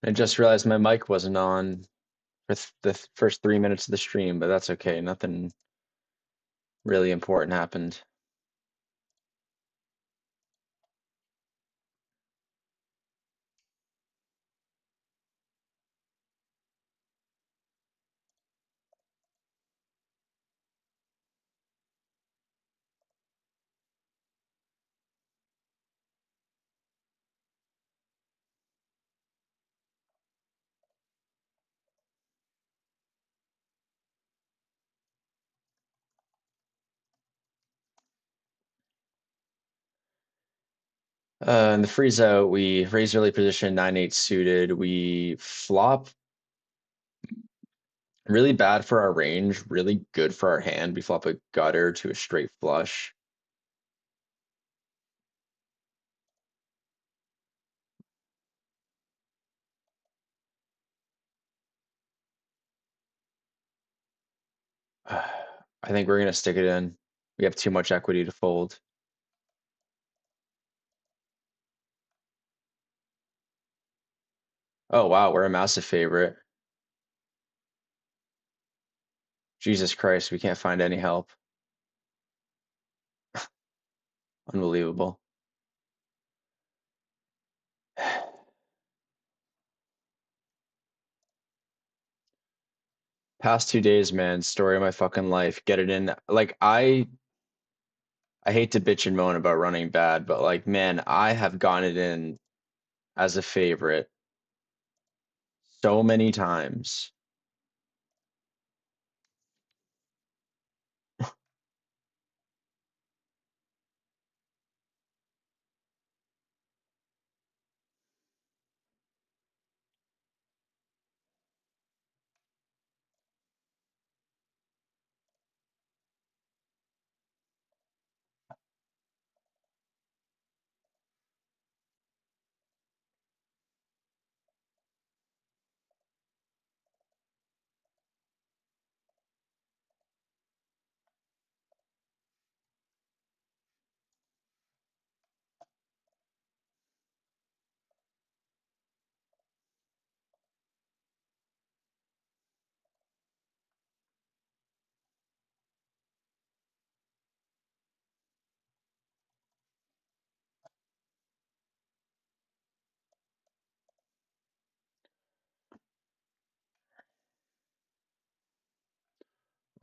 I just realized my mic wasn't on for the first 3 minutes of the stream, but that's okay. Nothing really important happened. In the freeze out, we raise early position 9-8 suited. We flop really bad for our range, really good for our hand. We flop a gutter to a straight flush. I think we're gonna stick it in. We have too much equity to fold. Oh wow, we're a massive favorite. Jesus Christ, we can't find any help. Unbelievable. Past 2 days, man, story of my fucking life. Get it in. Like I hate to bitch and moan about running bad, but like, man, I have gotten it in as a favorite so many times.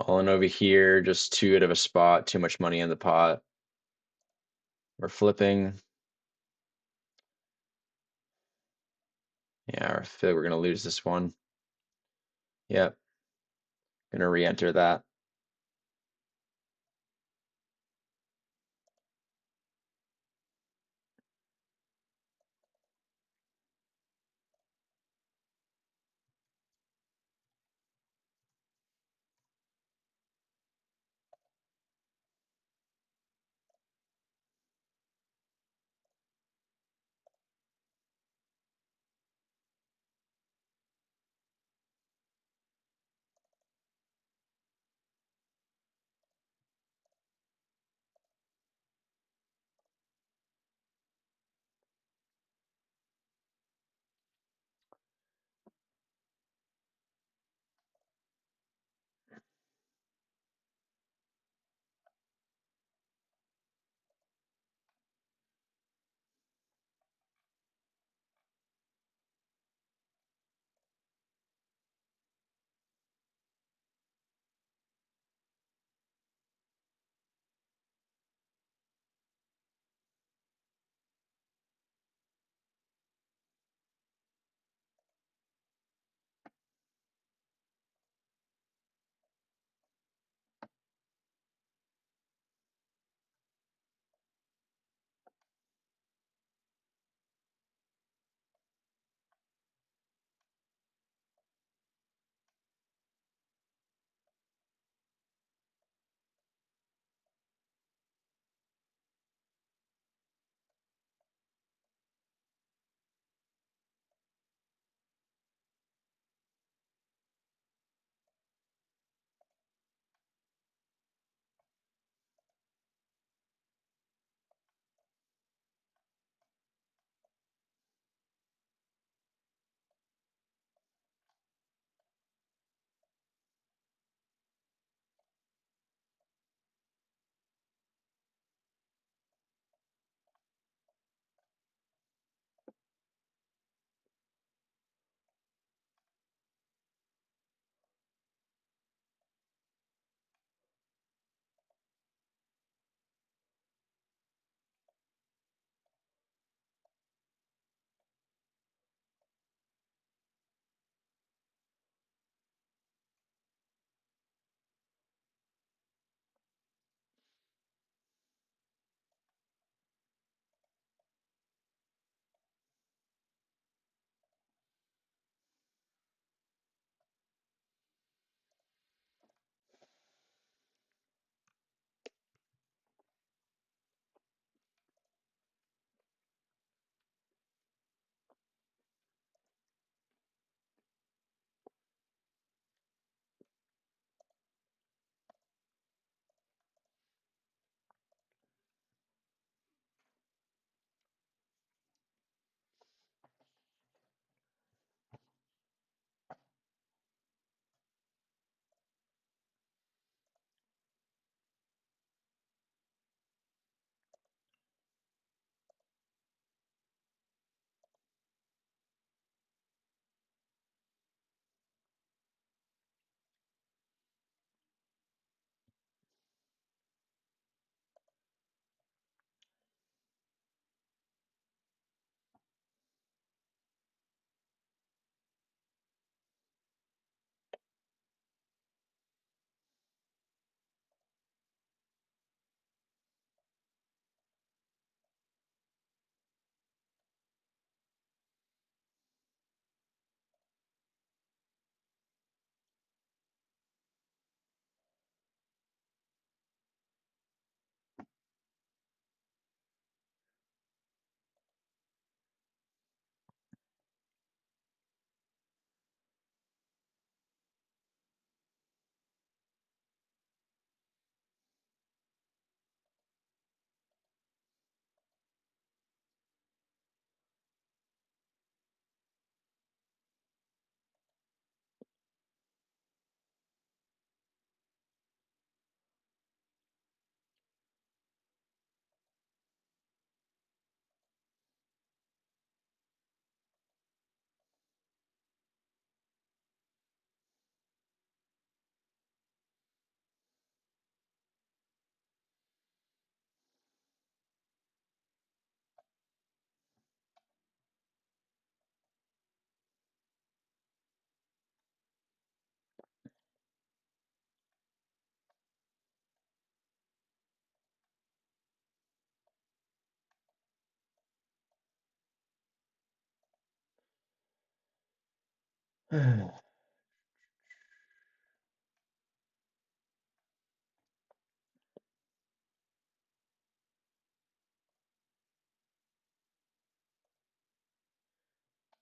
All in over here, just too good of a spot, too much money in the pot. We're flipping. Yeah, I feel like we're gonna lose this one. Yep, gonna re-enter that.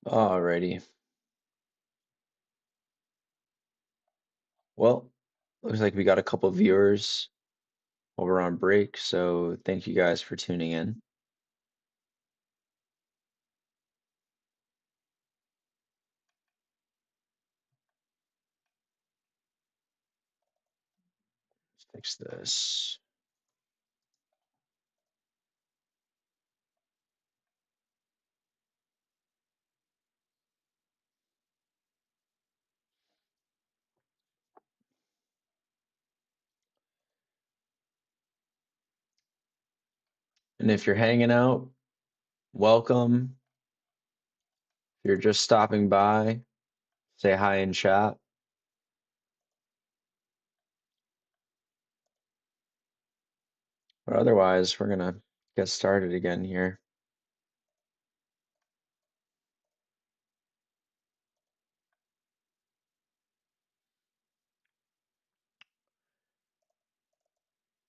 Alrighty. Well, looks like we got a couple viewers while we're on break, so thank you guys for tuning in. Let's fix this. And if you're hanging out, welcome. If you're just stopping by, say hi in chat. But otherwise, we're gonna get started again here.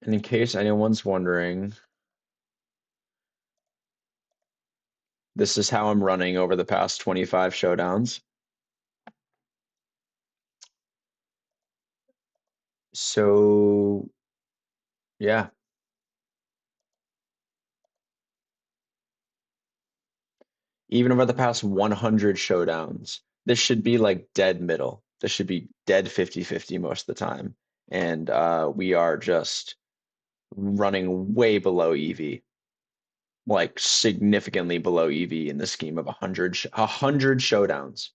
And in case anyone's wondering, this is how I'm running over the past 25 showdowns. So, yeah, even over the past 100 showdowns, this should be like dead middle. This should be dead 50-50 most of the time. And we are just running way below EV, like significantly below EV in the scheme of 100 showdowns.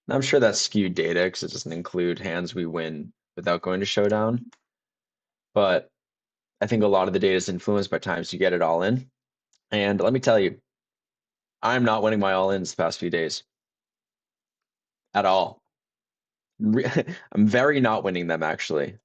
And I'm sure that's skewed data because it doesn't include hands we win without going to showdown. But I think a lot of the data is influenced by times you get it all in. And let me tell you, I'm not winning my all-ins the past few days at all. I'm very not winning them actually.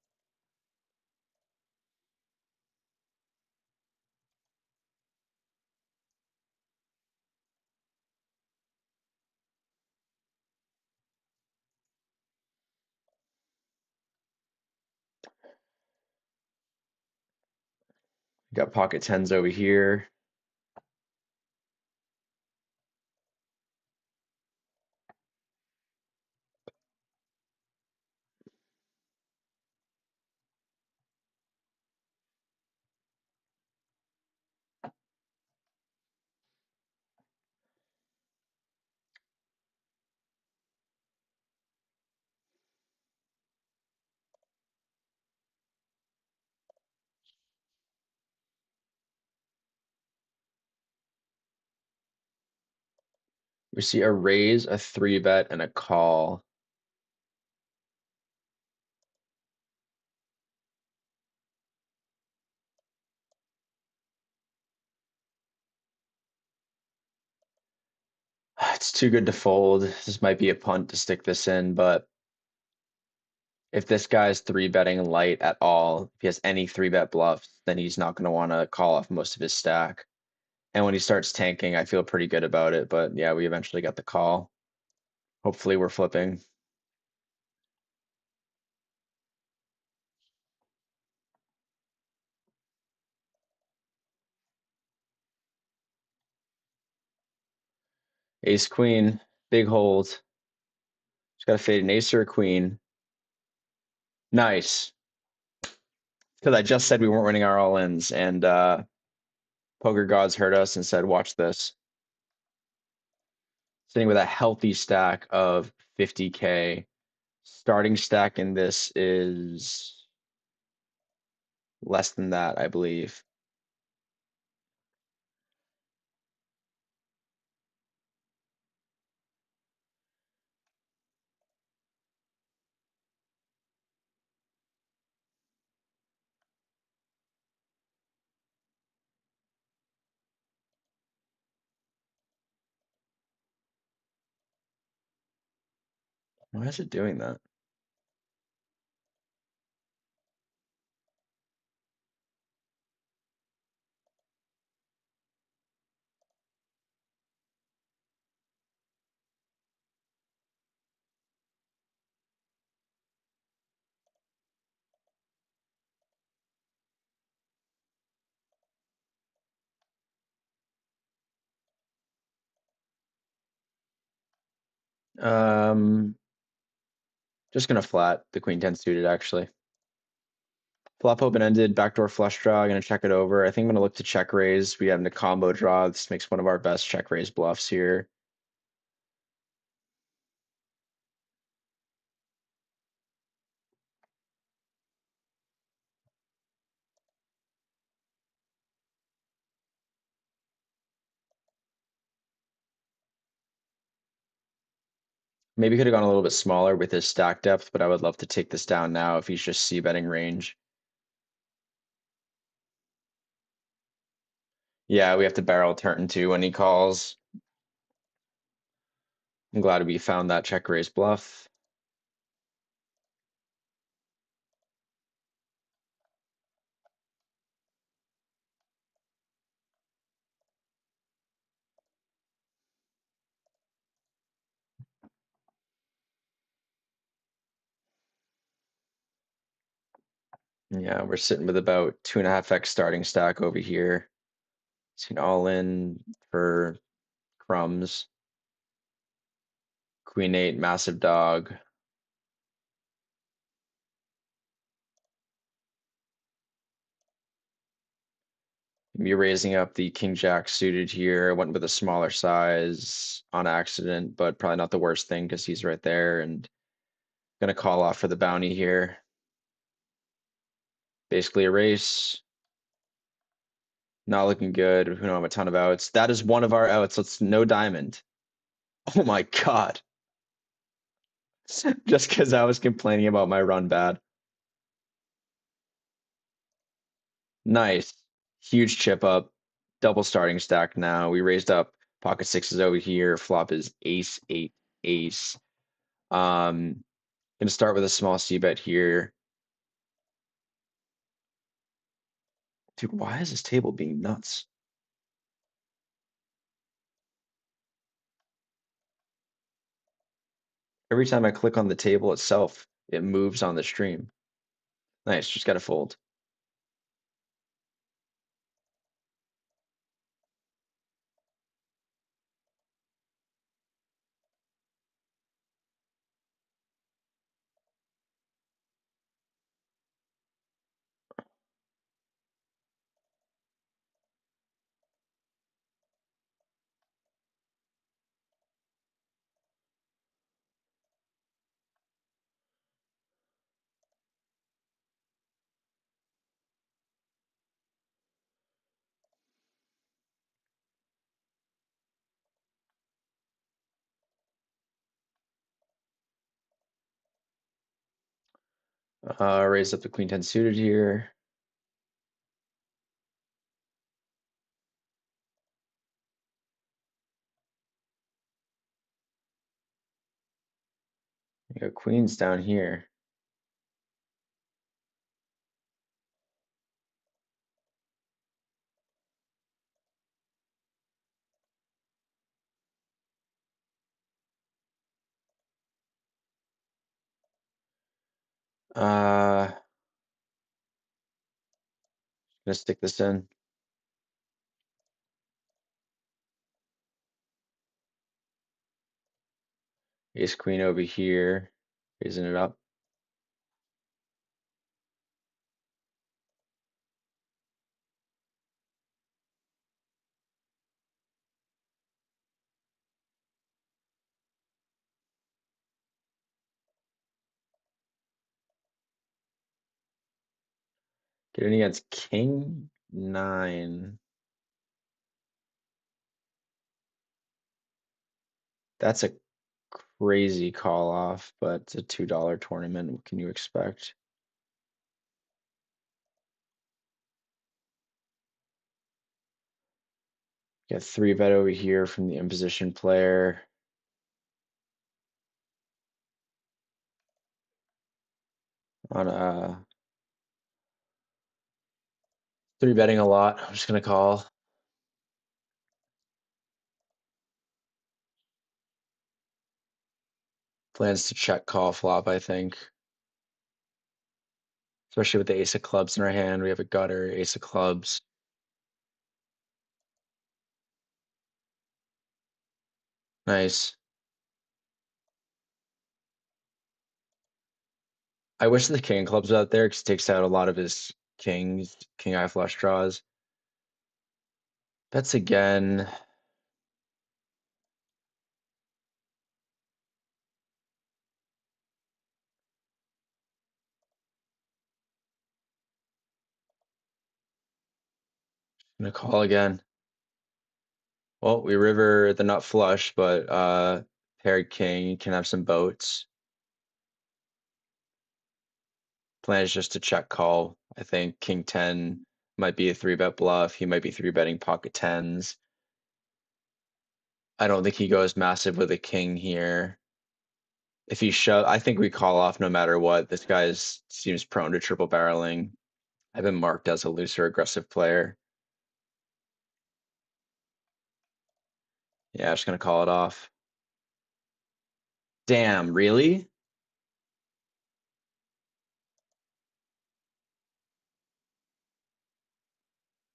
Got pocket tens over here. We see a raise, a three bet, and a call. It's too good to fold. This might be a punt to stick this in, but if this guy's three betting light at all, if he has any three bet bluffs, then he's not going to want to call off most of his stack. And when he starts tanking, I feel pretty good about it. But yeah, we eventually got the call. Hopefully, we're flipping. Ace queen, big hold. Just got to fade an ace or a queen. Nice. Because I just said we weren't winning our all ins, and Poker Gods heard us and said, watch this. Sitting with a healthy stack of 50K. Starting stack in this is less than that, I believe. Why is it doing that? Um, just gonna flat the queen 10 suited actually. Flop open-ended, backdoor flush draw, gonna check it over. I think I'm gonna look to check raise. We have a combo draw. This makes one of our best check raise bluffs here. Maybe could have gone a little bit smaller with his stack depth, but I would love to take this down now if he's just c-betting range. Yeah, we have to barrel turn two when he calls. I'm glad we found that check raise bluff. Yeah, we're sitting with about 2.5x starting stack over here. It's an all in for crumbs. Queen eight, massive dog. Me raising up the king jack suited here. I went with a smaller size on accident, but probably not the worst thing because he's right there and gonna call off for the bounty here. Basically a race. Not looking good. We don't have a ton of outs. That is one of our outs. Let's no diamond. Oh my God. Just because I was complaining about my run bad. Nice. Huge chip up. Double starting stack now. We raised up pocket sixes over here. Flop is ace, eight, ace. Um, gonna start with a small C bet here. Dude, why is this table being nuts? Every time I click on the table itself, it moves on the stream. Nice, just gotta fold. Raise up the queen 10 suited here. You got queens down here. Gonna stick this in. Ace queen over here, raising it up. Getting against king nine. That's a crazy call off, but it's a $2 tournament. What can you expect? Get three bet over here from the imposition player. on three betting a lot. I'm just gonna call. Plans to check call flop, I think. Especially with the ace of clubs in our hand. We have a gutter, ace of clubs. Nice. I wish the king of clubs was out there because it takes out a lot of his kings, king eye flush draws. Bets again. Gonna call again. Well, we river the nut flush, but paired king can have some boats. Plan is just to check call. I think king 10 might be a three bet bluff. He might be three betting pocket tens. I don't think he goes massive with a king here. If he shove, I think we call off no matter what. This guy seems prone to triple barreling. I've been marked as a looser aggressive player. Yeah, I'm just gonna call it off. Damn, really?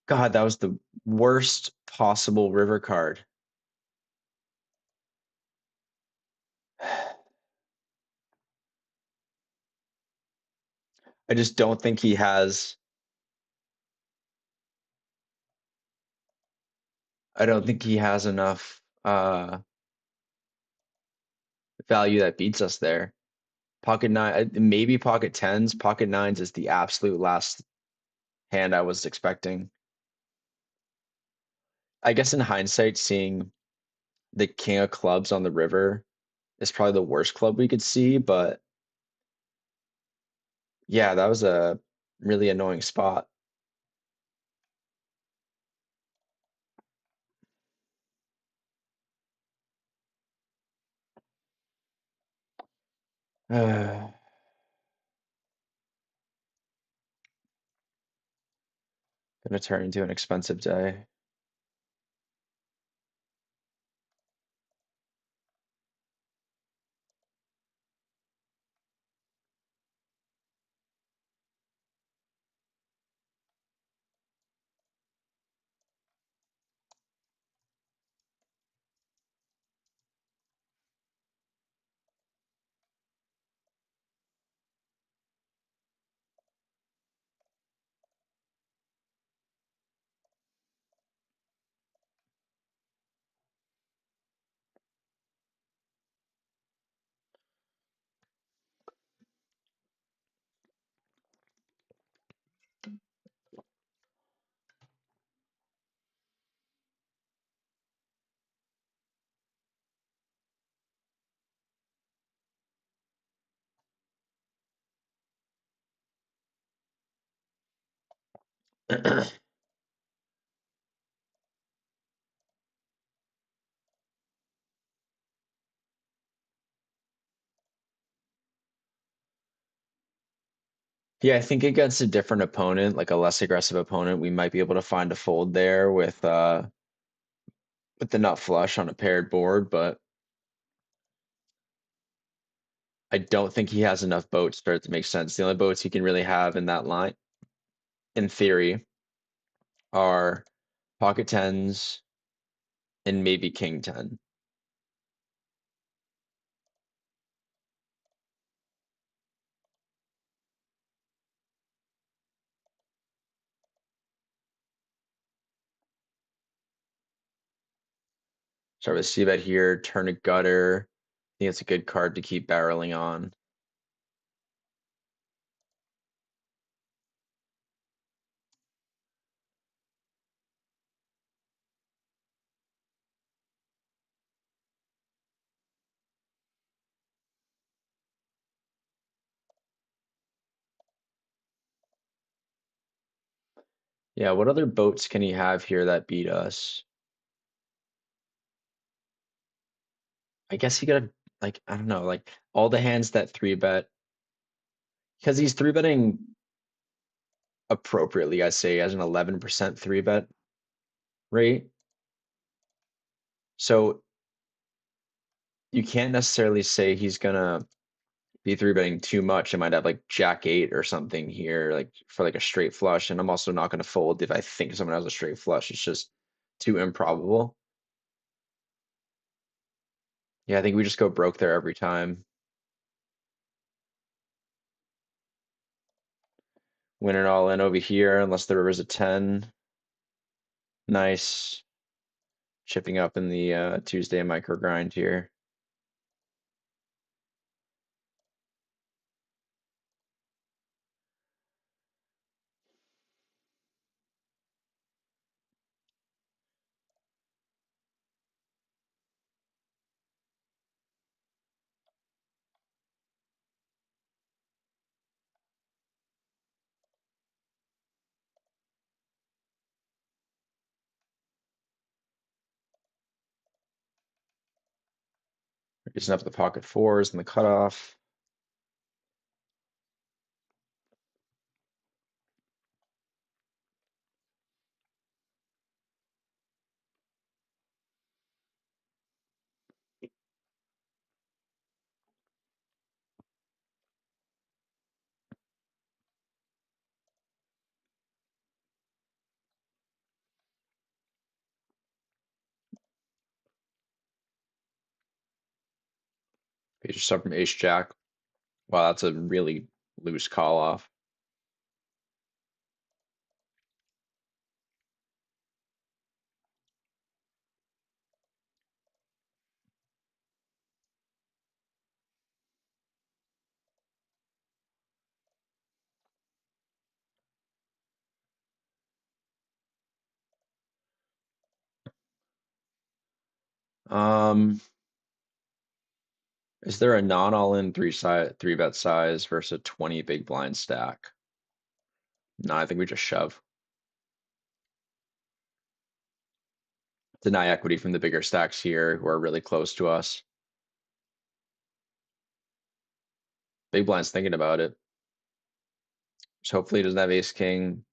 God, that was the worst possible river card. I just don't think he has. I don't think he has enough value that beats us there. Pocket nine, maybe pocket tens. Pocket nines is the absolute last hand I was expecting. I guess in hindsight, seeing the king of clubs on the river is probably the worst club we could see, but yeah, that was a really annoying spot. Gonna turn into an expensive day. Yeah, I think against a different opponent, like a less aggressive opponent, we might be able to find a fold there with the nut flush on a paired board, but I don't think he has enough boats for it to make sense. The only boats he can really have in that line, in theory, are pocket tens and maybe king 10. Start with c bet here, turn a gutter. I think it's a good card to keep barreling on. Yeah, what other boats can he have here that beat us? I guess he got like I don't know, like all the hands that three bet. because he's three betting appropriately, I say, as an 11% three bet rate. So you can't necessarily say he's gonna be three betting too much. I might have like Jack eight or something here, like for like a straight flush. And I'm also not gonna fold if I think someone has a straight flush. It's just too improbable. Yeah, I think we just go broke there every time. Win it all in over here, unless the river's a 10. Nice. Chipping up in the Tuesday micro grind here. Using up the pocket fours and the cutoff. You just start from ace jack. Wow, that's a really loose call off. Um, is there a non all-in three bet size versus a 20 big blind stack? No, I think we just shove. Deny equity from the bigger stacks here who are really close to us. Big blind's thinking about it. So hopefully he doesn't have ace king.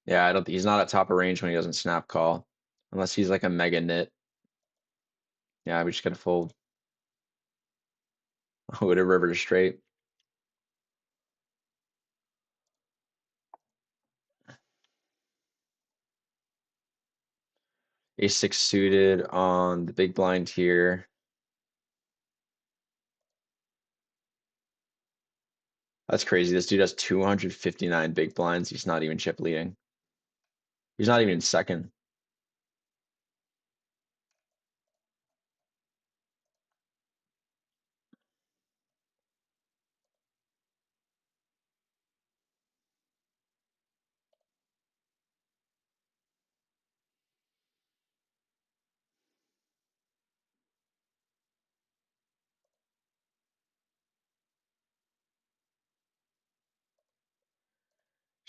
Yeah, I don't he's not at top of range when he doesn't snap call. Unless he's like a mega nit. Yeah, we just gotta fold. With a river to straight. Ace six suited on the big blind here. That's crazy. This dude has 259 big blinds. He's not even chip leading. He's not even in second.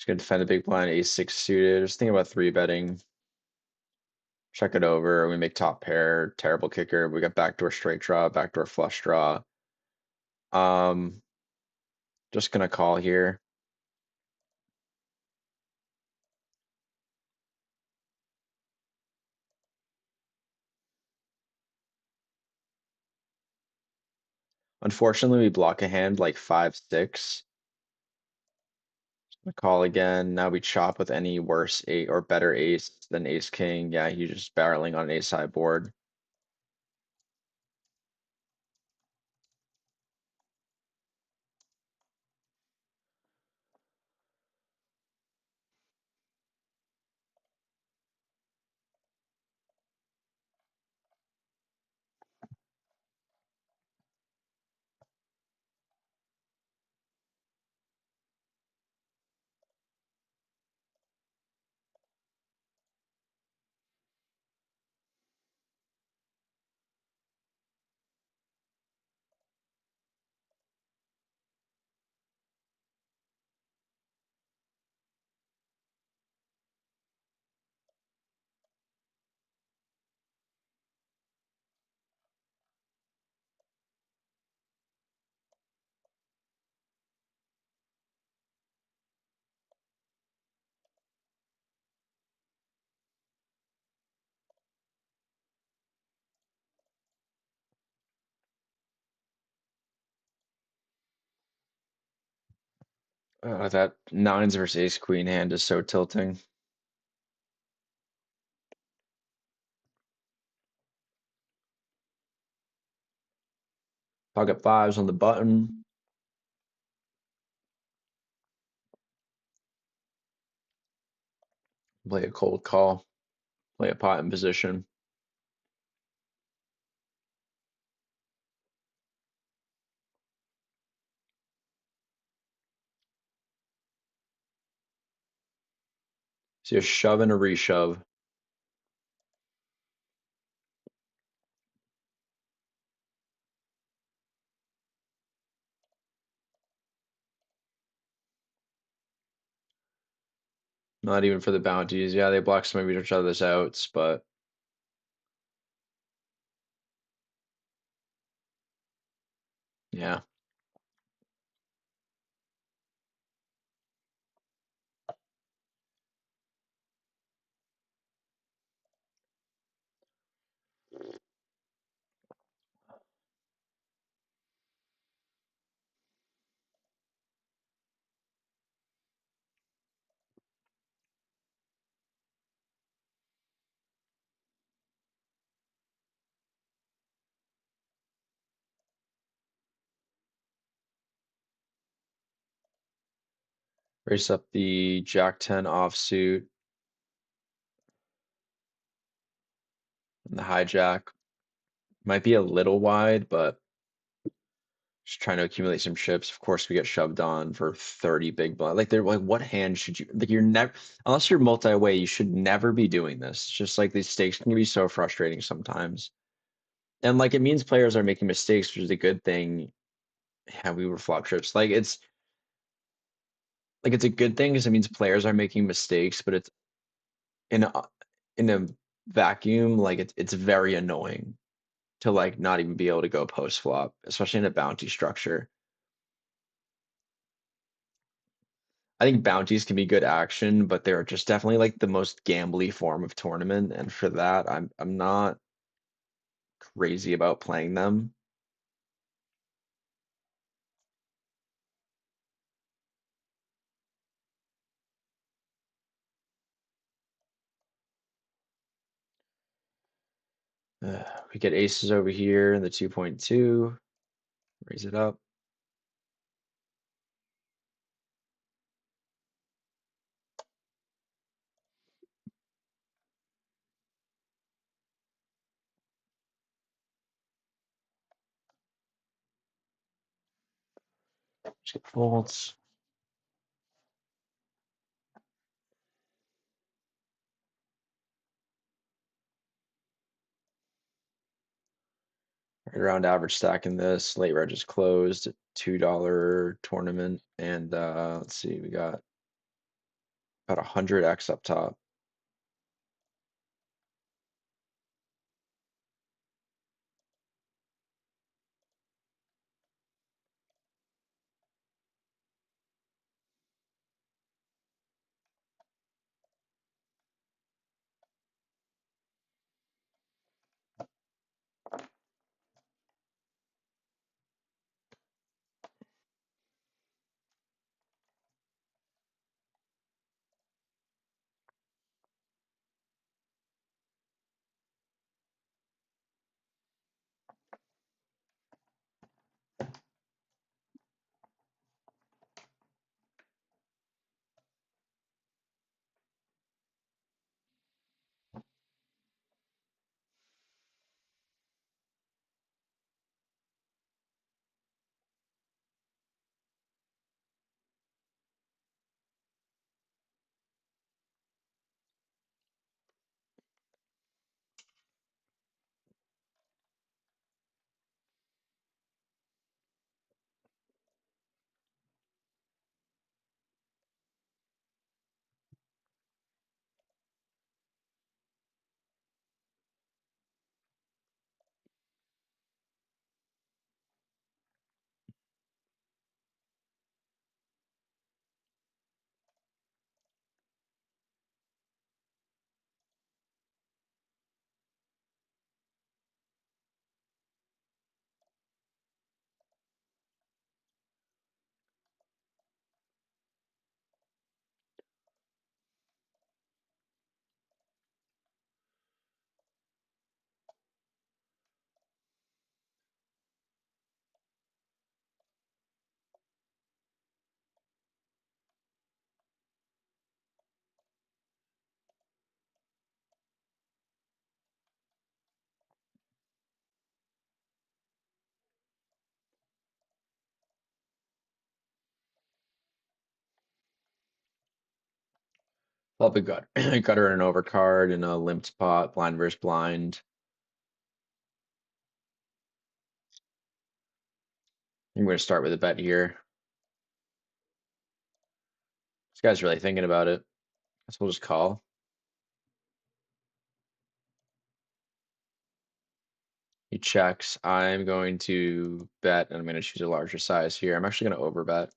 Just gonna defend the big blind, ace six suited. Just thinking about three betting. Check it over. We make top pair. Terrible kicker. We got backdoor straight draw, backdoor flush draw. Um, just gonna call here. Unfortunately, we block a hand like 5-6. Gonna call again. Now we chop with any worse eight or better ace than ace king. Yeah, he's just barreling on an ace high board. That nines versus ace queen hand is so tilting. Pocket fives on the button. Play a cold call. Play a pot in position. See a shove and a reshove. Not even for the bounties. Yeah, they block some of each other's outs, but yeah. Race up the Jack 10 offsuit and the hijack. Might be a little wide, but just trying to accumulate some chips. Of course, we get shoved on for 30 big blind. Like they're like, what hand should you like? You're never unless you're multi-way, you should never be doing this. It's just like these stakes can be so frustrating sometimes. And like it means players are making mistakes, which is a good thing. Yeah, we were flop trips. Like it's a good thing because it means players are making mistakes, but it's in a vacuum, like it's very annoying to like not even be able to go post flop, especially in a bounty structure. I think bounties can be good action, but they're just definitely like the most gambly form of tournament, and for that, I'm not crazy about playing them. We get aces over here in the 2.2, raise it up. Chip folds. Right around average stack in this. Late reg is closed. $2 tournament. And let's see, we got about 100x up top. Flop a gut gutter and an overcard and a limped pot, blind versus blind. I'm going to start with a bet here. This guy's really thinking about it. Guess we'll just call. He checks. I'm going to bet, and I'm going to choose a larger size here. I'm actually going to overbet.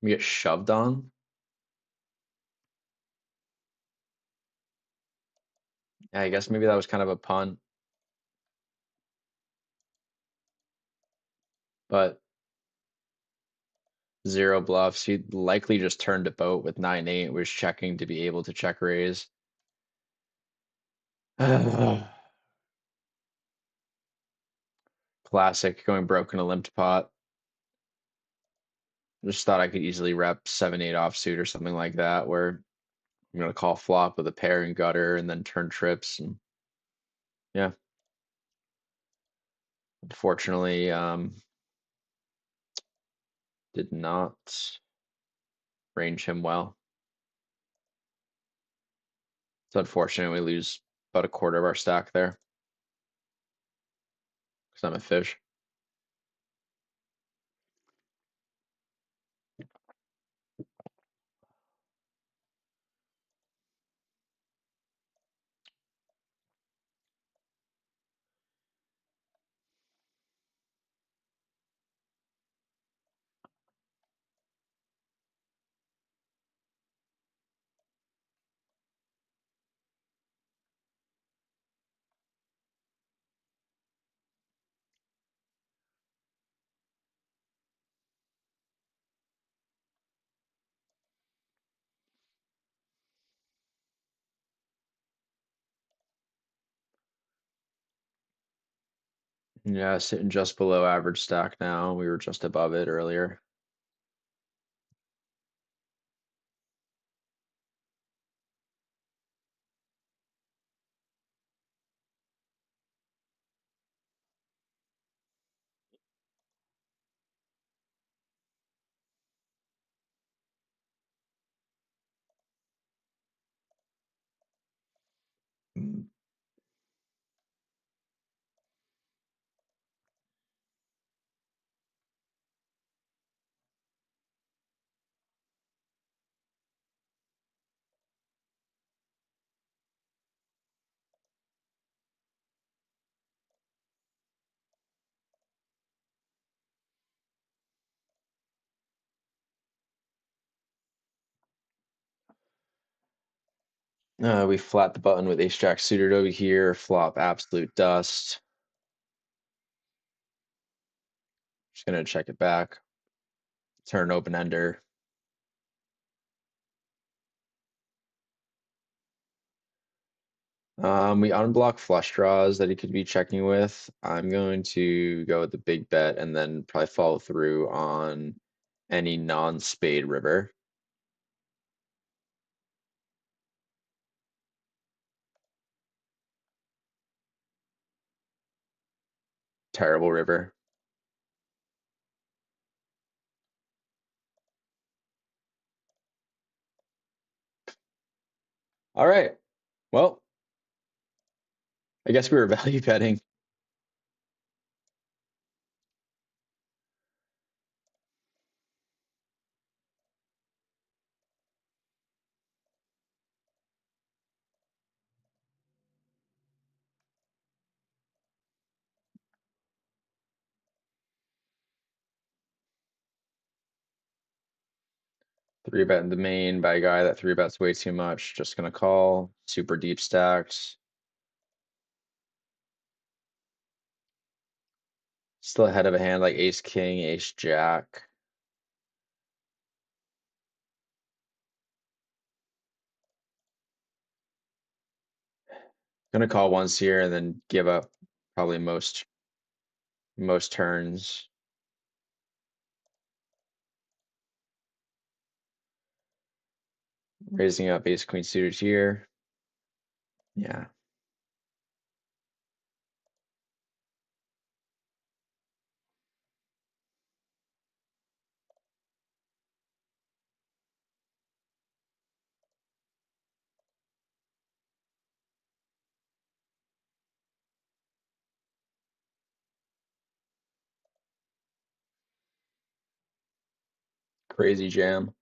We get shoved on. Yeah, I guess maybe that was kind of a punt, but zero bluffs. He likely just turned a boat with 9-8, was checking to be able to check raise. Classic, going broke in a limped pot. Just thought I could easily rep 7-8 offsuit or something like that, where I'm gonna call flop with a pair and gutter and then turn trips, and yeah. Unfortunately, did not range him well. It's unfortunate we lose about a quarter of our stack there because I'm a fish. Yeah, sitting just below average stack now. We were just above it earlier. We flat the button with ace jack suited over here, flop absolute dust. Just gonna check it back. Turn open ender. We unblock flush draws that he could be checking with. I'm going to go with the big bet and then probably follow through on any non-spade river. Terrible river. All right. Well, I guess we were value betting. Three bet in the main by a guy that three bets way too much. Just gonna call. Super deep stacked. Still ahead of a hand like ace king, ace jack. Gonna call once here and then give up probably most turns. Raising up ace queen suited here. Yeah. Crazy jam.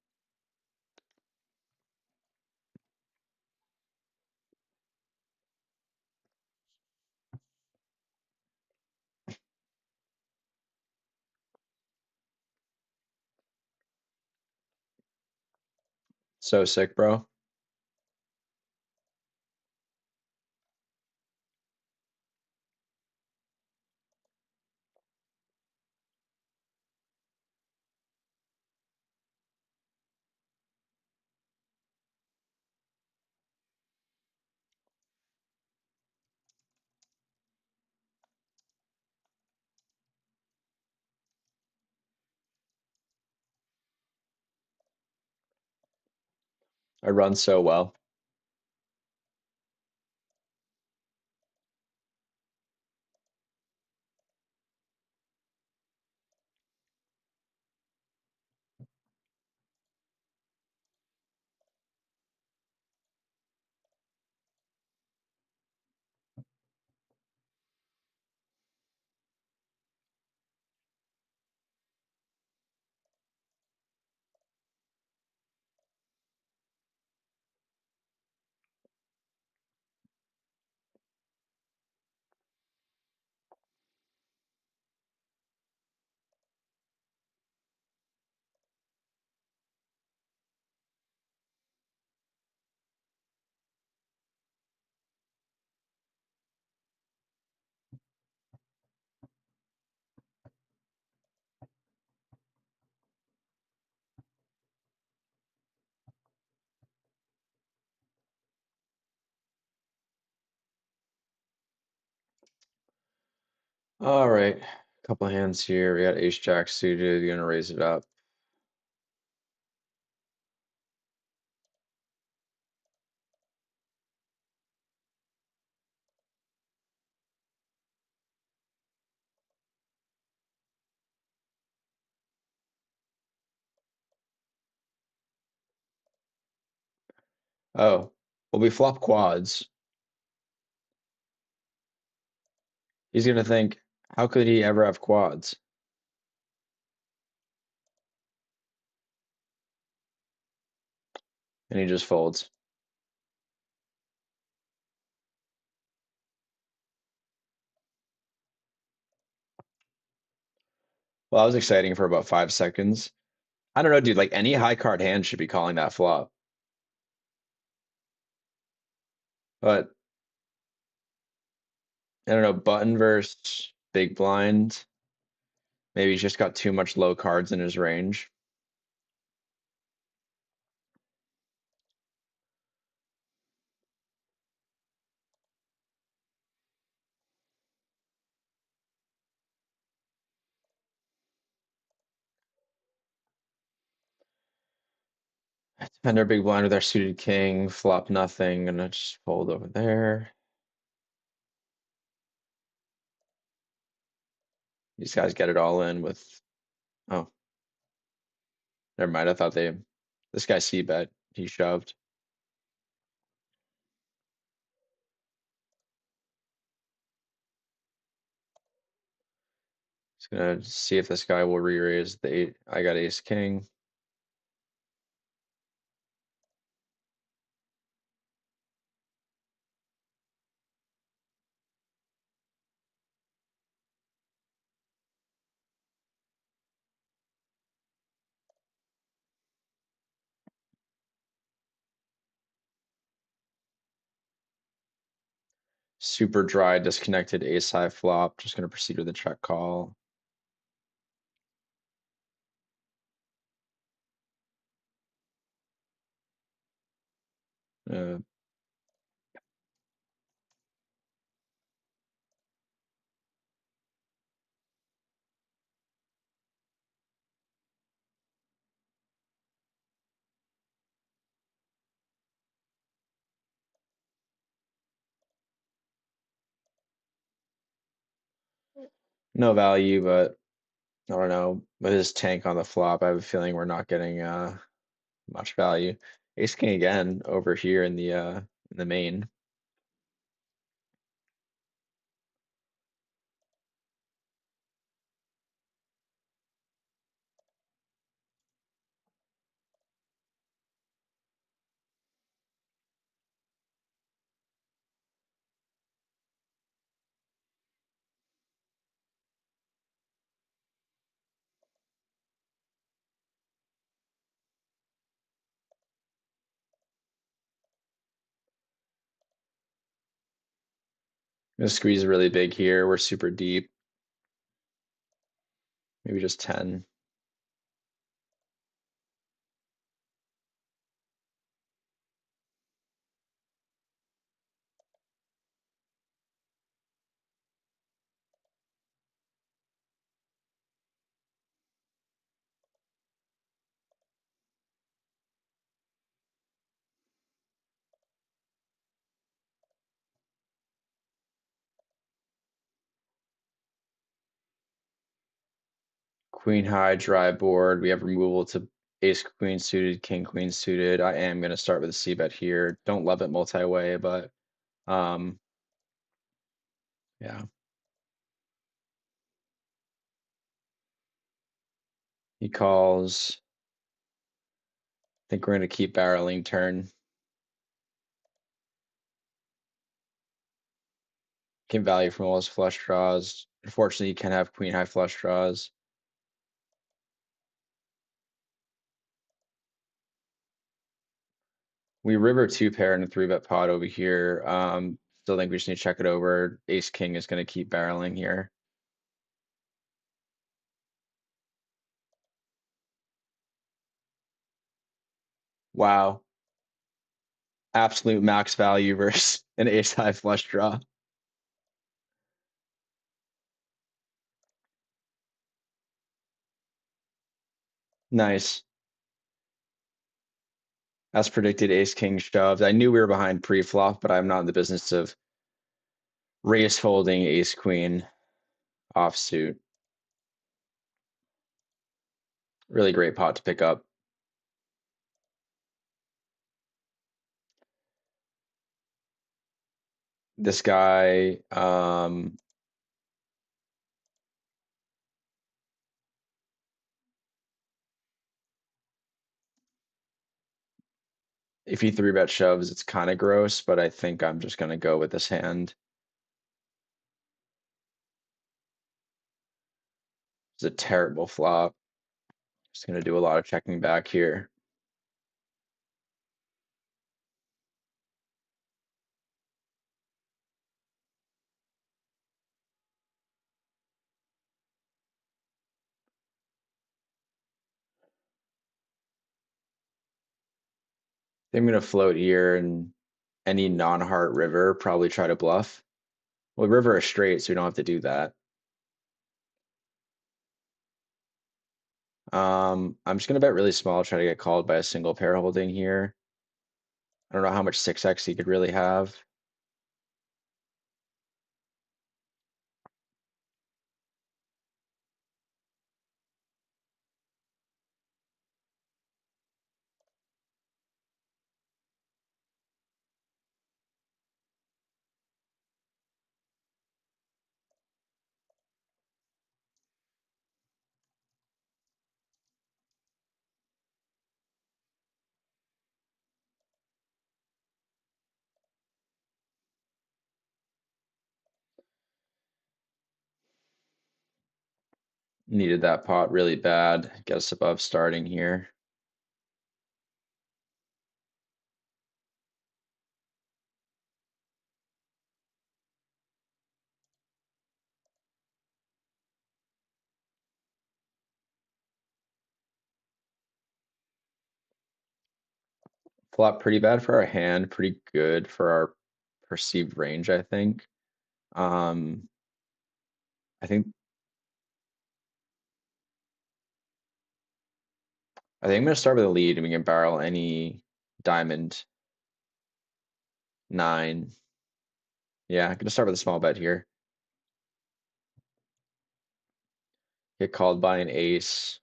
So sick, bro. I run so well. All right. Couple hands here. We got ace jack suited. Gonna raise it up. Oh, well, we flop quads. He's gonna think, how could he ever have quads? And he just folds. Well, that was exciting for about 5 seconds. I don't know, dude. Like any high card hand should be calling that flop. But I don't know, button versus big blind. Maybe he's just got too much low cards in his range. Defender big blind with our suited king, flop nothing, gonna just fold over there. These guys get it all in with, oh, never mind. I thought this guy c-bet. He shoved. Just gonna see if this guy will re-raise the eight. I got ace king. Super dry, disconnected ace high flop. Just gonna proceed with a check call. Uh, No value, but I don't know. With his tank on the flop, I have a feeling we're not getting much value. Ace King again over here in the main. Gonna squeeze really big here. We're super deep. Maybe just 10. Queen high, dry board. We have removal to ace queen suited, king queen suited. I am gonna start with a C bet here. Don't love it multi-way, but um yeah. He calls. I think we're gonna keep barreling turn. Can value from all his flush draws. Unfortunately, you can have queen high flush draws. We river two pair in a three bet pot over here. Still think we just need to check it over. Ace king is gonna keep barreling here. Wow. Absolute max value versus an ace high flush draw. Nice. As predicted, ace king shoved. I knew we were behind pre-flop, but I'm not in the business of race folding ace queen offsuit. Really great pot to pick up. This guy, if he three bet shoves, it's kind of gross, but I think I'm just gonna go with this hand. It's a terrible flop. Just gonna do a lot of checking back here. I'm gonna float here and any non-heart river, probably try to bluff. Well, river is straight, so we don't have to do that. I'm just gonna bet really small, try to get called by a single pair holding here. I don't know how much 6x he could really have. Needed that pot really bad. Get us above starting here. Flop pretty bad for our hand, pretty good for our perceived range, I think. Um, I think I'm gonna start with a lead and we can barrel any diamond 9. Yeah, I'm gonna start with a small bet here. Get called by an ace.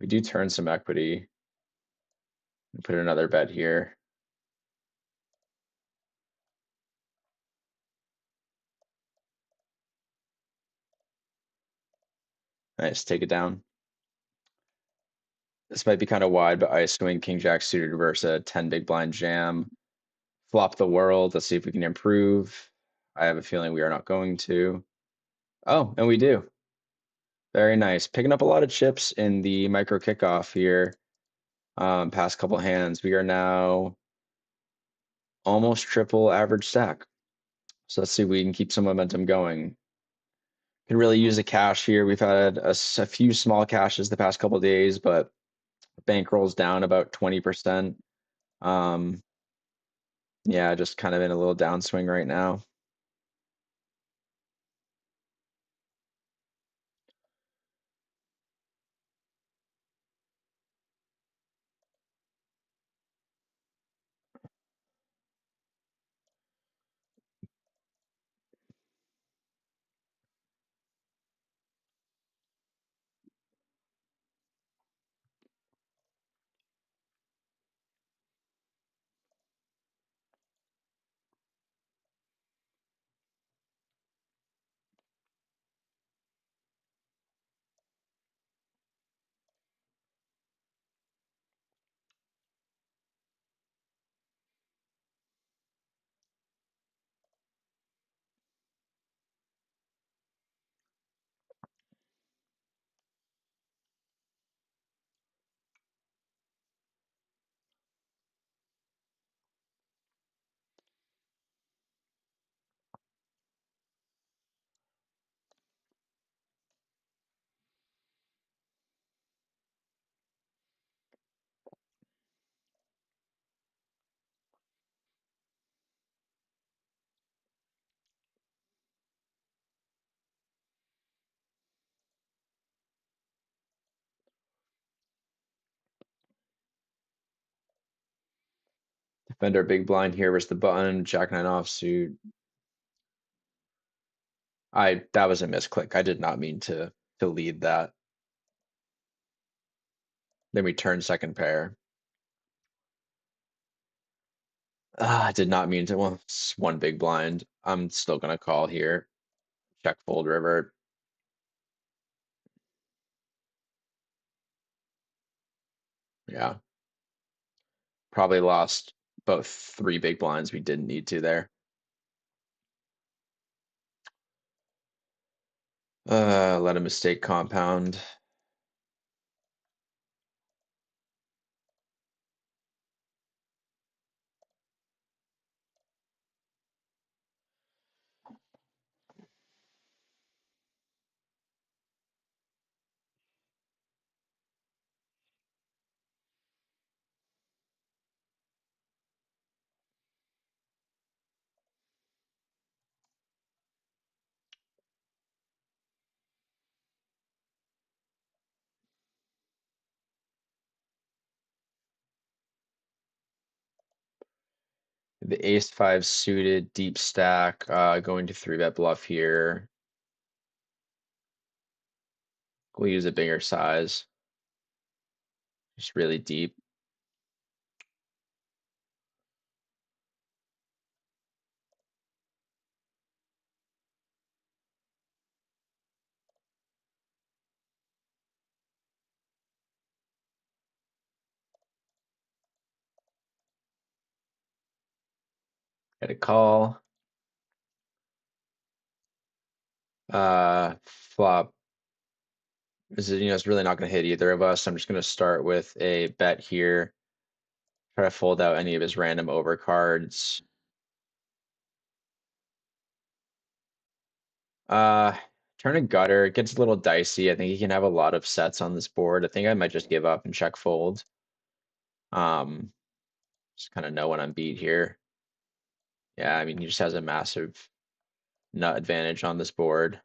We do turn some equity and put another bet here. Nice, take it down. This might be kind of wide, but ice swing, king jack suited versus a 10 big blind jam. Flop the world. Let's see if we can improve. I have a feeling we are not going to. Oh, and we do. Very nice. Picking up a lot of chips in the micro kickoff here. Past couple hands. We are now almost triple average stack. So let's see if we can keep some momentum going. Can really use a cash here. We've had a few small cashes the past couple days, but bankroll's down about 20%. Um, yeah, just kind of in a little downswing right now. Defender big blind here versus the button, jack nine offsuit. That was a misclick. I did not mean to lead that. Then we turn second pair. I did not mean to. Well, it's one big blind. I'm still gonna call here. Check fold river. Yeah, probably lost about three big blinds we didn't need to there. Let a mistake compound. The ace five suited, deep stack, going to three bet bluff here. We'll use a bigger size. Just really deep. Get a call. Flop. This is, it's really not going to hit either of us. I'm just going to start with a bet here. Try to fold out any of his random overcards. Uh, Turn a gutter. It gets a little dicey. I think he can have a lot of sets on this board. I think I might just give up and check fold. Um, just kind of know when I'm beat here. Yeah, I mean, he just has a massive nut advantage on this board.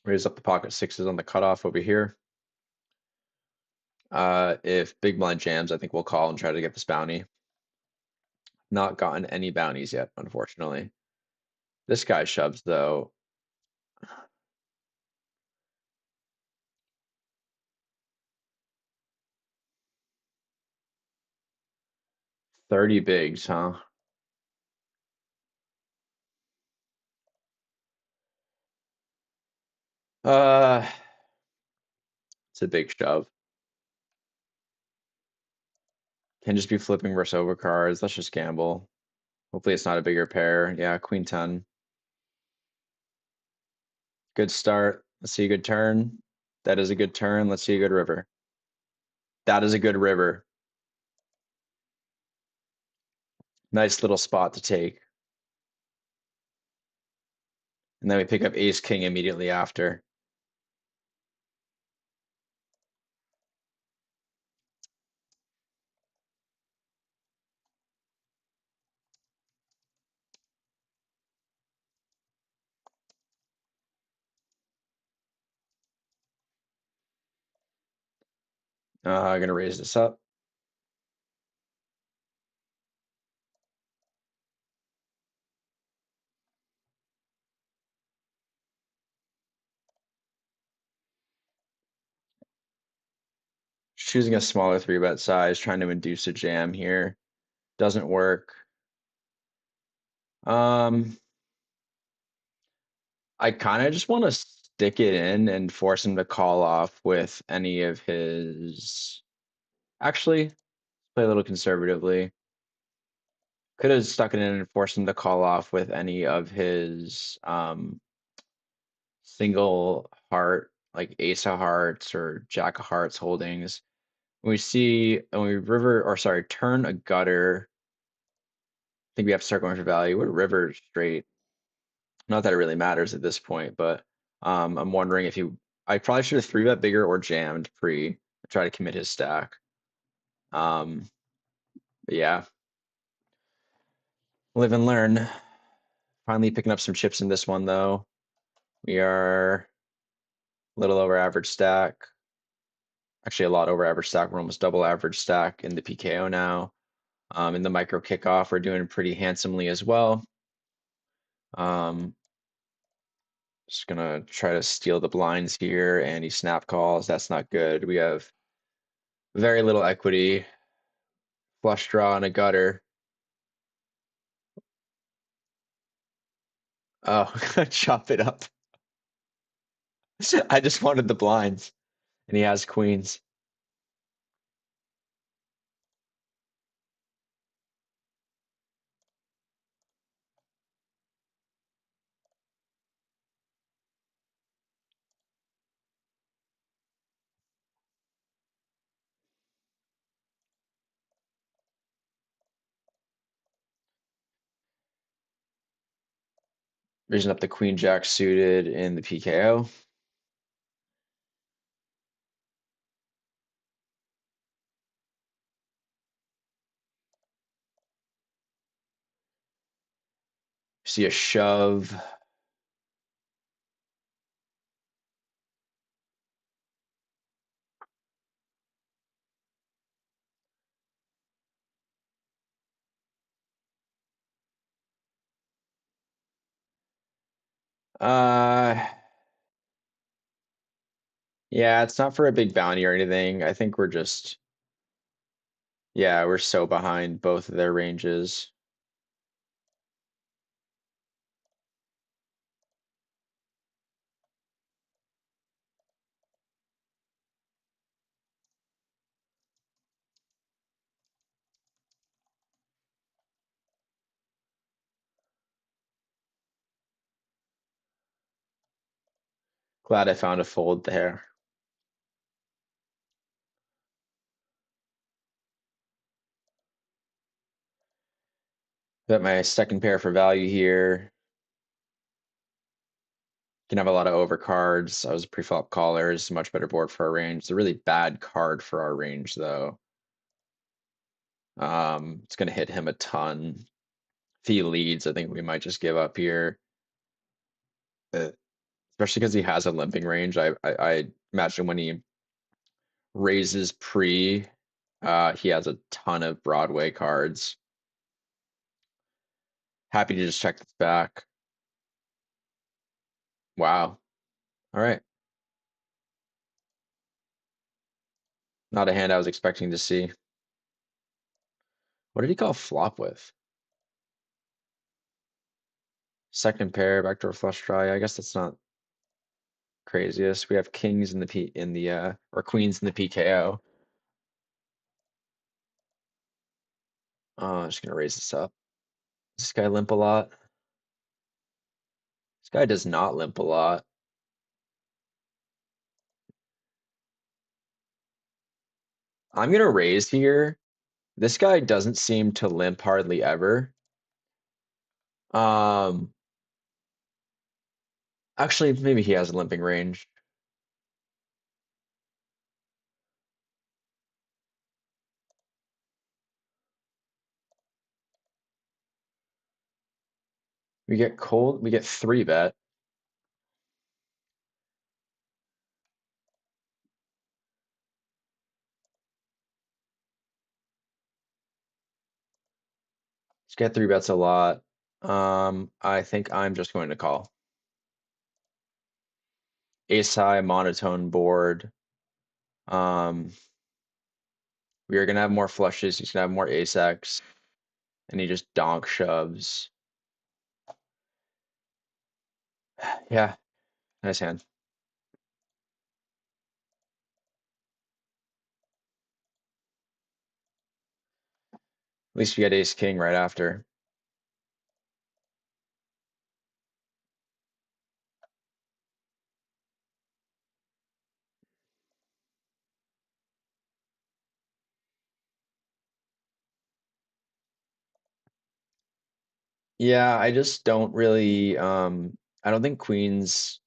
Raise up the pocket sixes on the cutoff over here. If big blind jams, I think we'll call and try to get this bounty. Not gotten any bounties yet, unfortunately. This guy shoves though. 30 bigs, huh? Uh, it's a big shove. Can just be flipping versus over cards. Let's just gamble. Hopefully it's not a bigger pair. Yeah, queen 10. Good start. Let's see a good turn. That is a good turn. Let's see a good river. That is a good river. Nice little spot to take. And then we pick up ace king immediately after. I'm gonna raise this up. Choosing a smaller three bet size, trying to induce a jam here. Doesn't work. Um, I kind of just want to stick it in and force him to call off with any of his. Actually, play a little conservatively. Could have stuck it in and forced him to call off with any of his single heart, like ace of hearts or jack of hearts holdings. When we river, or sorry, turn a gutter, I think we have to start going for value. What river straight? Not that it really matters at this point, but I'm wondering if he, I probably should have three bet bigger or jammed pre, try to commit his stack. Um, but yeah, live and learn. Finally picking up some chips in this one though. We are a little over average stack. Actually, a lot over average stack. We're almost double average stack in the PKO now. In the micro kickoff, we're doing pretty handsomely as well. Just gonna try to steal the blinds here, and he snap calls. That's not good. We have very little equity. Flush draw and a gutter. Oh, chop it up. I just wanted the blinds, and he has queens. Raising up the queen jack suited in the PKO. See a shove. Uh, yeah, it's not for a big bounty or anything. I think we're just, yeah, we're so behind both of their ranges. Glad I found a fold there. Got my second pair for value here. Can have a lot of overcards. I was a preflop caller. It's a much better board for our range. It's a really bad card for our range, though. It's gonna hit him a ton. If he leads, I think we might just give up here. It's especially because he has a limping range. I imagine when he raises pre, he has a ton of Broadway cards. Happy to just check this back. Wow. All right. Not a hand I was expecting to see. What did he call flop with? Second pair, backdoor flush draw. I guess that's not craziest. We have kings in the P in the or queens in the PKO. I'm just gonna raise this up. Does this guy limp a lot? This guy does not limp a lot. I'm gonna raise here. This guy doesn't seem to limp hardly ever. Um, Actually, maybe he has a limping range. We get cold. We get three bet. Let's get three bets a lot. I think I'm just going to call. Ace high monotone board. Um, we are gonna have more flushes. He's gonna have more ace X, and he just donk shoves. Yeah, nice hand. At least we get ace king right after. Yeah, I just don't really I don't think queens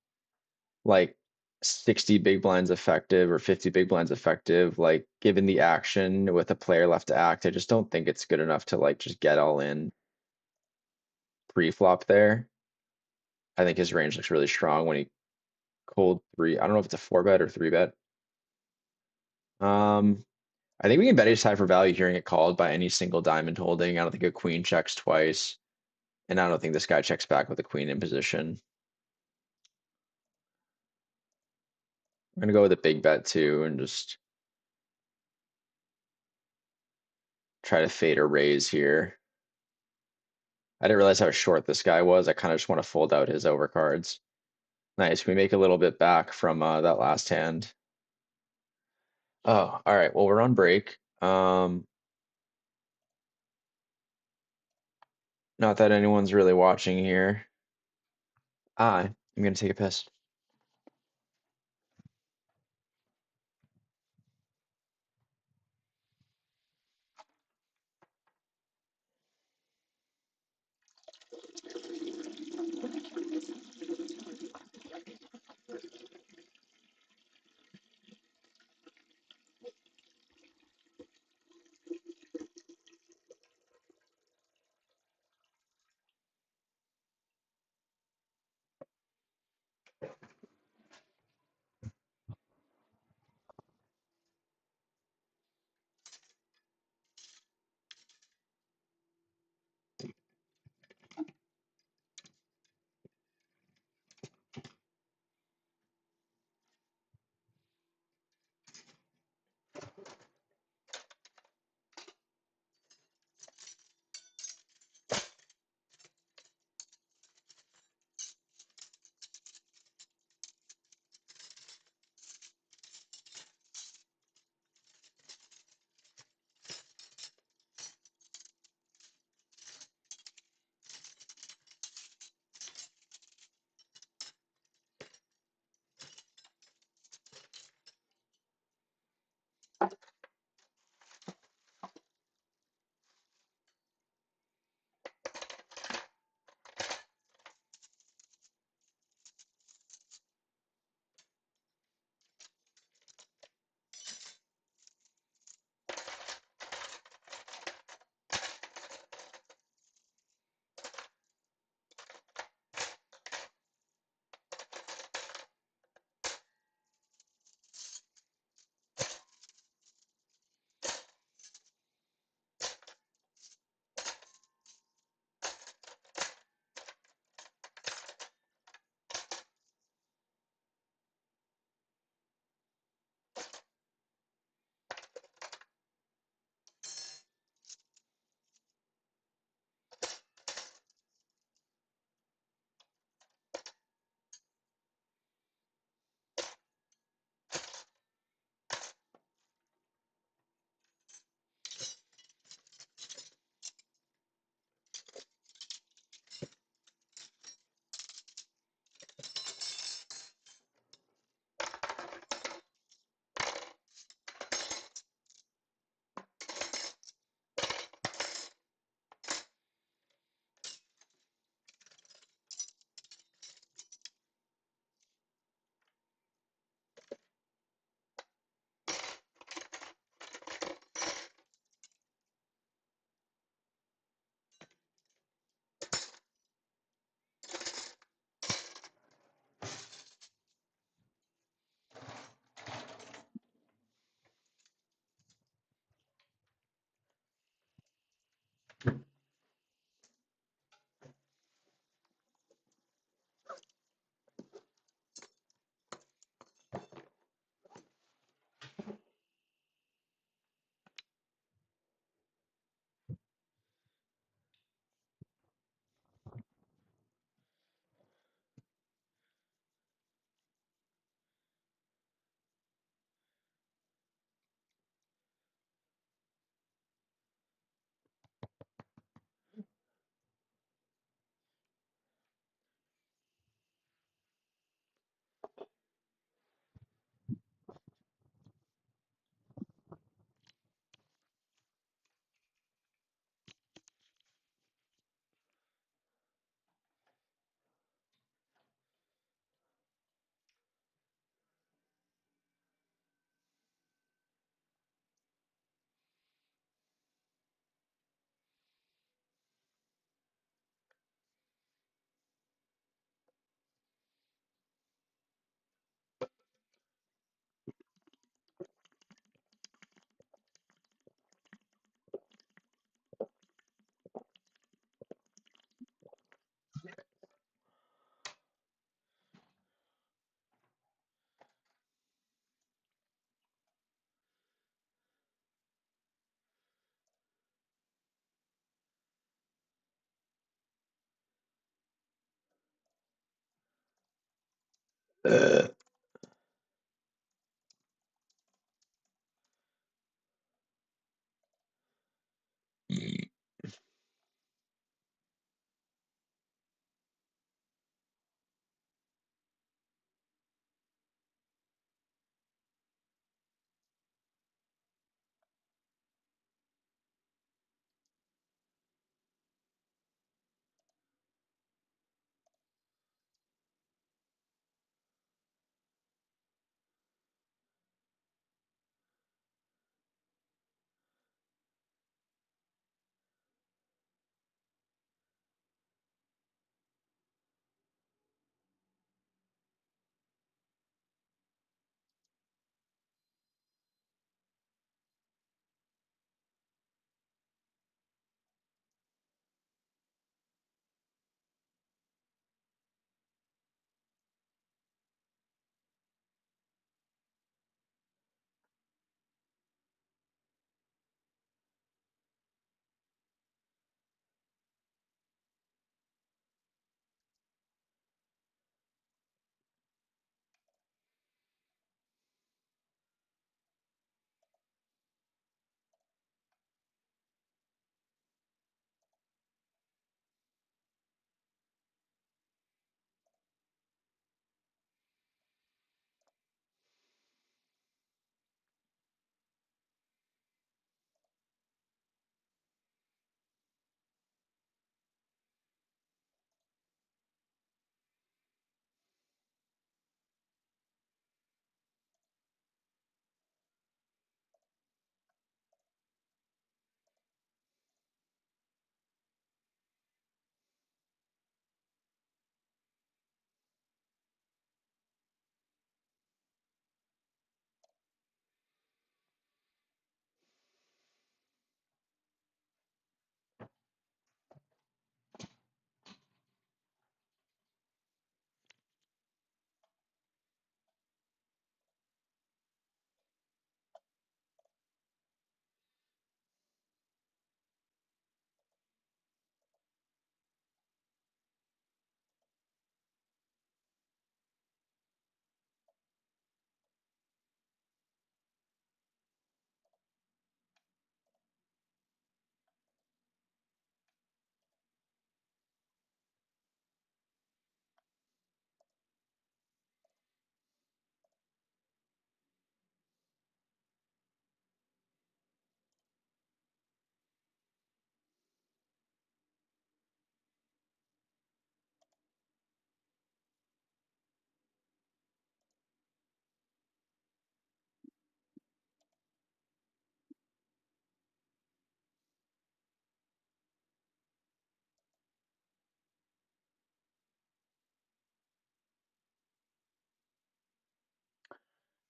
like 60 big blinds effective or 50 big blinds effective, like given the action with a player left to act, I just don't think it's good enough to like just get all in pre-flop there. I think his range looks really strong when he cold three. I don't know if it's a four bet or three bet. Um, I think we can bet ace high for value hearing it called by any single diamond holding. I don't think a queen checks twice, and I don't think this guy checks back with a queen in position. I'm gonna go with a big bet too and just try to fade a raise here. I didn't realize how short this guy was. I kind of just want to fold out his overcards. Nice. We make a little bit back from that last hand. Oh, all right. Well, we're on break. Not that anyone's really watching here. I'm gonna take a piss. Uh,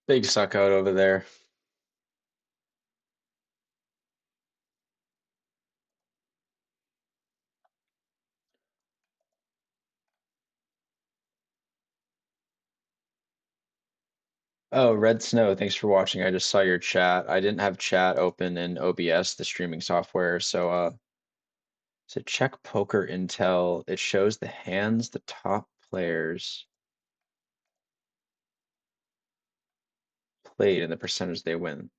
Big suck out over there. Oh, Red Snow, thanks for watching. I just saw your chat. I didn't have chat open in OBS, the streaming software, so check poker intel. It shows the hands the top players played and the percentage they win.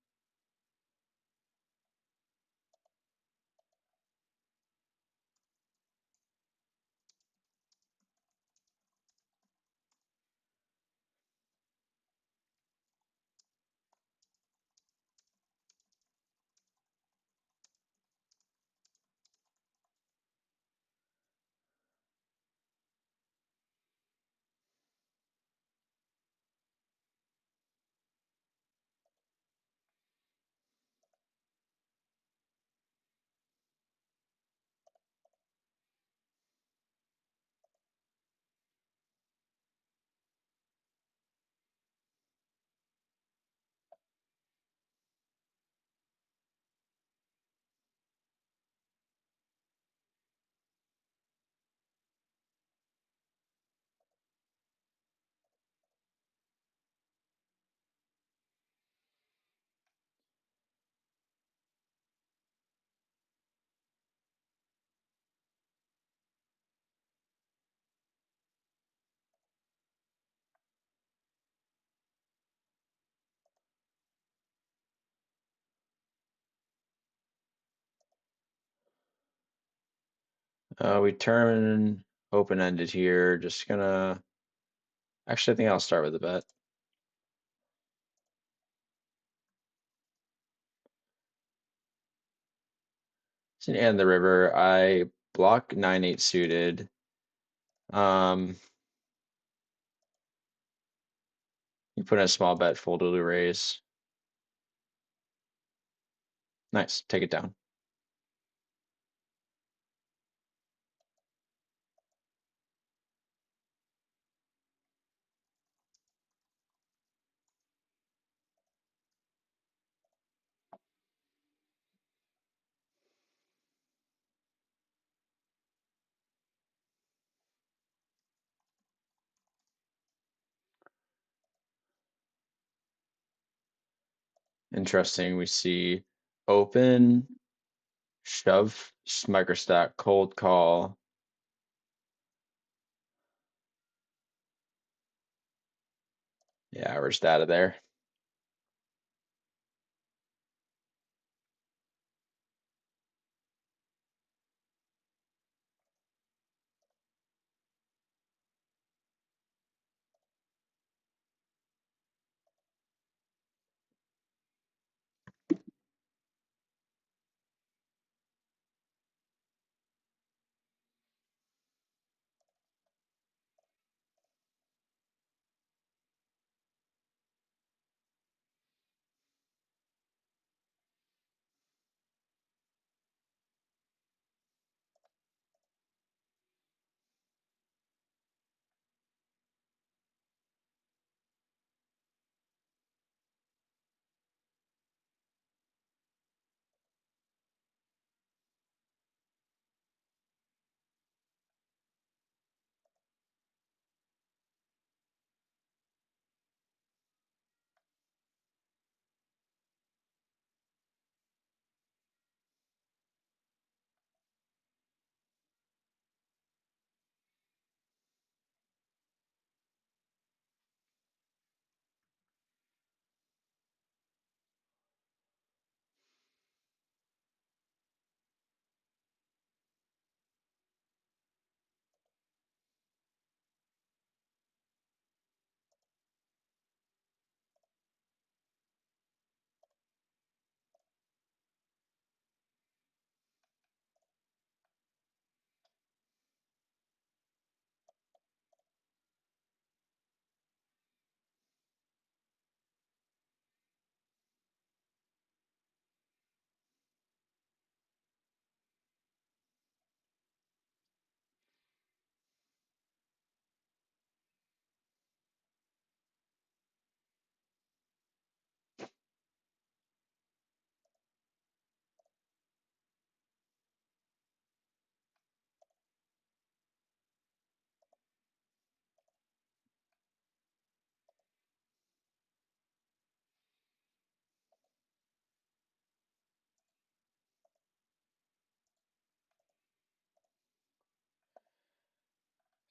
We turn open-ended here. Just gonna. Actually, I think I'll start with a bet. And the river. I block 9-8 suited. Um, you put in a small bet, folded to raise. Nice. Take it down. Interesting. We see open, shove, microstack, cold call. Yeah, we're just out of there.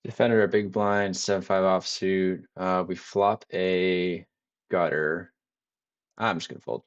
Defender a big blind, 7-5 offsuit. We flop a gutter. I'm just gonna fold.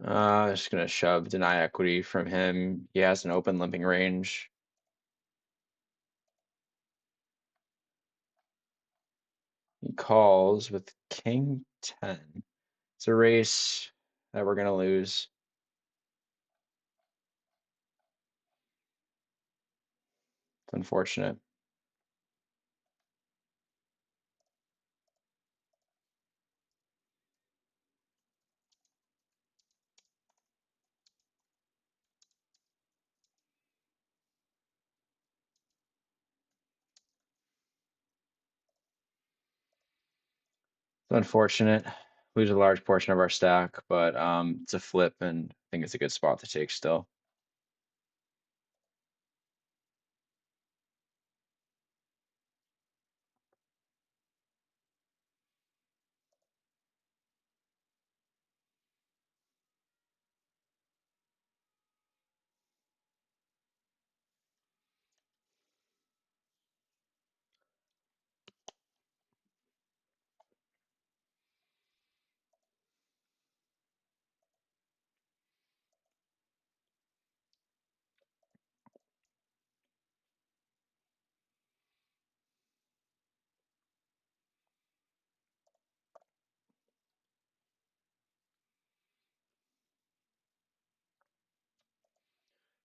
Just gonna shove, deny equity from him. He has an open limping range. He calls with king 10. It's a race that we're gonna lose. It's unfortunate. It's unfortunate. Lose a large portion of our stack, but it's a flip, and I think it's a good spot to take still.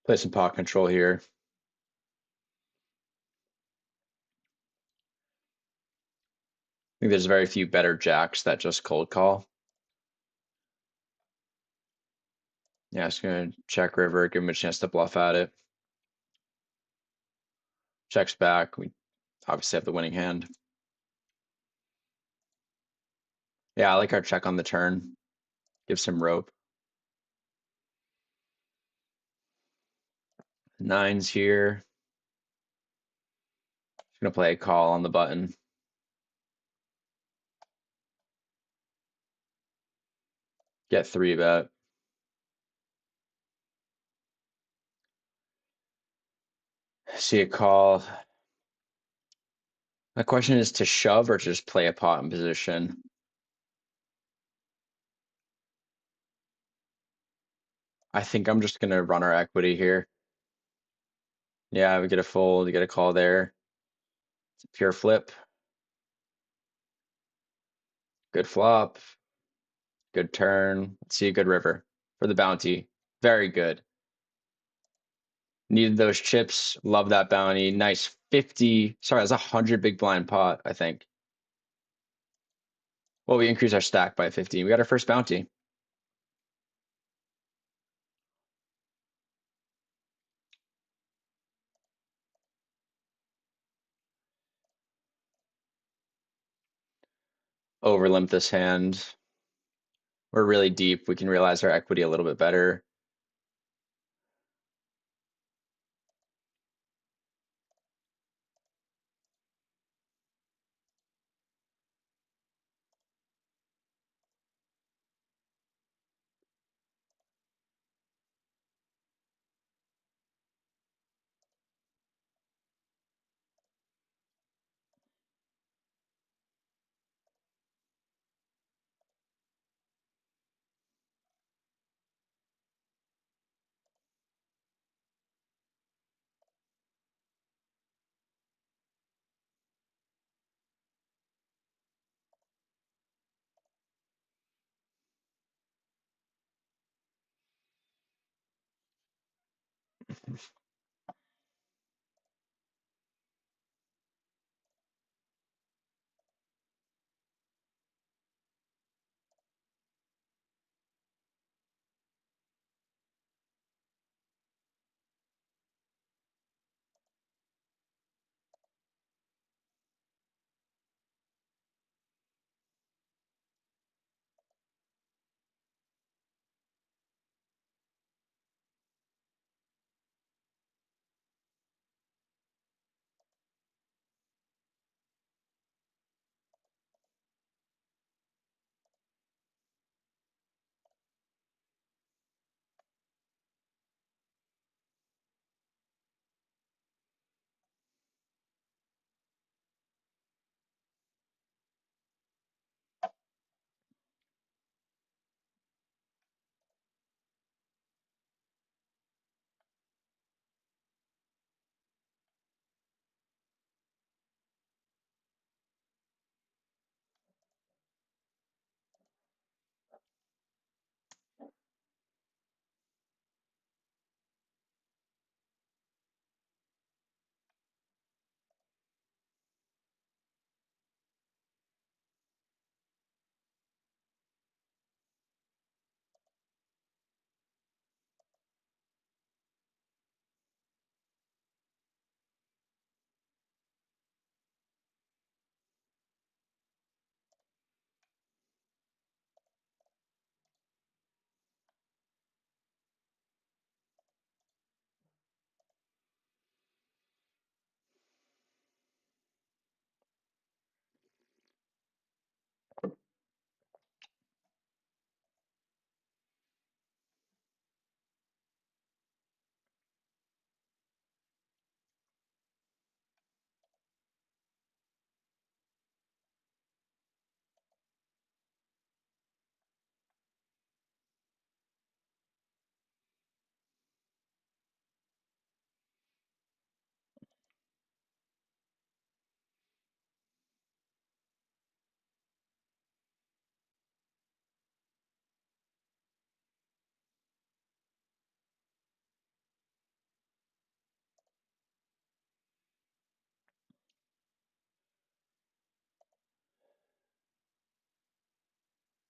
Play some pot control here. I think there's very few better jacks that just cold call. Yeah, just gonna check river, give him a chance to bluff at it. Checks back. We obviously have the winning hand. Yeah, I like our check on the turn. Give some rope. Nines here. Just gonna play a call on the button. Get three bet. See a call. My question is to shove or to just play a pot in position. I think I'm just gonna run our equity here. Yeah, we get a fold, we get a call there. It's a pure flip. Good flop. Good turn. Let's see a good river for the bounty. Very good. Needed those chips. Love that bounty. Nice 50. Sorry, that's 100 big blind pot, I think. Well, we increased our stack by 15. We got our first bounty. Over limp this hand. We're really deep. We can realize our equity a little bit better.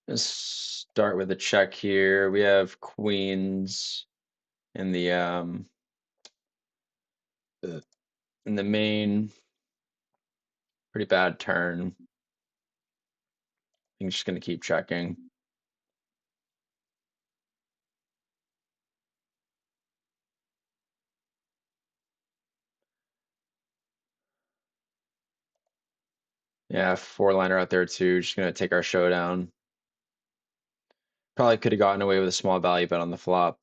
Let's start with a check here. We have queens in the in the main. Pretty bad turn. I'm just gonna keep checking. Yeah, four liner out there too. Just gonna take our showdown. Probably could have gotten away with a small value bet on the flop.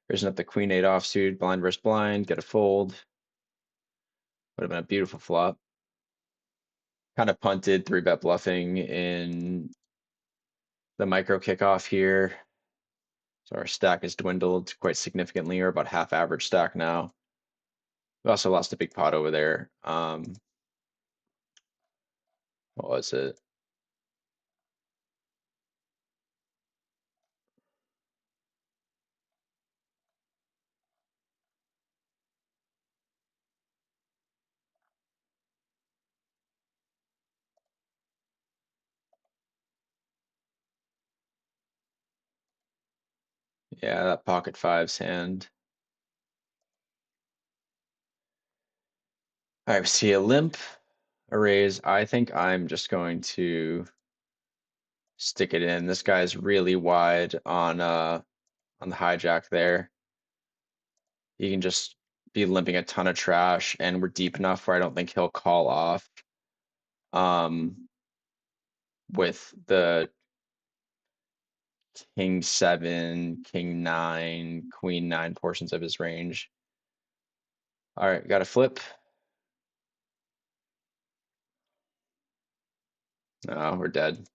Raising up the queen eight offsuit, blind versus blind, get a fold. Would have been a beautiful flop. Kind of punted, three bet bluffing in the micro kickoff here. So our stack has dwindled quite significantly. We're about half average stack now. We also lost a big pot over there. What was it? Yeah, that pocket fives hand. All right, we see a limp, a raise. I think I'm just going to stick it in. This guy's really wide on the hijack there. He can just be limping a ton of trash, and we're deep enough where I don't think he'll call off. With the king seven, king nine, queen nine portions of his range. All right, got a flip. Oh, we're dead.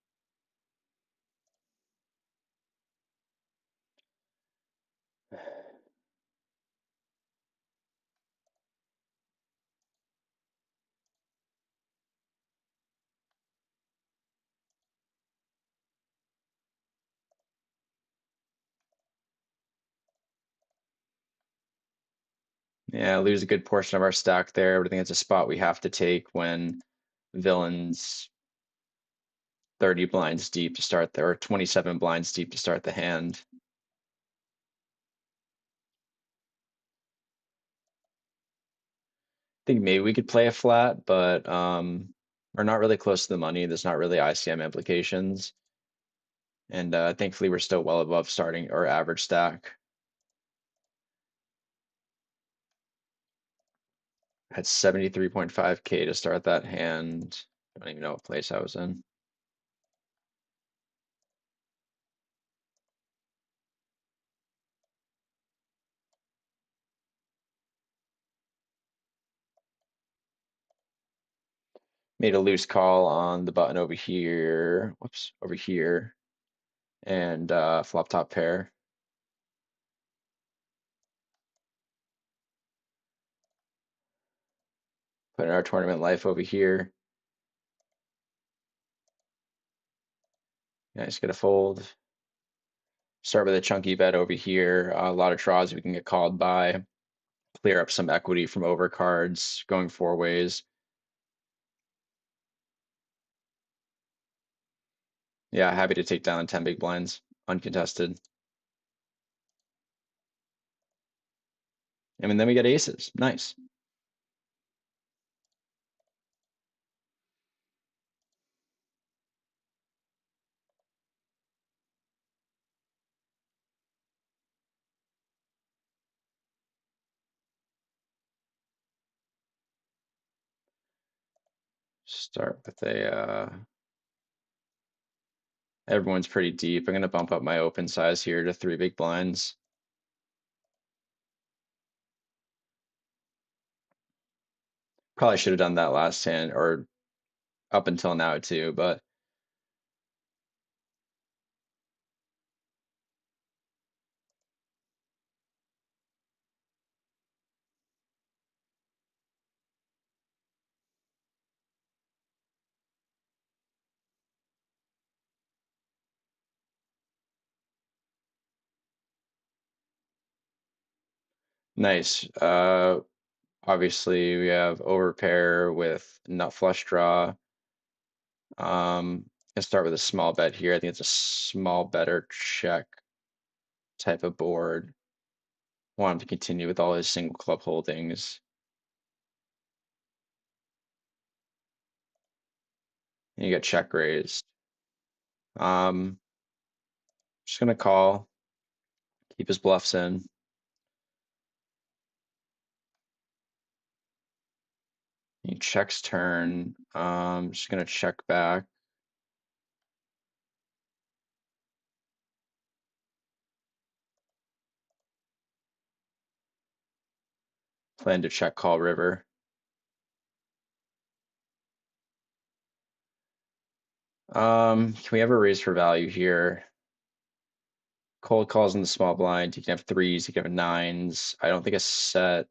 Yeah, lose a good portion of our stack there, but I think it's a spot we have to take when villain's 30 blinds deep to start there, or 27 blinds deep to start the hand. I think maybe we could play a flat, but we're not really close to the money. There's not really ICM implications. And thankfully we're still well above starting or average stack. Had 73.5K to start that hand. I don't even know what place I was in. Made a loose call on the button over here. Whoops, over here. And flop top pair. Put in our tournament life over here. Yeah, just get a fold. Start with a chunky bet over here. A lot of draws we can get called by. Clear up some equity from overcards going four ways. Yeah, happy to take down 10 big blinds, uncontested. I mean, then we get aces. Nice. Start with a everyone's pretty deep. I'm gonna bump up my open size here to three big blinds. Probably should have done that last hand or up until now too, but Nice. Obviously we have overpair with nut flush draw. Let's start with a small bet here. I think it's a small better check type of board. Want him to continue with all his single club holdings. And you get check raised. Um, just gonna call, keep his bluffs in. He checks turn. Just gonna check back. Plan to check call river. Can we ever raise for value here? Cold calls in the small blind. You can have threes, you can have nines. I don't think a set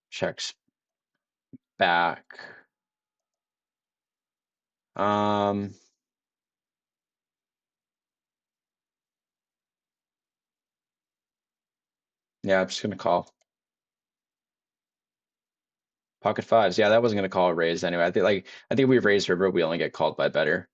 checks back. Um, yeah, I'm just gonna call. Pocket fives. Yeah, that wasn't gonna call a raise anyway. I think if we raise river, we only get called by better.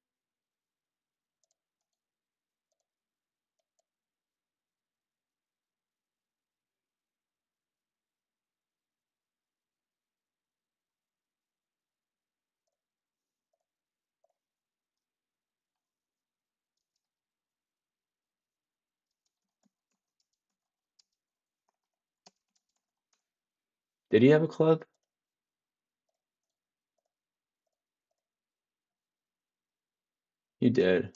Did he have a club? He did.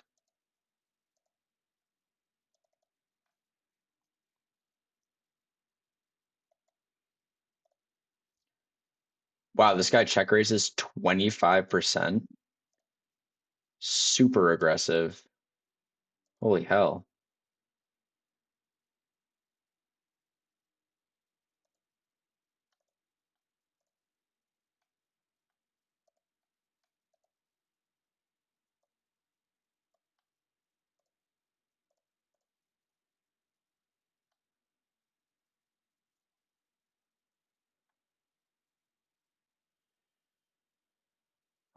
Wow, this guy check raises 25%. Super aggressive. Holy hell.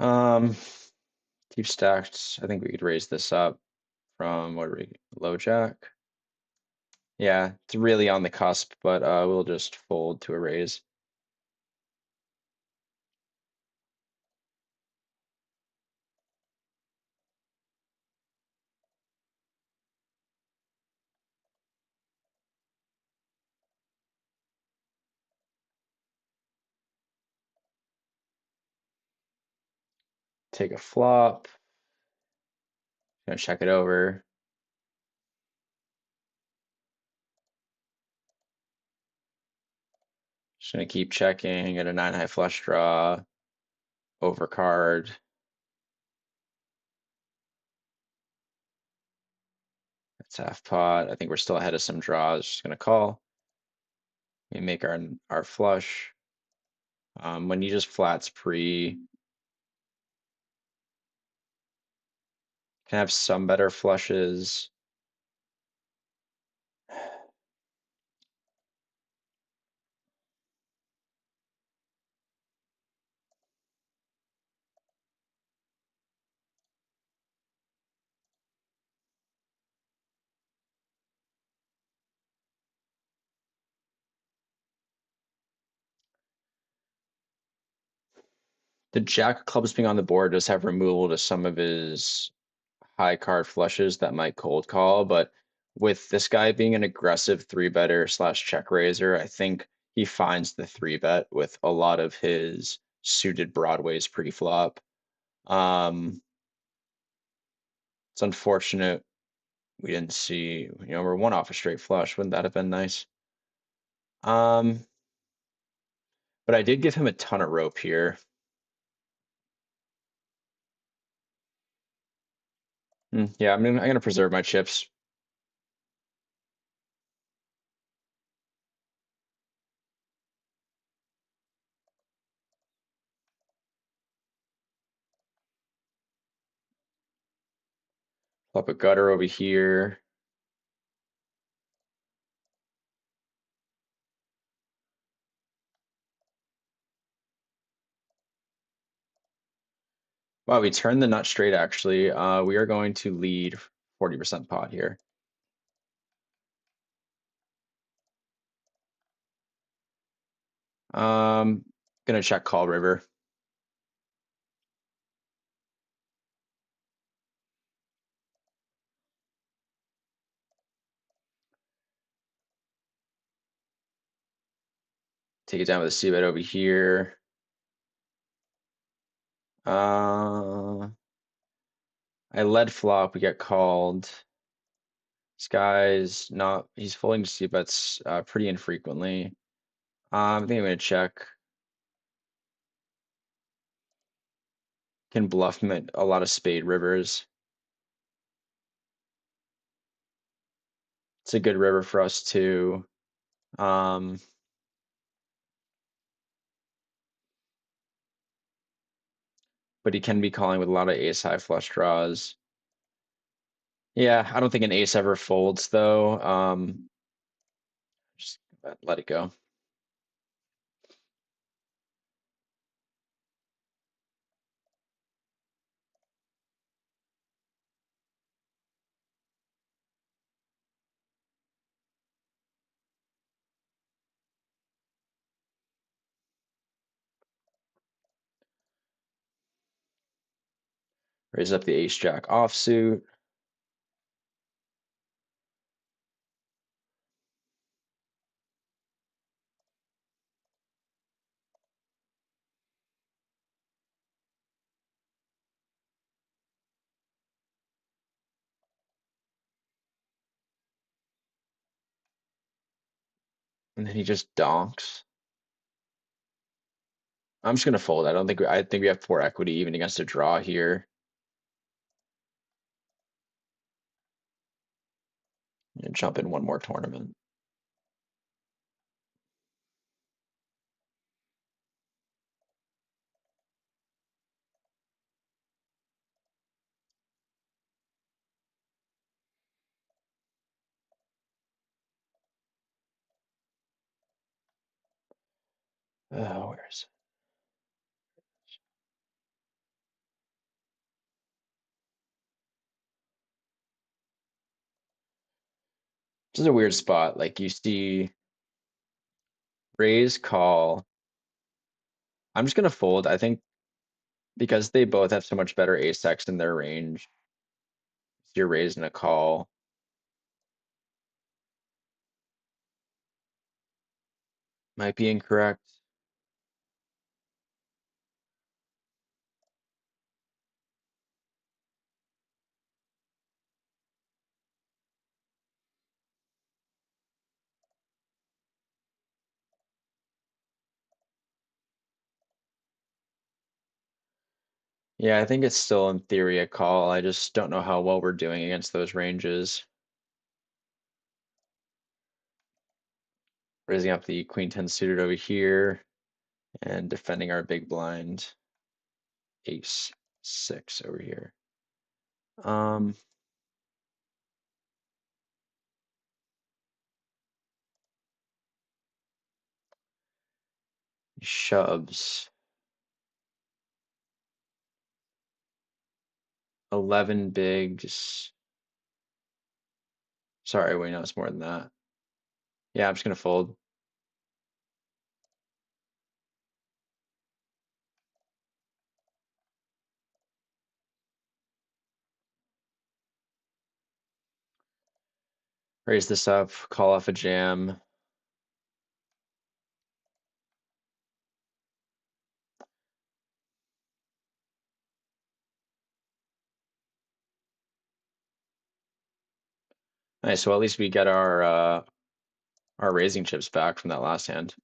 Um, keep stacked. I think we could raise this up from what are we, low jack? Yeah, it's really on the cusp, but we'll just fold to a raise. Take a flop. Gonna check it over. Just gonna keep checking. Get a nine high flush draw. Overcard. That's half pot. I think we're still ahead of some draws. Just gonna call. We make our flush. When you just flats pre, can have some better flushes. The jack of clubs being on the board does have removal to some of his high card flushes that might cold call, but with this guy being an aggressive three better slash check raiser, I think he finds the three bet with a lot of his suited broadways pre-flop. It's unfortunate we didn't see, we're one off a straight flush. Wouldn't that have been nice? Um, but I did give him a ton of rope here. Yeah, I'm gonna preserve my chips. Flop a gutter over here. Wow, we turned the nut straight actually. We are going to lead 40% pot here. Um, Gonna check call river. Take it down with a c bet over here. I led flop, we get called. This guy's not, he's folding c bets pretty infrequently. I think I'm gonna check. Can bluff him at a lot of spade rivers. It's a good river for us too. Um, but he can be calling with a lot of ace high flush draws. Yeah, I don't think an ace ever folds though. Just let it go. Raise up the ace jack offsuit. And then he just donks. I'm just gonna fold. I think we have poor equity even against a draw here. And jump in one more tournament. Where is it? This is a weird spot. Like you see raise call. I'm just gonna fold. I think because they both have so much better ace X in their range, you're raising a call. Might be incorrect. Yeah, I think it's still in theory a call. I just don't know how well we're doing against those ranges. Raising up the queen 10 suited over here and defending our big blind ace 6 over here. Um, Shoves 11 bigs. Sorry, wait, no, it's more than that. Yeah, I'm just gonna fold. Raise this up, call off a jam. Nice, so at least we get our raising chips back from that last hand.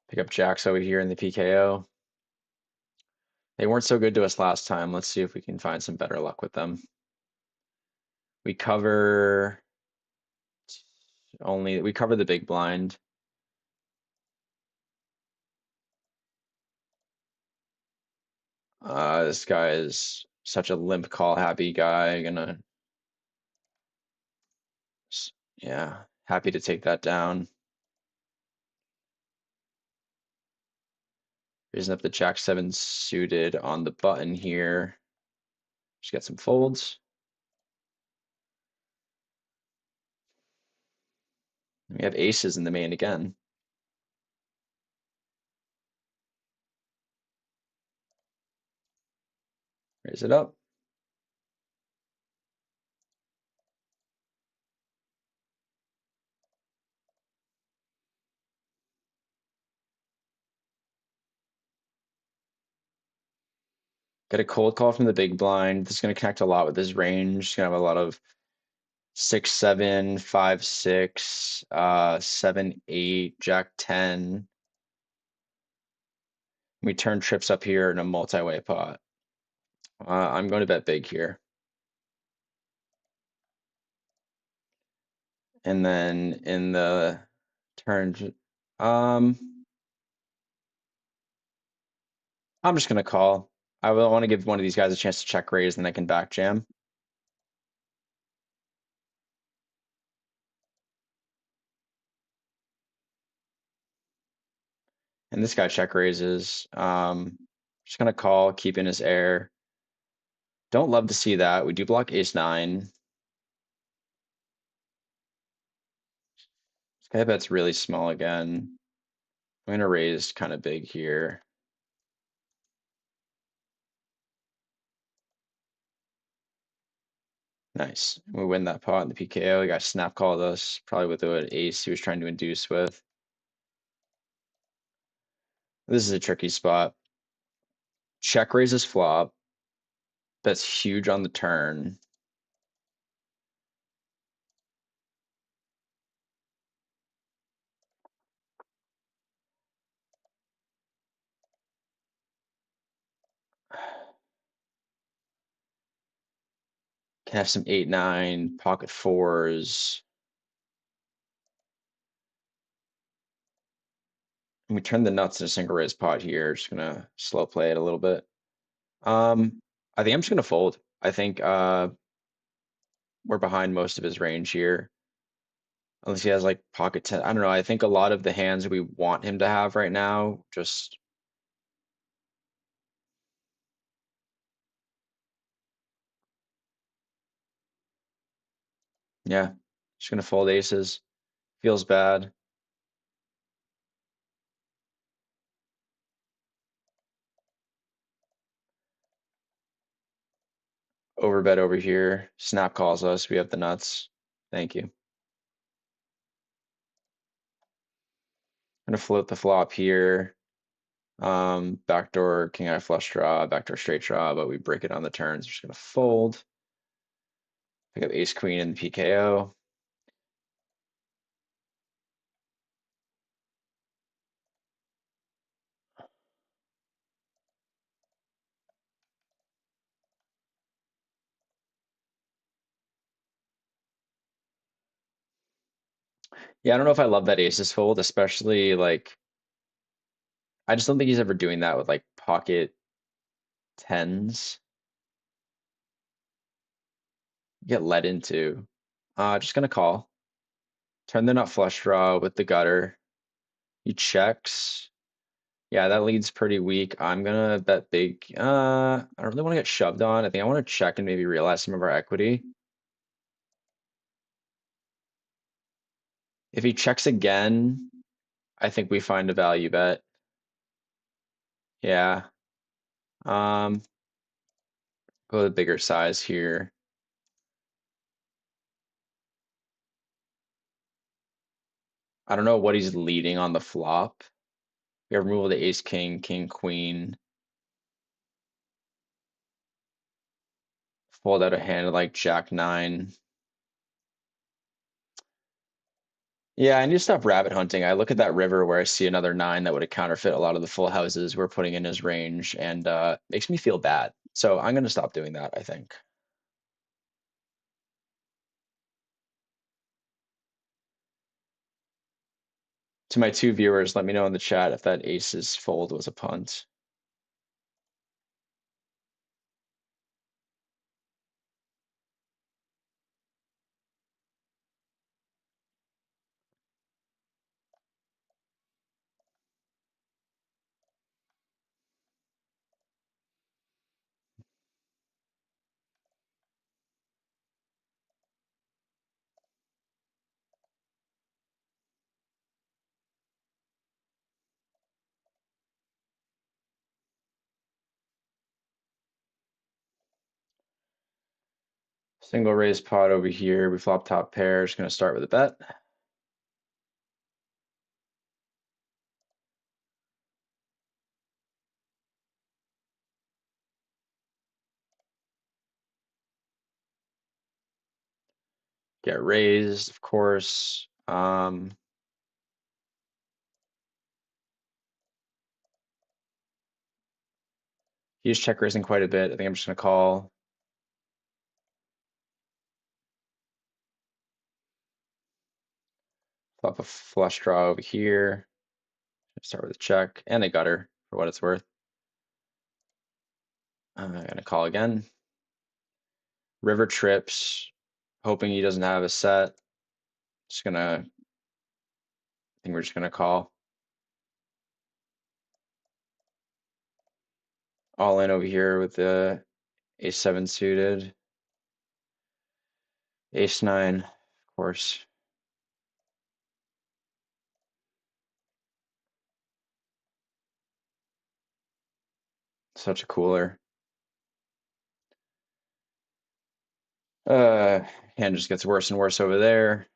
Pick up jacks over here in the PKO. They weren't so good to us last time. Let's see if we can find some better luck with them. We cover we cover the big blind. This guy is such a limp call happy guy. Yeah, happy to take that down. Raising up the Jack 7 suited on the button here. Just got some folds. We have aces in the main again. Raise it up. Get a cold call from the big blind. This is going to connect a lot with his range. He's going to have a lot of 6-7, 5-6, 7-8, Jack 10. We turn trips up here in a multi-way pot. I'm going to bet big here. And then in the turn, I'm just gonna call. I will want to give one of these guys a chance to check raise, and I can back jam. And this guy check raises. Just gonna call, keep in his air. Don't love to see that. We do block ace nine. This guy bet's really small again. I'm gonna raise kind of big here. Nice. We win that pot in the PKO. The guy snap called us, probably with an ace he was trying to induce with. This is a tricky spot. Check raises flop. That's huge on the turn. Can have some 8-9, pocket fours. And we turn the nuts in a single raise pot here. Just gonna slow play it a little bit. I think I'm just gonna fold. I think we're behind most of his range here. Unless he has like pocket 10. I don't know. I think a lot of the hands we want him to have right now just yeah. Just gonna fold aces. Feels bad. Overbet over here. Snap calls us. We have the nuts. Thank you. Gonna float the flop here. Backdoor king eye flush draw, backdoor straight draw, but we break it on the turns. We're just gonna fold. Pick up ace queen in the PKO. Yeah, I don't know if I love that aces fold, especially like I just don't think he's ever doing that with like pocket tens. Get led into. Just gonna call. Turn the nut flush draw with the gutter. He checks. Yeah, that lead's pretty weak. I'm gonna bet big. I don't really want to get shoved on. I think I want to check and maybe realize some of our equity. If he checks again, I think we find a value bet. Yeah. Um, go with bigger size here. I don't know what he's leading on the flop. We have removal of the ace, king, king, queen. Fold out a hand like jack nine. Yeah, I need to stop rabbit hunting. I look at that river where I see another nine that would have counterfeit a lot of the full houses we're putting in his range, and makes me feel bad. So I'm gonna stop doing that, I think. To my two viewers, let me know in the chat if that aces fold was a punt. Single raise pot over here. We flop top pair. Just gonna start with a bet. Get raised, of course. He's check raising quite a bit. I think I'm just gonna call. Flop a flush draw over here. Start with a check and a gutter for what it's worth. I'm gonna call again. River trips, hoping he doesn't have a set. I think we're just gonna call. All in over here with the ace-7 suited. Ace-9, of course. Such a cooler. Uh, Hand just gets worse and worse over there.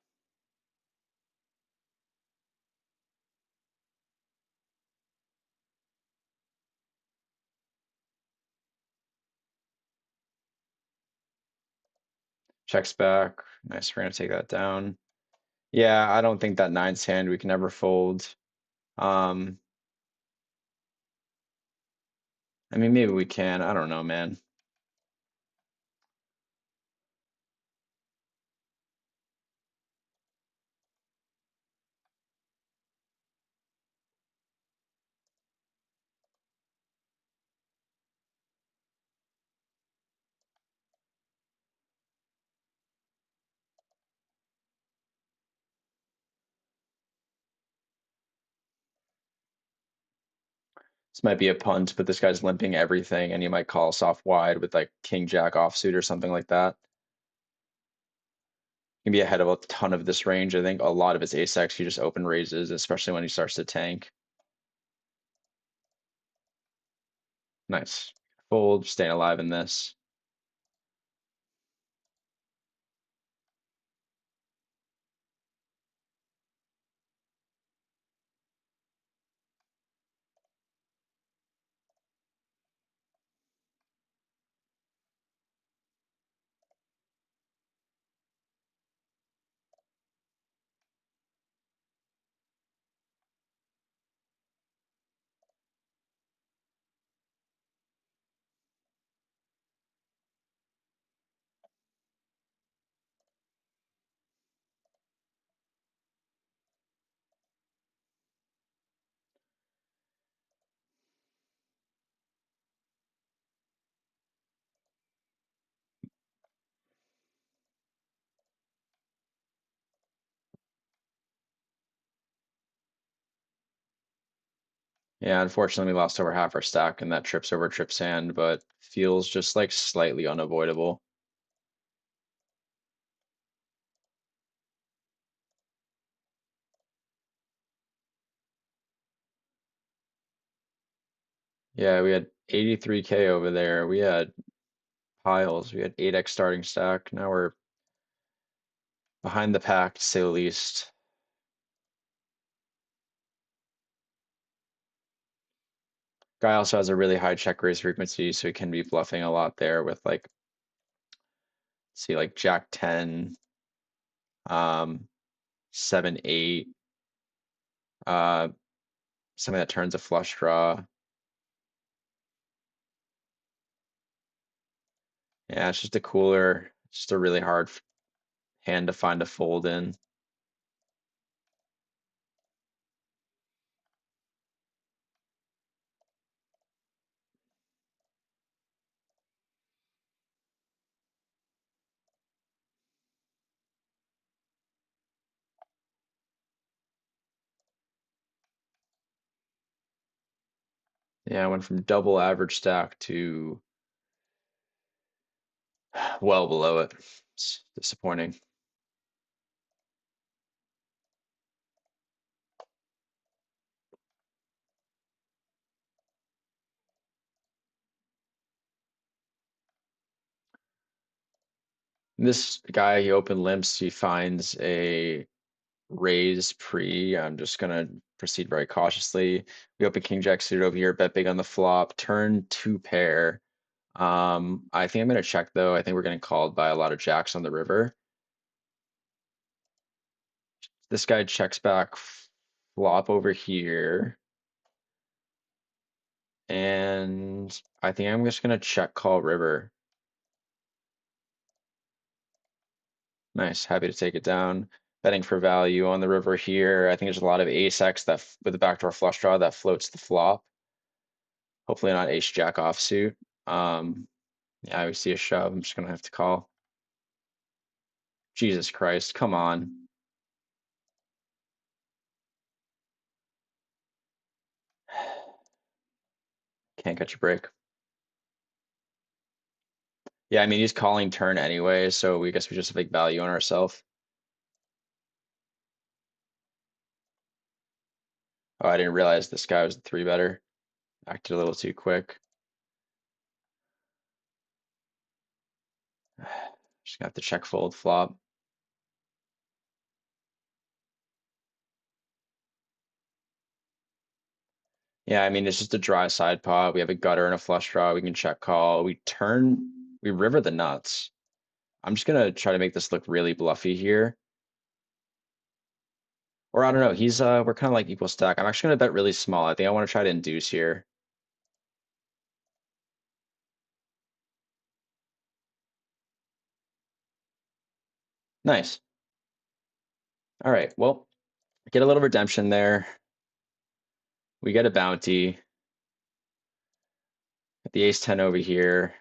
Checks back. Nice, we're gonna take that down. Yeah, I don't think that nine's hand we can ever fold. Um, I mean, maybe we can. I don't know, man. This might be a punt, but this guy's limping everything, and you might call soft wide with like king jack offsuit or something like that. Can be ahead of a ton of this range. I think a lot of his ace X he just open raises, especially when he starts to tank. Nice. Fold, staying alive in this. Yeah, unfortunately we lost over half our stack and that trips over trips hand, but feels just like slightly unavoidable. Yeah, we had 83K over there. We had piles. We had 8x starting stack. Now we're behind the pack, to say the least. Guy also has a really high check raise frequency, so he can be bluffing a lot there with like, see, like Jack 10, 7, 8, uh, something that turns a flush draw. Yeah, it's just a cooler, just a really hard hand to find a fold in. Yeah, I went from double average stack to well below it. It's disappointing. This guy, he open limps, he finds a raise pre. I'm just gonna proceed very cautiously. We open king jack suited over here, bet big on the flop, turn two pair. I think I'm gonna check though. I think we're getting called by a lot of jacks on the river. This guy checks back flop over here. And I think I'm just gonna check call river. Nice, happy to take it down. Betting for value on the river here. I think there's a lot of ace X that with the backdoor flush draw that floats the flop. Hopefully not ace jack offsuit. Yeah, we see a shove. I'm just gonna have to call. Jesus Christ, come on. Can't catch a break. Yeah, I mean he's calling turn anyway, so we guess we just have big value on ourselves. Oh, I didn't realize this guy was the three better. Acted a little too quick. Just gonna have to check fold flop. Yeah, I mean, it's just a dry side pot. We have a gutter and a flush draw. We can check call. We river the nuts. I'm just gonna try to make this look really bluffy here. Or I don't know, we're kind of like equal stack. I'm actually gonna bet really small. I think I want to try to induce here. Nice. All right, well, get a little redemption there. We get a bounty. Get the ace 10 over here.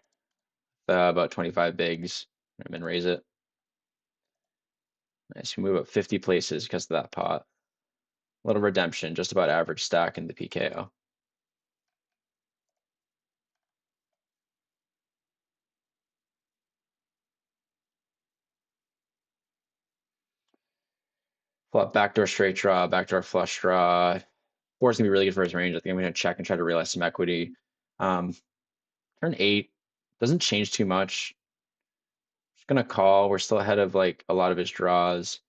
About 25 bigs. And then raise it. Nice. We move up 50 places because of that pot. A little redemption, just about average stack in the PKO. Flop backdoor straight draw, backdoor flush draw. Four is gonna be really good for his range. I think I'm gonna check and try to realize some equity. Um, Turn eight doesn't change too much. Just gonna call. We're still ahead of like a lot of his draws.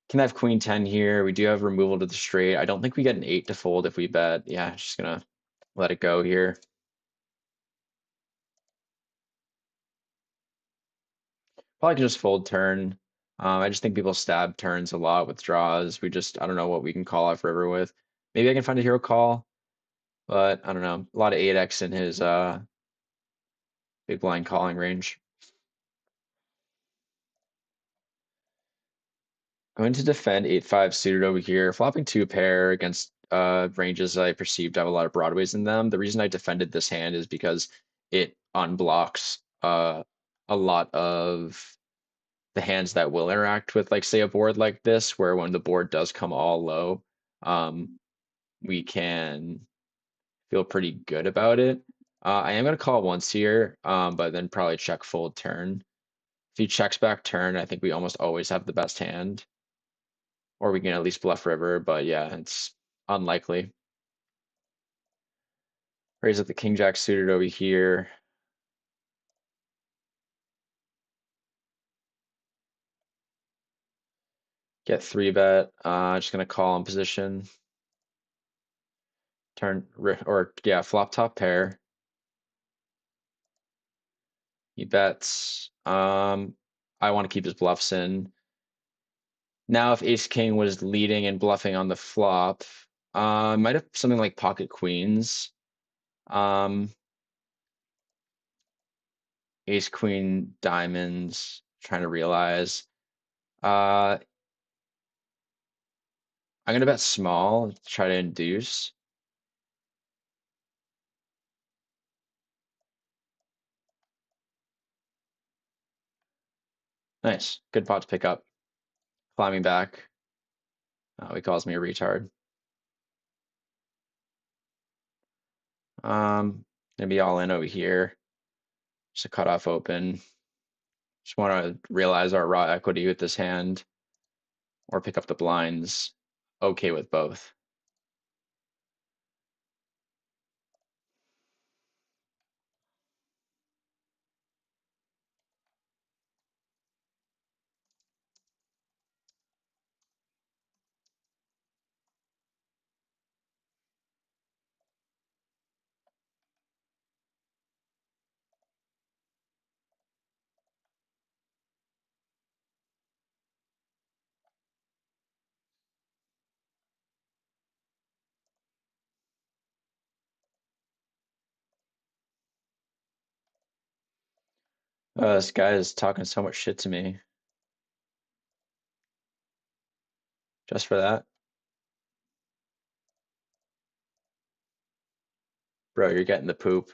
Can have queen 10 here. We do have removal to the straight. I don't think we get an eight to fold if we bet. Yeah, just gonna let it go here. Probably can just fold turn. I just think people stab turns a lot with draws. I don't know what we can call off river with. Maybe I can find a hero call, but I don't know. A lot of 8x in his big blind calling range. Going to defend 8-5 suited over here, flopping two pair against ranges I perceive to have a lot of broadways in them. The reason I defended this hand is because it unblocks a lot of the hands that will interact with, like, say, a board like this, where when the board does come all low, we can feel pretty good about it. I am going to call once here, but then probably check fold turn. If he checks back turn, I think we almost always have the best hand. Or we can at least bluff river, but yeah, it's unlikely. Raise up the king jack suited over here. Get three bet. Just gonna call in position. Turn or yeah, flop top pair. He bets. I want to keep his bluffs in. Now, if ace king was leading and bluffing on the flop, might have something like pocket queens. Um, Ace queen diamonds. Trying to realize. I'm gonna bet small. Try to induce. Nice, good pot to pick up. Climbing back. He calls me a retard. Gonna be all in over here. Just a cutoff open. Just want to realize our raw equity with this hand or pick up the blinds. Okay with both. This guy is talking so much shit to me just for that. Bro, you're getting the poop.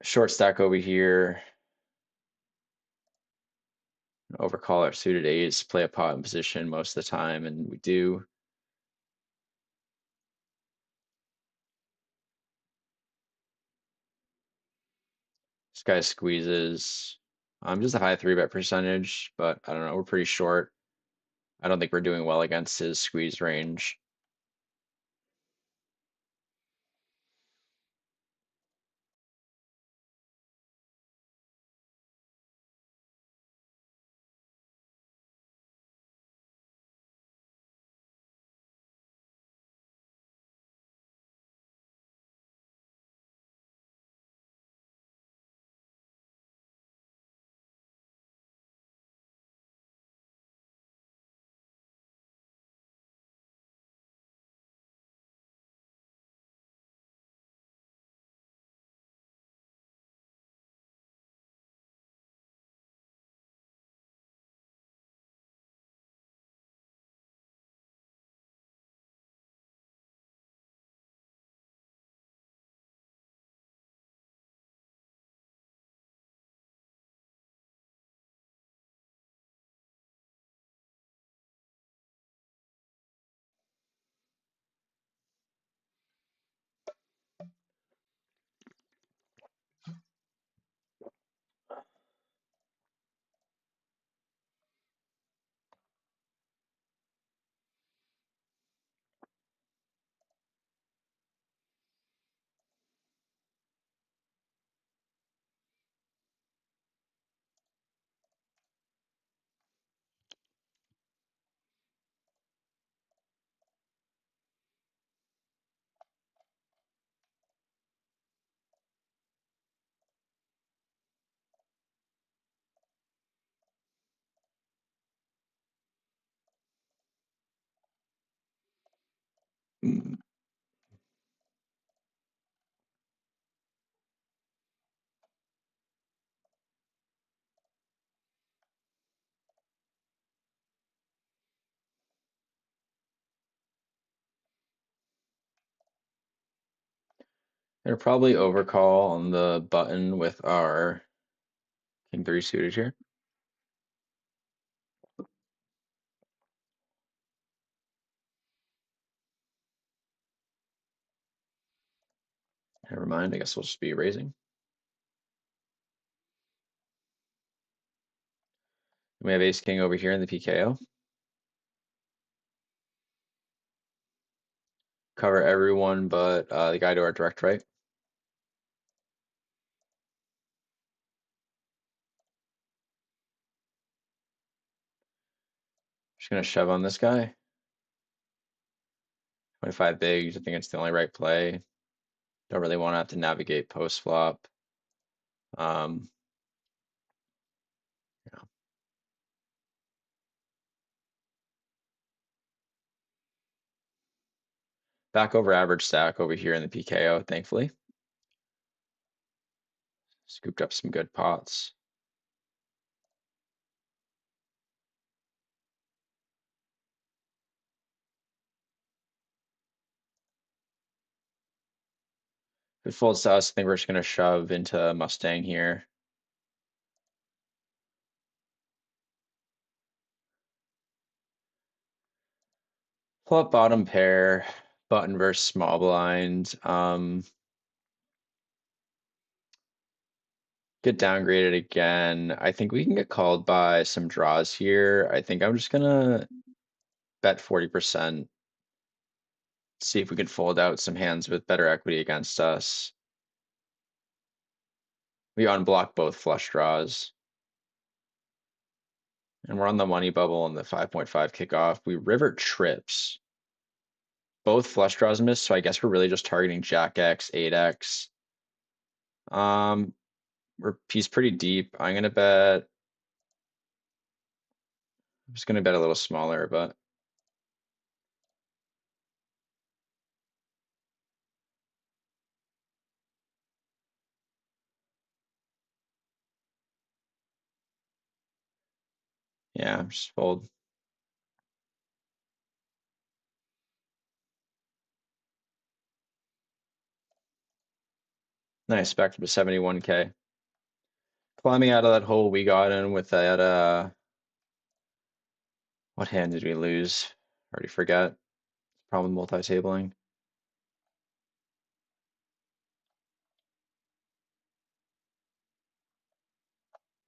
Short stack over here. Overcall our suited eights, play a pot in position most of the time, and we do. This guy squeezes. Just a high three bet percentage, but I don't know. We're pretty short. I don't think we're doing well against his squeeze range. They're probably overcall on the button with our king three suited here. Never mind. I guess we'll just be raising. We have ace king over here in the PKO. Cover everyone but the guy to our direct right. Just gonna shove on this guy. 25 bigs. I think it's the only right play. Don't really want to have to navigate post flop. Um, yeah. Back over average stack over here in the PKO, thankfully. Scooped up some good pots. If it folds to us, I think we're just gonna shove into Mustang here. Pull up bottom pair, button versus small blind. Get downgraded again. I think we can get called by some draws here. I think I'm just gonna bet 40%. See if we can fold out some hands with better equity against us. We unblock both flush draws. And we're on the money bubble on the 5.5 kickoff. We river trips. Both flush draws miss, so I guess we're really just targeting Jack X, 8X. He's pretty deep. I'm gonna bet I'm just gonna bet a little smaller, but yeah, just fold. Nice, back to 71K. Climbing out of that hole we got in with that, what hand did we lose? Already forget. Problem with multi-tabling.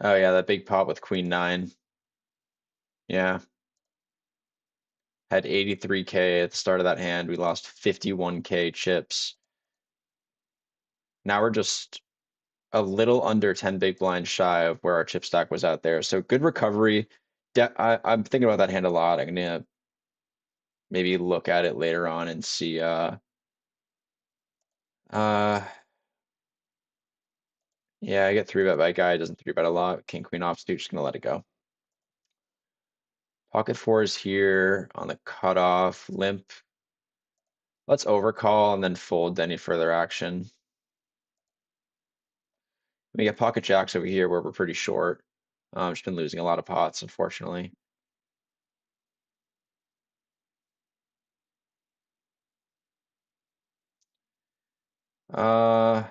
Oh yeah, that big pot with Queen 9. Yeah. Had 83K at the start of that hand. We lost 51K chips. Now we're just a little under 10 big blinds shy of where our chip stack was out there. So good recovery. I'm thinking about that hand a lot. I'm gonna maybe look at it later on and see uh yeah, I get three bet by guy, doesn't three bet a lot. King queen offsuit, just gonna let it go. Pocket fours here on the cutoff. Limp. Let's overcall and then fold any further action. We got pocket jacks over here where we're pretty short. Just been losing a lot of pots, unfortunately. Uh,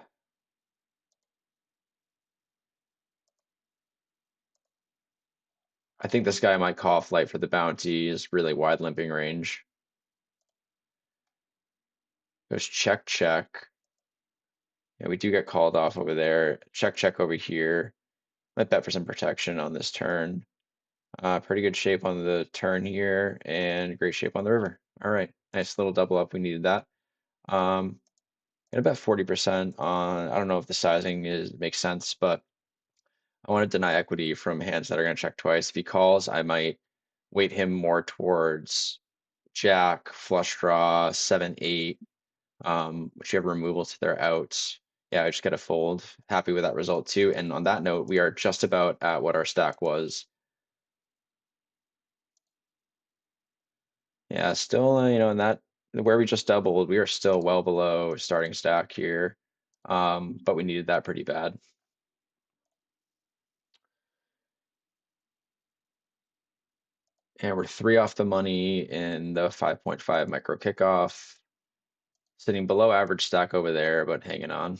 I think this guy might call flight for the bounty. Is really wide limping range. Goes check, check. Yeah, we do get called off over there. Check, check over here. Might bet for some protection on this turn. Pretty good shape on the turn here and great shape on the river. All right, nice little double up. We needed that. Gonna bet 40% on, I don't know if the sizing makes sense, but I want to deny equity from hands that are gonna check twice. If he calls, I might weight him more towards Jack, flush draw, 7, 8, which you have removal to their outs. Yeah, I just gotta fold. Happy with that result too. And on that note, we are just about at what our stack was. Yeah, still, in that where we just doubled, we are still well below starting stack here. But we needed that pretty bad. And we're 3 off the money in the 5.5 micro kickoff. Sitting below average stack over there, but hanging on.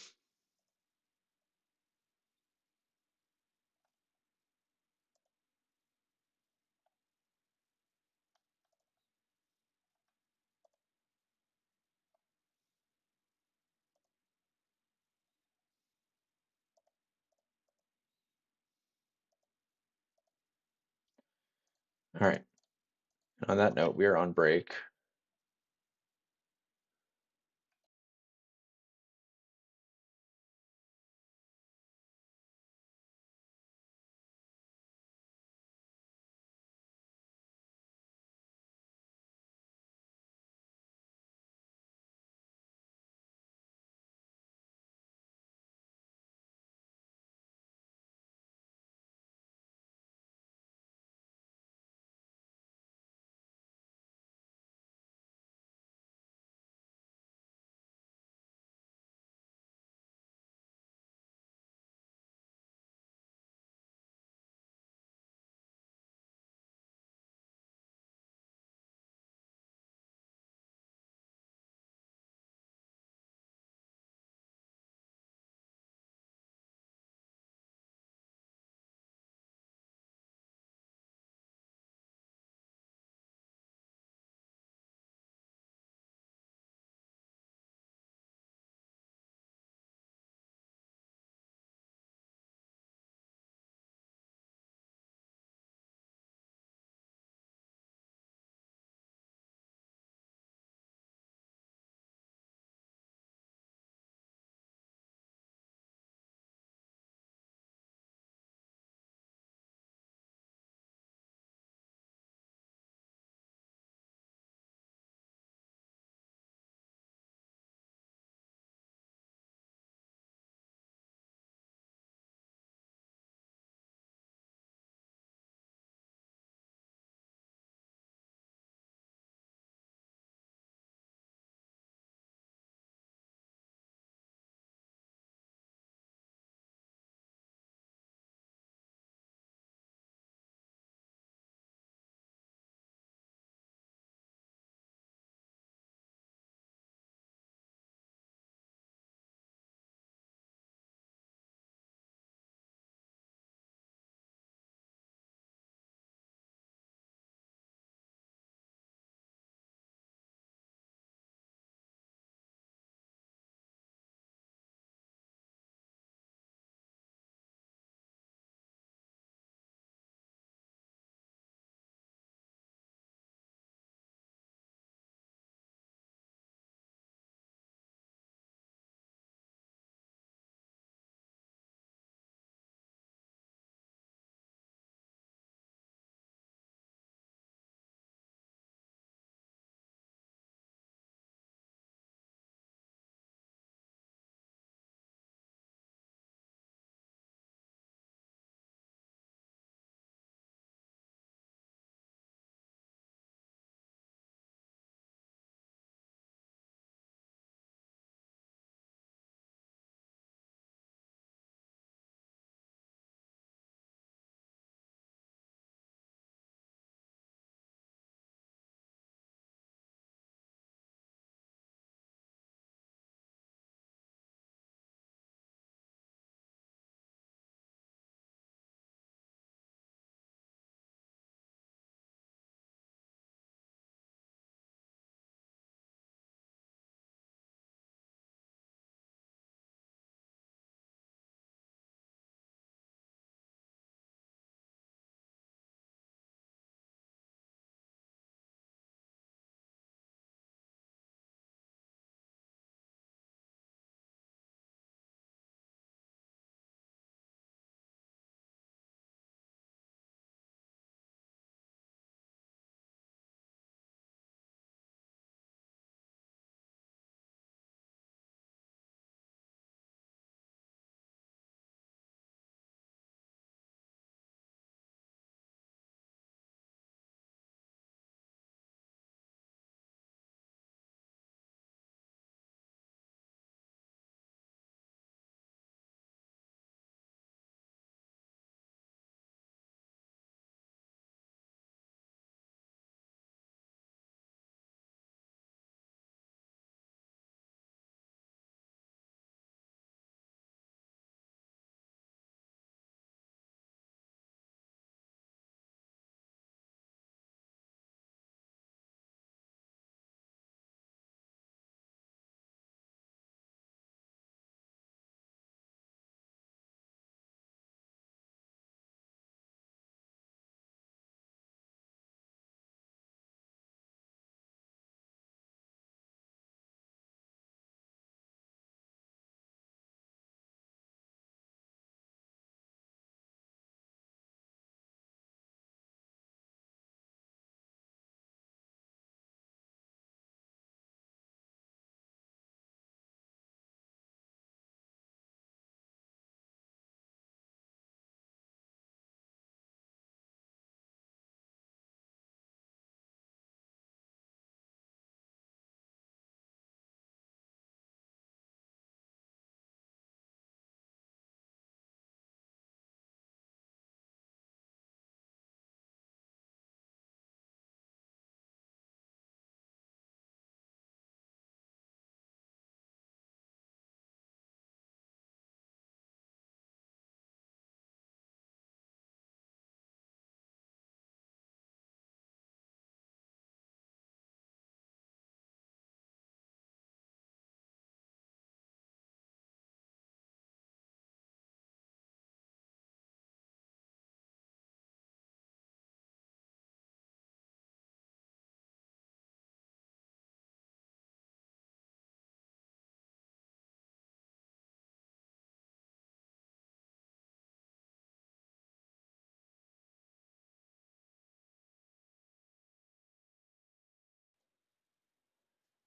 All right. On that note, we are on break.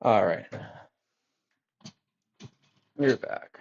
All right, we're back.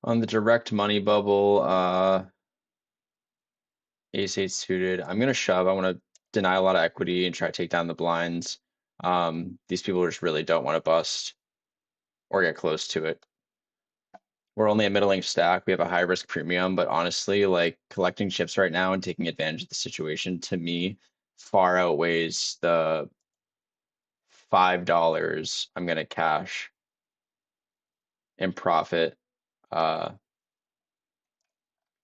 On the direct money bubble, ace eight suited. I'm gonna shove. I want to deny a lot of equity and try to take down the blinds. These people just really don't want to bust or get close to it. We're only a middling stack. We have a high risk premium, but honestly, like collecting chips right now and taking advantage of the situation to me far outweighs the $5 I'm gonna cash and profit uh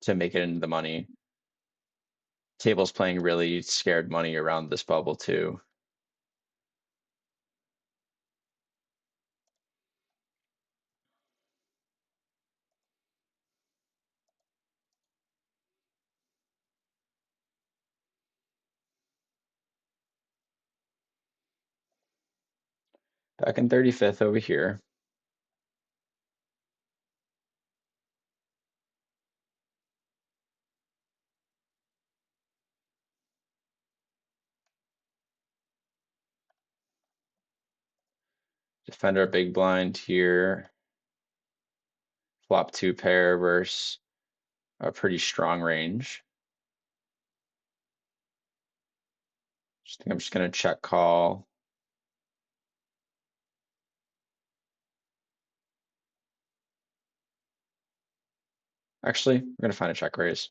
to make it into the money. Table's playing really scared money around this bubble too. Back in 35th over here. Defend our big blind here. Flop two pair versus a pretty strong range. Just think I'm just gonna check call. Actually, we're gonna find a check raise.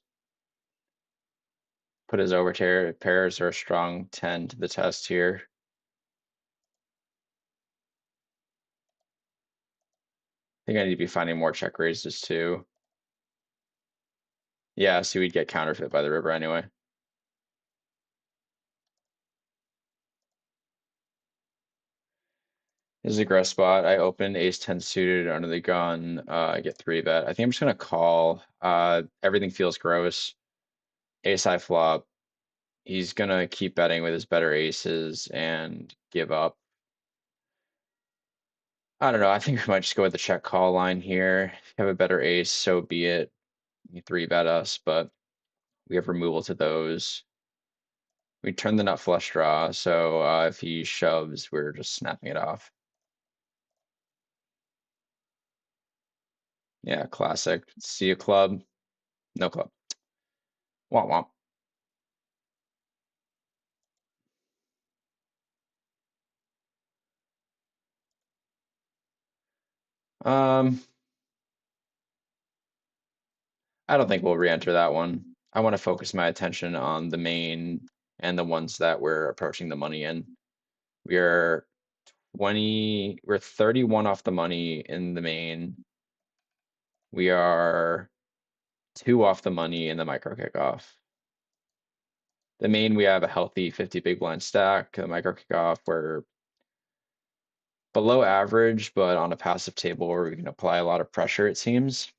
Put his overpair pairs are a strong 10 to the test here. I think I need to be finding more check raises too. Yeah, so we'd get counterfeit by the river anyway. This is a gross spot. I open ace 10 suited under the gun. I get three bet. I think I'm just gonna call. Everything feels gross. Ace high flop. He's gonna keep betting with his better aces and give up. I don't know. I think we might just go with the check call line here. If you have a better ace, so be it. You three bet us, but we have removal to those. We turn the nut flush draw, so if he shoves, we're just snapping it off. Yeah, classic. See a club, no club. Womp womp. Um, I don't think we'll re-enter that one. I want to focus my attention on the main and the ones that we're approaching the money in. We are we're 31 off the money in the main. We are two off the money in the micro kickoff. The main, we have a healthy 50 big blind stack. The micro kickoff, we're below average, but on a passive table where we can apply a lot of pressure, it seems.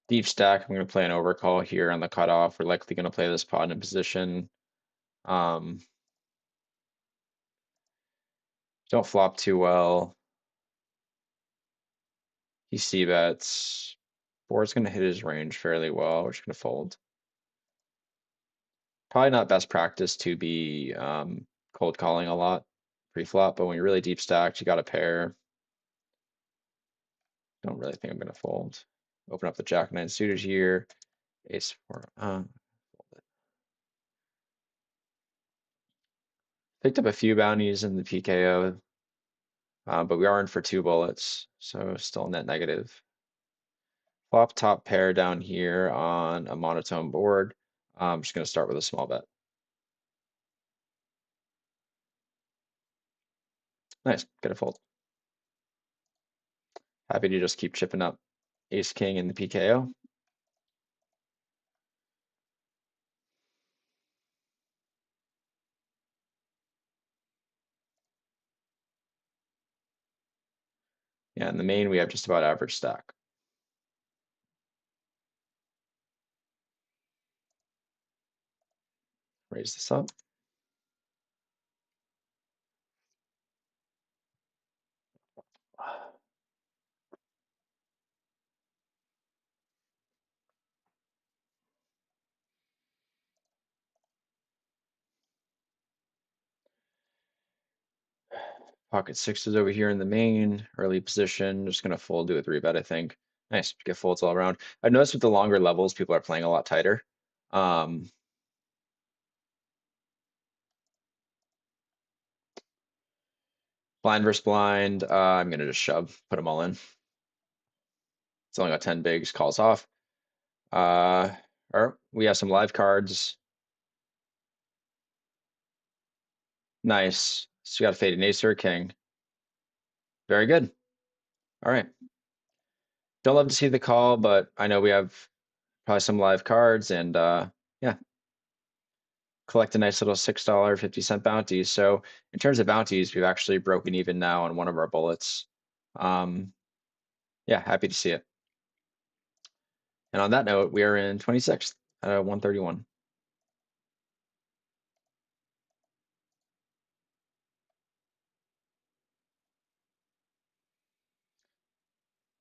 Deep stack, I'm going to play an overcall here on the cutoff. We're likely going to play this pot in position. Um, don't flop too well. He c-bets. Board's going to hit his range fairly well. We're just going to fold. Probably not best practice to be cold calling a lot pre-flop, but when you're really deep stacked, you got a pair. Don't really think I'm going to fold. Open up the jack nine suited here. Ace four. Picked up a few bounties in the PKO, but we are in for two bullets, so still net negative. Flop top pair down here on a monotone board. I'm just going to start with a small bet. Nice, get a fold. Happy to just keep chipping up ace king in the PKO. Yeah, in the main, we have just about average stack. Raise this up. Pocket sixes over here in the main, early position. Just gonna fold to a three bet, I think. Nice, get folds all around. I noticed with the longer levels, people are playing a lot tighter. Blind versus blind. I'm gonna just shove, put them all in. It's only got 10 bigs, calls off. Or we have some live cards. Nice. So you got a faded ace or a king. Very good. All right. Don't love to see the call, but I know we have probably some live cards and yeah, collect a nice little $6.50 bounty. So in terms of bounties, we've actually broken even now on one of our bullets. Yeah, happy to see it. And on that note, we are in 26th at 131.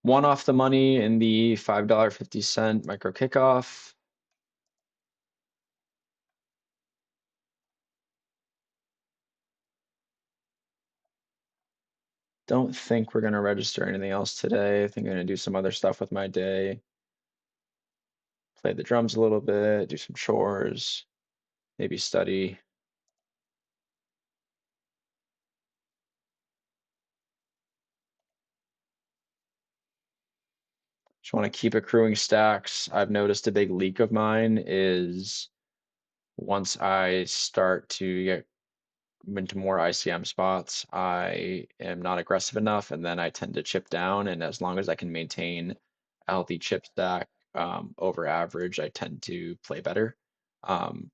One off the money in the $5.50 micro kickoff. Don't think we're gonna register anything else today. I think I'm gonna do some other stuff with my day. Play the drums a little bit, do some chores, maybe study. Just want to keep accruing stacks. I've noticed a big leak of mine is once I start to get into more ICM spots, I am not aggressive enough, and then I tend to chip down. And as long as I can maintain a healthy chip stack over average, I tend to play better. Not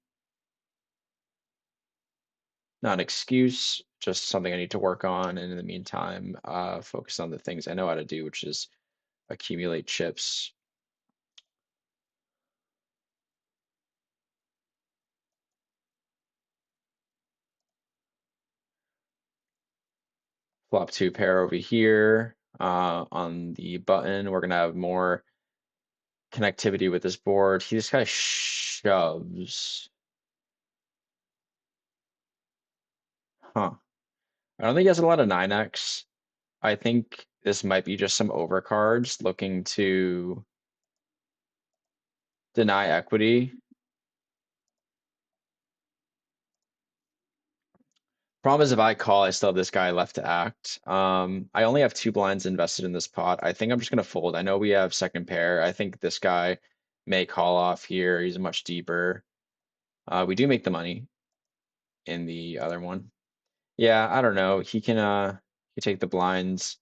an excuse, just something I need to work on. And in the meantime, focus on the things I know how to do, which is accumulate chips. Flop two pair over here on the button. We're gonna have more connectivity with this board. He just kind of shoves. Huh. I don't think he has a lot of 9x. I think this might be just some overcards looking to deny equity. Problem is if I call, I still have this guy left to act. I only have two blinds invested in this pot. I think I'm just gonna fold. I know we have second pair. I think this guy may call off here. He's much deeper. We do make the money in the other one. Yeah, I don't know. He take the blinds.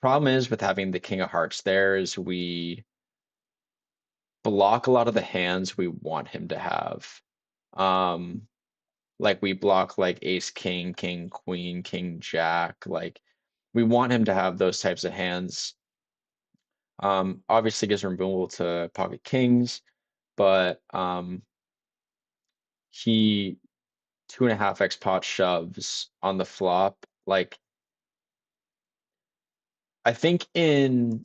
Problem is with having the King of Hearts there is we block a lot of the hands we want him to have. Um, like we block like ace, king, king, queen, king, jack. Like we want him to have those types of hands. Obviously gives removal to pocket kings, but he 2.5x pot shoves on the flop. Like I think in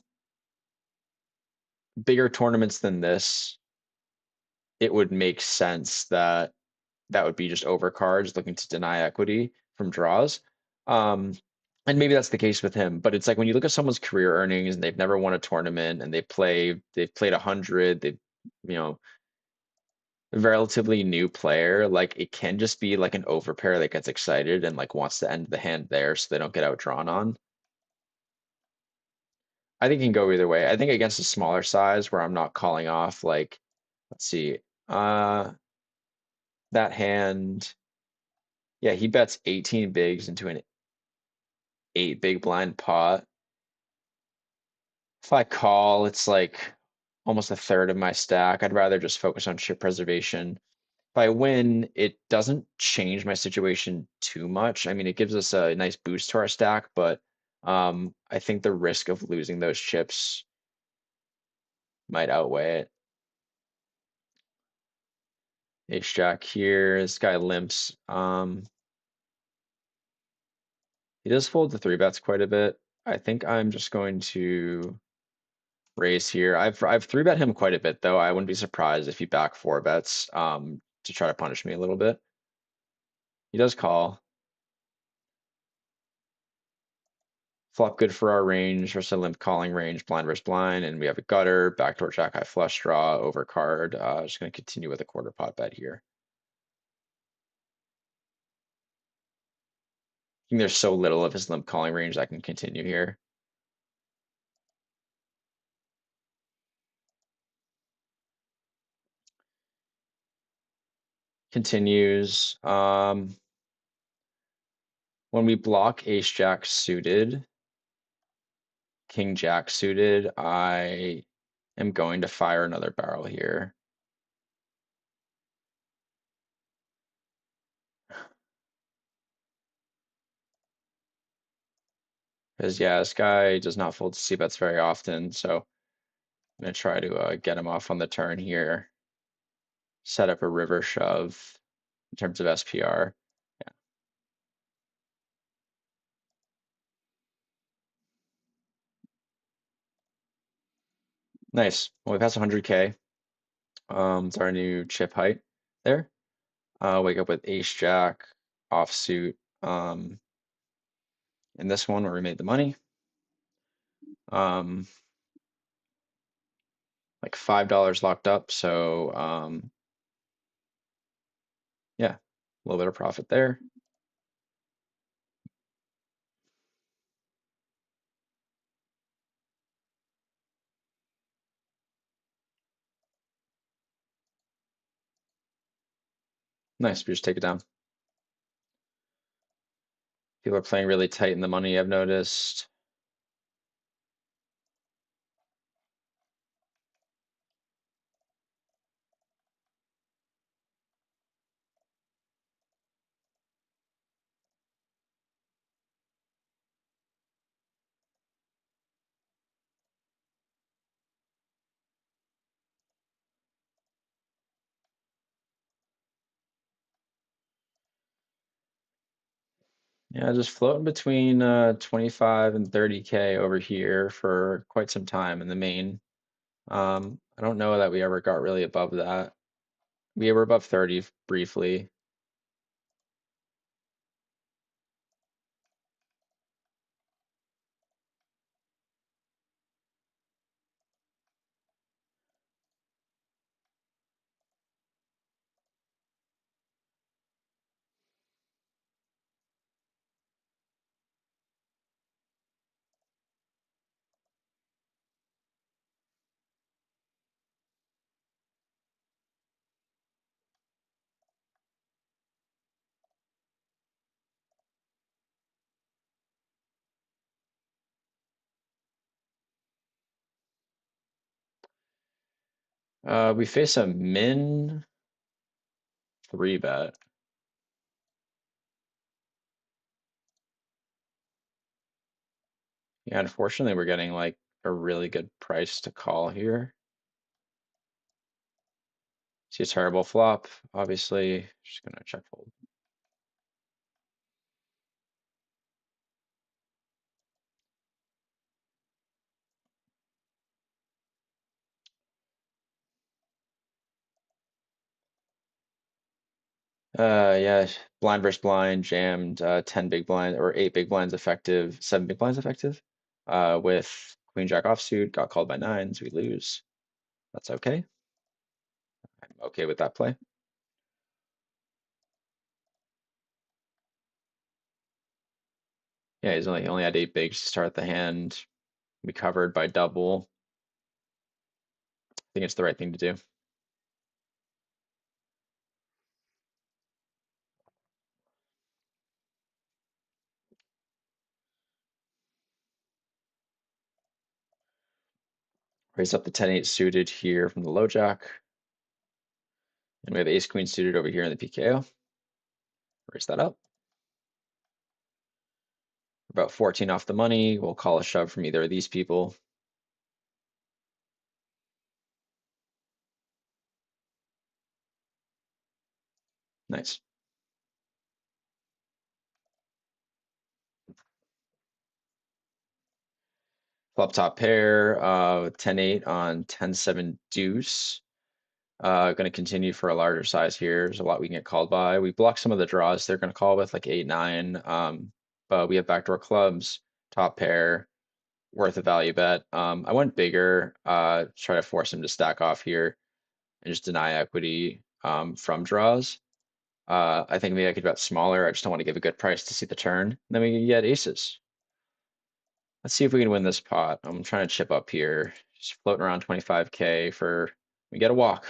bigger tournaments than this, it would make sense that that would be just overcards looking to deny equity from draws. Um, and maybe that's the case with him, but it's like when you look at someone's career earnings and they've never won a tournament and they've played 100, they've, you know, a relatively new player, like it can just be like an overpair that gets excited and like wants to end the hand there so they don't get outdrawn on. I think it can go either way. I think against a smaller size where I'm not calling off like, let's see, uh, that hand, yeah, he bets 18 bigs into an 8 big blind pot. If I call, it's like almost a third of my stack. I'd rather just focus on chip preservation. If I win, it doesn't change my situation too much. I mean, it gives us a nice boost to our stack, but I think the risk of losing those chips might outweigh it. Ace Jack here. This guy limps. He does fold the three bets quite a bit. I think I'm just going to raise here. I've three bet him quite a bit though. I wouldn't be surprised if he back four bets to try to punish me a little bit. He does call. Flop good for our range versus a limp calling range, blind versus blind, and we have a gutter, backdoor jack high flush draw, overcard. Just gonna continue with a quarter pot bet here. I think there's so little of his limp calling range that can continue here. Continues. When we block ace jack suited, king jack suited, I am going to fire another barrel here. Because yeah, this guy does not fold C bets very often, so I'm gonna try to get him off on the turn here. Set up a river shove in terms of SPR. Yeah. Nice. Well, we passed 100K. It's our new chip height there. Wake up with ace jack offsuit. In this one where we made the money. Um, like $5 locked up. So yeah, a little bit of profit there. Nice. We just take it down. People are playing really tight in the money, I've noticed. Yeah, just floating between 25 and 30K over here for quite some time in the main. I don't know that we ever got really above that. We were above 30 briefly. We face a min three bet. Yeah, unfortunately, we're getting like a really good price to call here. See a terrible flop, obviously. Just gonna check fold. Yeah, blind versus blind, jammed, 10 big blind or 8 big blinds effective, 7 big blinds effective. With Queen Jack offsuit, got called by nines, we lose. That's okay. I'm okay with that play. Yeah, he only had 8 bigs to start the hand. We covered by double. I think it's the right thing to do. Raise up the 10-8 suited here from the low jack. And we have ace queen suited over here in the PKO. Raise that up. About 14 off the money. We'll call a shove from either of these people. Nice. Flop top pair, 10-8 on 10-7 deuce. Going to continue for a larger size here. There's a lot we can get called by. We block some of the draws they're going to call with, like 8-9. But we have backdoor clubs, top pair, worth a value bet. I went bigger, try to force him to stack off here and just deny equity from draws. I think maybe I could bet smaller. I just don't want to give a good price to see the turn. And then we can get aces. Let's see if we can win this pot. I'm trying to chip up here. Just floating around 25K for we get a walk.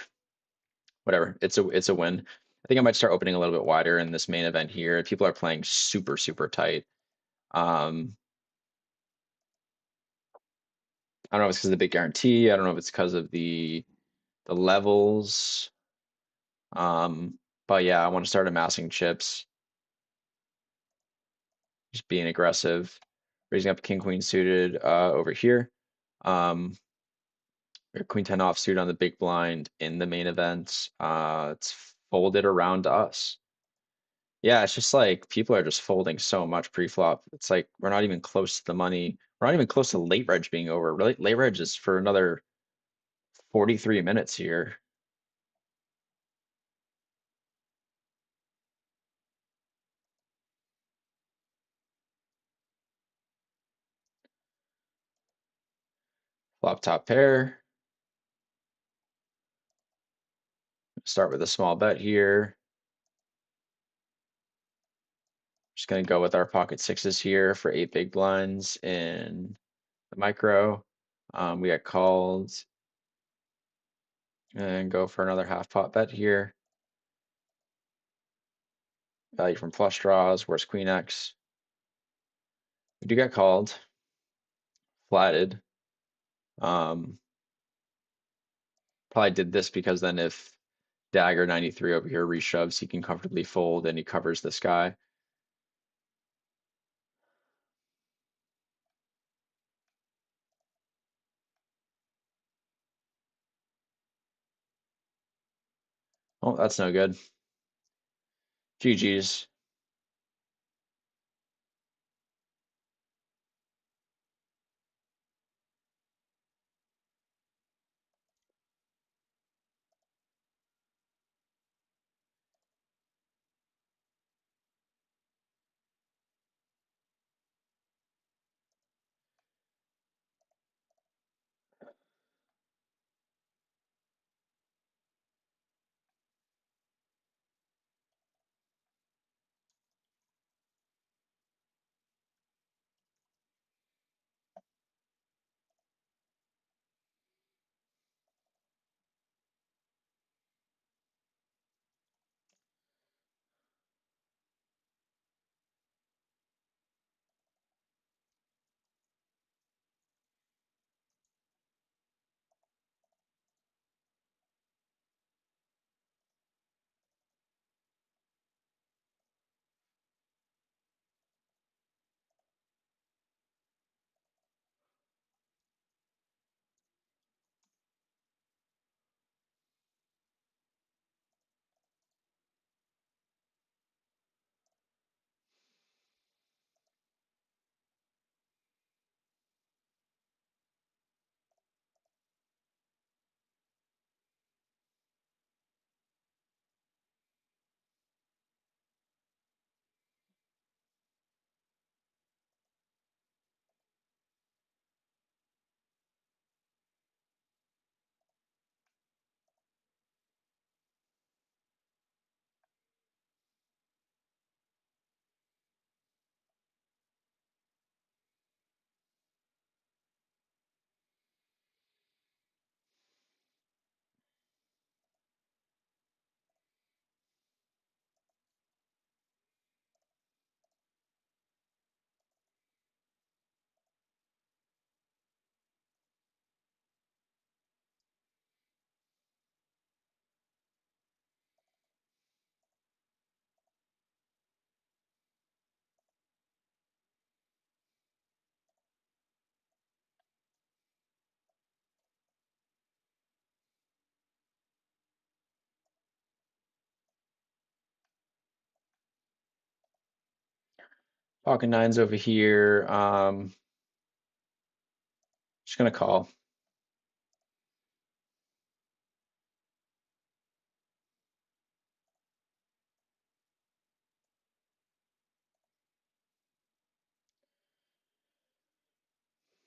Whatever. It's a win. I think I might start opening a little bit wider in this main event here. People are playing super, super tight. I don't know if it's because of the big guarantee. I don't know if it's because of the levels. But yeah, I want to start amassing chips. Just being aggressive. Raising up king queen suited over here. Queen 10 offsuit on the big blind in the main event. It's folded around us. Yeah, it's just like people are just folding so much pre-flop. It's like we're not even close to the money. We're not even close to late reg being over. Really, late reg is for another 43 minutes here. Flop top pair. Start with a small bet here. Just gonna go with our pocket sixes here for 8 big blinds in the micro. We got called and go for another half pot bet here. Value from flush draws, worst queen X. We do get called, flatted. Um, Probably did this because then if dagger 93 over here reshoves, he can comfortably fold and he covers this guy. Oh, that's no good. GG's. Pocket nines over here. Just gonna call.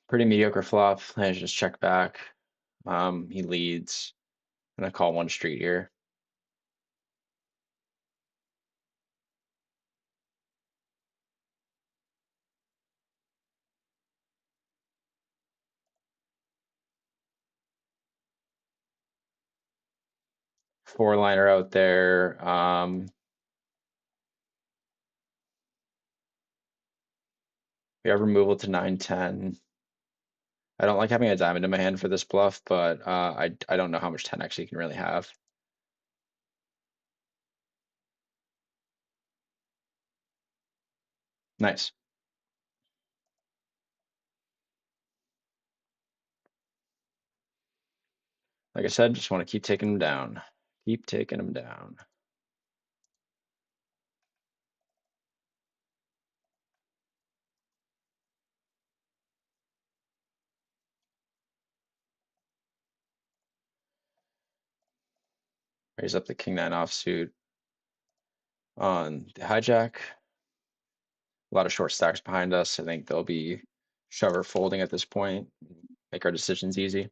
Pretty mediocre flop. I just check back. He leads. Gonna call one street here. Four liner out there. We have removal to 9-10. I don't like having a diamond in my hand for this bluff, but I don't know how much 10x you can really have. Nice. Like I said, just want to keep taking them down. Keep taking them down. Raise up the king nine offsuit on the hijack. A lot of short stacks behind us. I think they'll be shove or folding at this point. Make our decisions easy.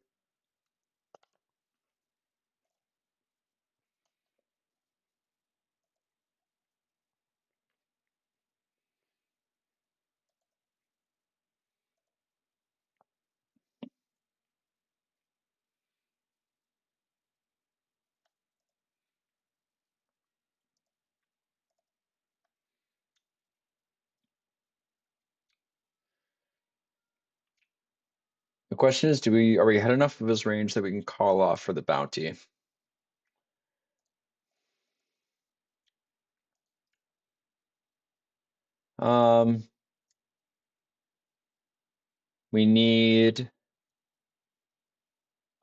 The question is, are we ahead enough of his range that we can call off for the bounty? Um, we need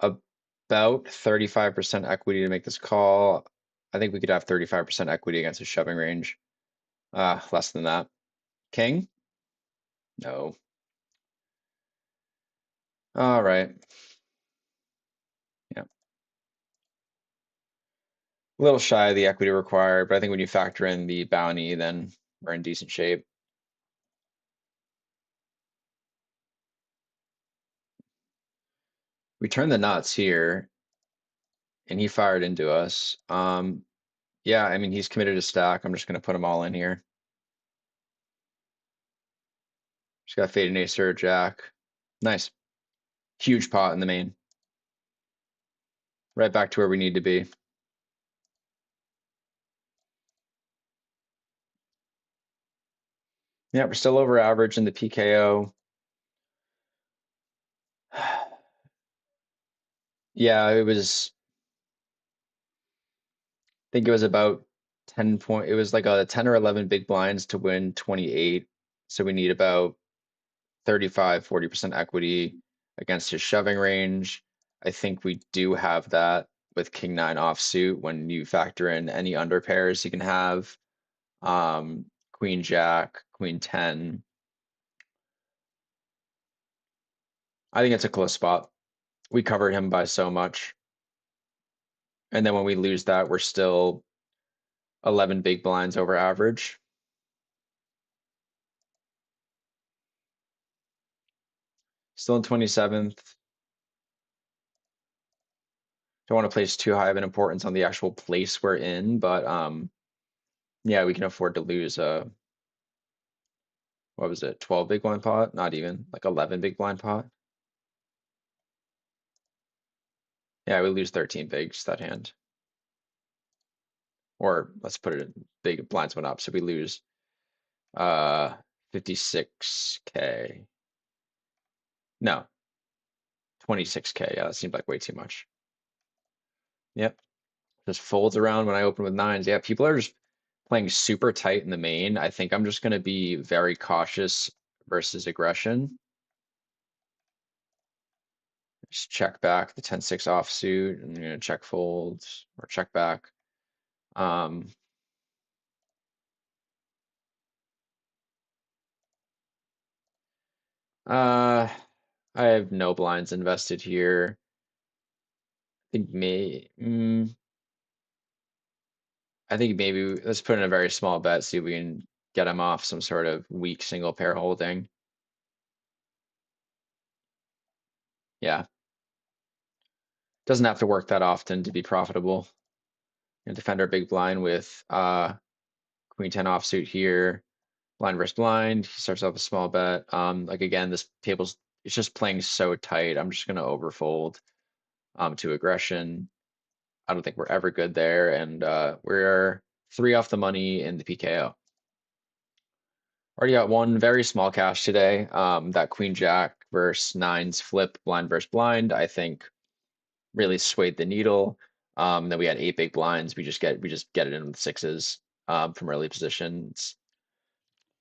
about 35% equity to make this call. I think we could have 35% equity against a shoving range. Less than that. King? No. All right. Yeah. A little shy of the equity required, but I think when you factor in the bounty, then we're in decent shape. We turned the nuts here, and he fired into us. Yeah, I mean, he's committed a stack. I'm just going to put them all in here. Just got fade and ace or jack. Nice. Huge pot in the main. Right back to where we need to be. Yeah, we're still over average in the PKO. Yeah, I think it was about 10 point, it was like a 10 or 11 big blinds to win 28. So we need about 35, 40% equity against his shoving range. I think we do have that with king nine offsuit when you factor in any under pairs you can have. Queen jack, queen 10. I think it's a close spot. We covered him by so much. And then when we lose that, we're still 11 big blinds over average. Still in 27th. Don't want to place too high of an importance on the actual place we're in, but yeah, we can afford to lose what was it, 12 big blind pot? Not even, like 11 big blind pot. Yeah, we lose 13 bigs that hand. Or let's put it in big blinds went up, so we lose 56K. No, 26K. Yeah, that seemed like way too much. Yep. Just folds around when I open with nines. Yeah, people are just playing super tight in the main. I think I'm just going to be very cautious versus aggression. Just check back the 10-6 offsuit and check folds or check back. Um, Uh, I have no blinds invested here. I think maybe let's put in a very small bet, see if we can get him off some sort of weak single pair holding. Yeah, doesn't have to work that often to be profitable. And defend our big blind with Queen 10 offsuit here, blind versus blind. He starts off a small bet. Like again, this table's it's just playing so tight. I'm just gonna overfold to aggression. I don't think we're ever good there, and we're three off the money in the PKO. Already got one very small cash today. That Queen Jack versus nines flip, blind versus blind, I think really swayed the needle. Then we had eight big blinds. We just get it in with sixes from early positions.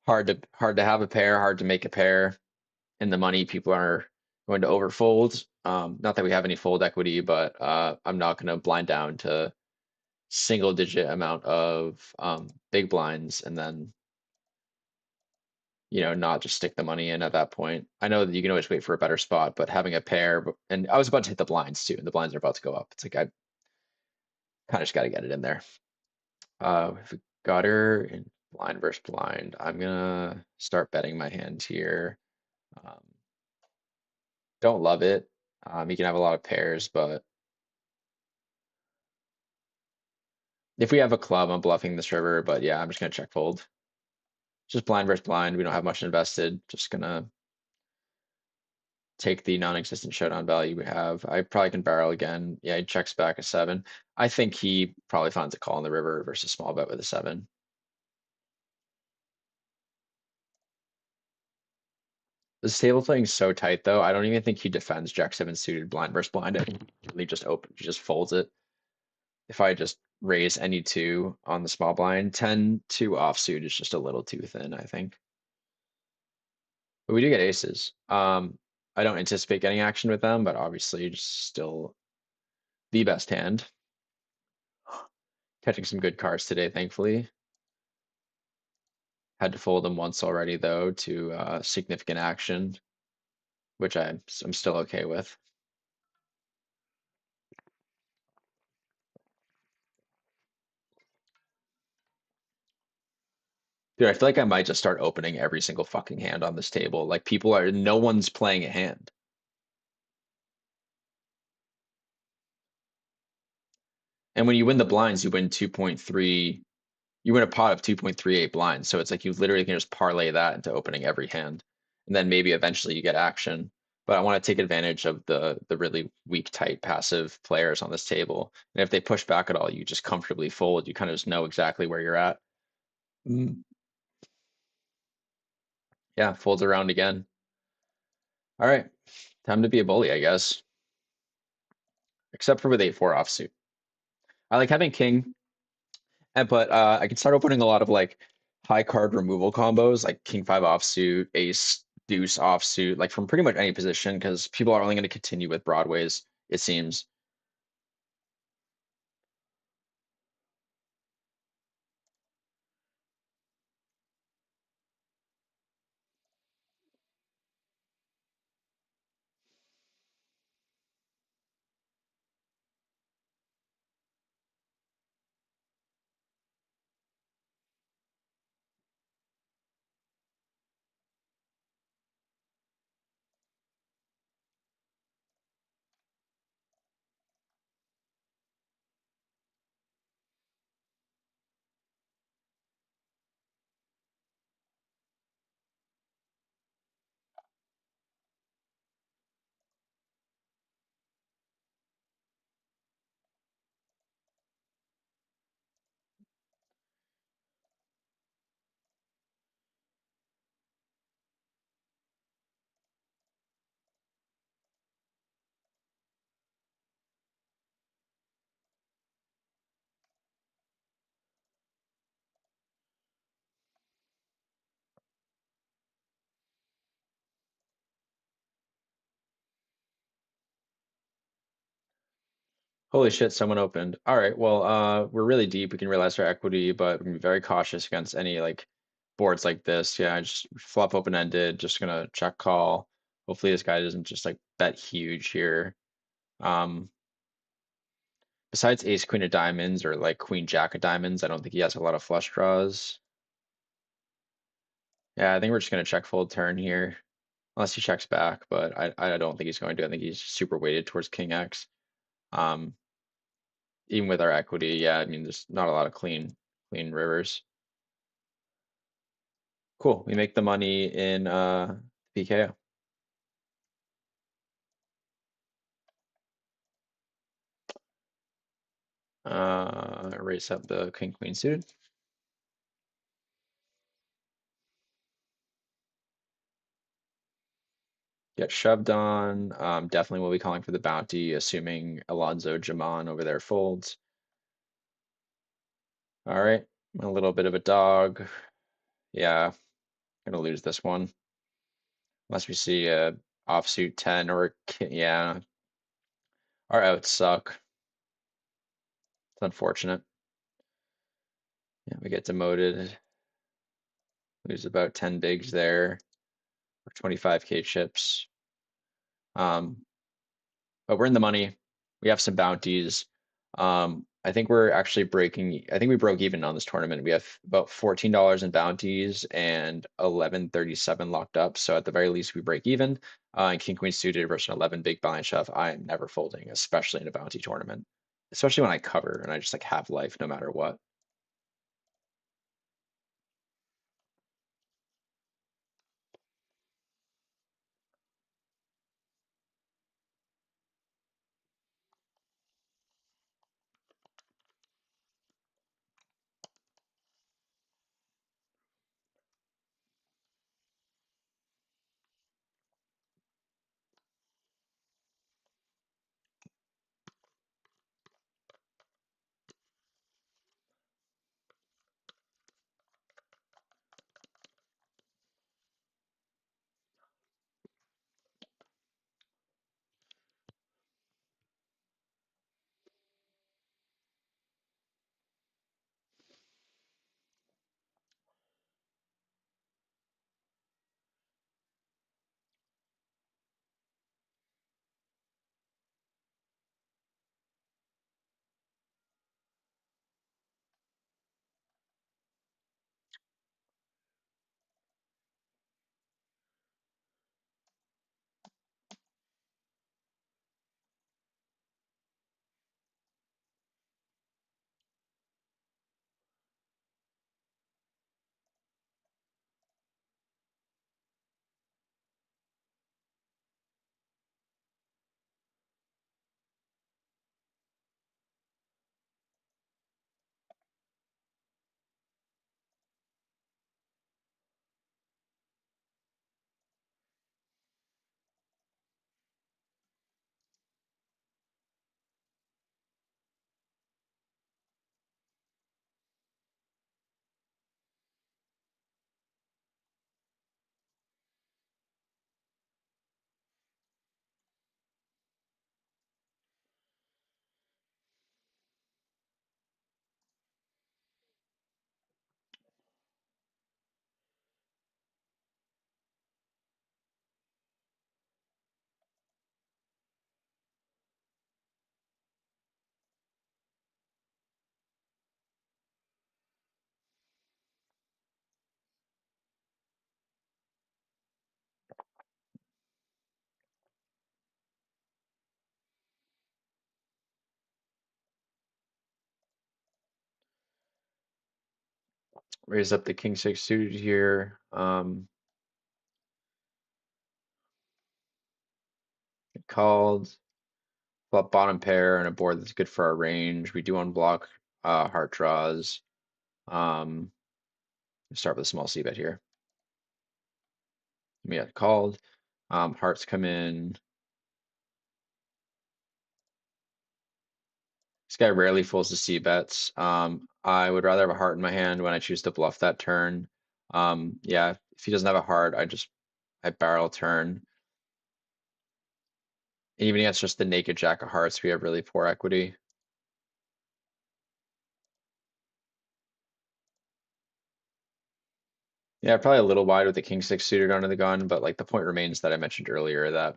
Hard to have a pair, hard to make a pair. In the money, people are going to overfold. Not that we have any fold equity, but I'm not going to blind down to single digit amount of big blinds and then not just stick the money in at that point. I know that you can always wait for a better spot, but having a pair, and I was about to hit the blinds too, and the blinds are about to go up. It's like I kind of just got to get it in there. If we got her in blind versus blind, I'm gonna start betting my hand here. Um, don't love it. You can have a lot of pairs, but if we have a club, I'm bluffing this river. But yeah, I'm just gonna check fold. Just blind versus blind. We don't have much invested. Just gonna take the non-existent showdown value we have. I probably can barrel again. Yeah, he checks back a seven. I think he probably finds a call in the river versus small bet with a seven. This table playing so tight though. I don't even think he defends Jack seven suited blind versus blind. I think he just open, he just folds it. If I just raise any two on the small blind, 10-2 offsuit is just a little too thin, I think. But we do get aces. I don't anticipate getting action with them, but obviously just still the best hand. Catching some good cards today, thankfully. Had to fold them once already though to significant action, which I'm still okay with. Dude, I feel like I might just start opening every single fucking hand on this table. Like no one's playing a hand. And when you win the blinds, you win 2.3, you win a pot of 2.38 blinds. So it's like you literally can just parlay that into opening every hand. And then maybe eventually you get action. But I want to take advantage of the really weak, tight, passive players on this table. And if they push back at all, you just comfortably fold. You kind of just know exactly where you're at. Mm. Yeah, folds around again. All right, time to be a bully, I guess. Except for with 8-4 offsuit. I like having king, but I can start opening a lot of like high card removal combos, like king five offsuit, ace deuce offsuit, like from pretty much any position, because people are only going to continue with broadways, it seems. Holy shit, someone opened. All right, well, we're really deep. We can realize our equity, but we can be very cautious against any like boards like this. Yeah, just flop open-ended, just gonna check call. Hopefully this guy doesn't just like bet huge here. Um, Besides ace queen of diamonds or like queen jack of diamonds, I don't think he has a lot of flush draws. Yeah, I think we're just gonna check fold turn here, unless he checks back, but I don't think he's going to. I think he's super weighted towards king X. Um, Even with our equity, yeah, I mean there's not a lot of clean rivers. Cool. We make the money in PKO. Raise up the king queen suited. Get shoved on. Definitely will be calling for the bounty, assuming Alonzo Jaman over there folds. All right, a little bit of a dog. Yeah, gonna lose this one unless we see a offsuit 10 or yeah. Our outs suck. It's unfortunate. Yeah, we get demoted. Lose about 10 bigs there or 25K chips. Um, but we're in the money. We have some bounties. I think we're actually breaking. I think we broke even on this tournament. We have about $14 in bounties and 1137 locked up. So at the very least, we break even. And King Queen suited versus an 11 big blind shove. I am never folding, especially in a bounty tournament. Especially when I cover and I just like have life no matter what. Raise up the king six suited here. Called. Flop bottom pair and a board that's good for our range. We do unblock heart draws. Um, Start with a small c bet here. We got called. Hearts come in. This guy rarely folds the c bets. I would rather have a heart in my hand when I choose to bluff that turn. Yeah, if he doesn't have a heart, I barrel turn. Even against just the naked jack of hearts, we have really poor equity. Yeah, probably a little wide with the king six suited under the gun, but like the point remains that I mentioned earlier that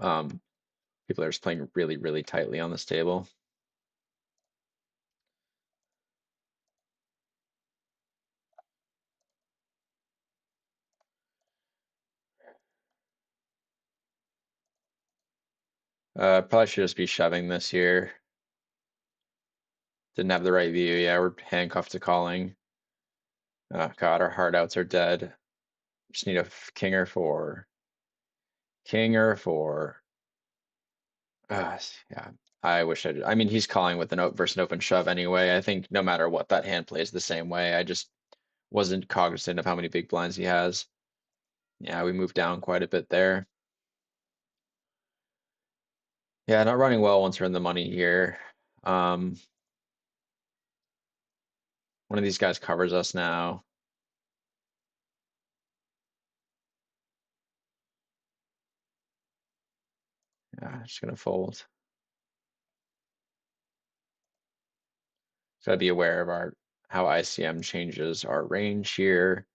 um people are just playing really, really tightly on this table. Probably should just be shoving this here. Didn't have the right view. Yeah, we're handcuffed to calling. Oh God, our hard outs are dead. Just need a king or four. King or four. Yeah. I wish I did. I mean, he's calling with an versus an open shove anyway. I think no matter what, that hand plays the same way. I just wasn't cognizant of how many big blinds he has. Yeah, we moved down quite a bit there. Yeah, not running well once we're in the money here. Um, one of these guys covers us now. Yeah, just gonna fold. Gotta be aware of our how ICM changes our range here.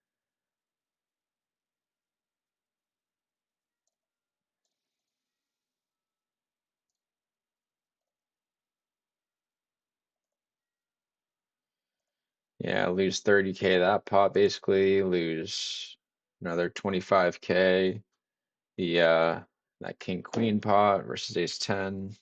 Yeah, lose 30K that pot basically, lose another 25K. The that king queen pot versus ace 10.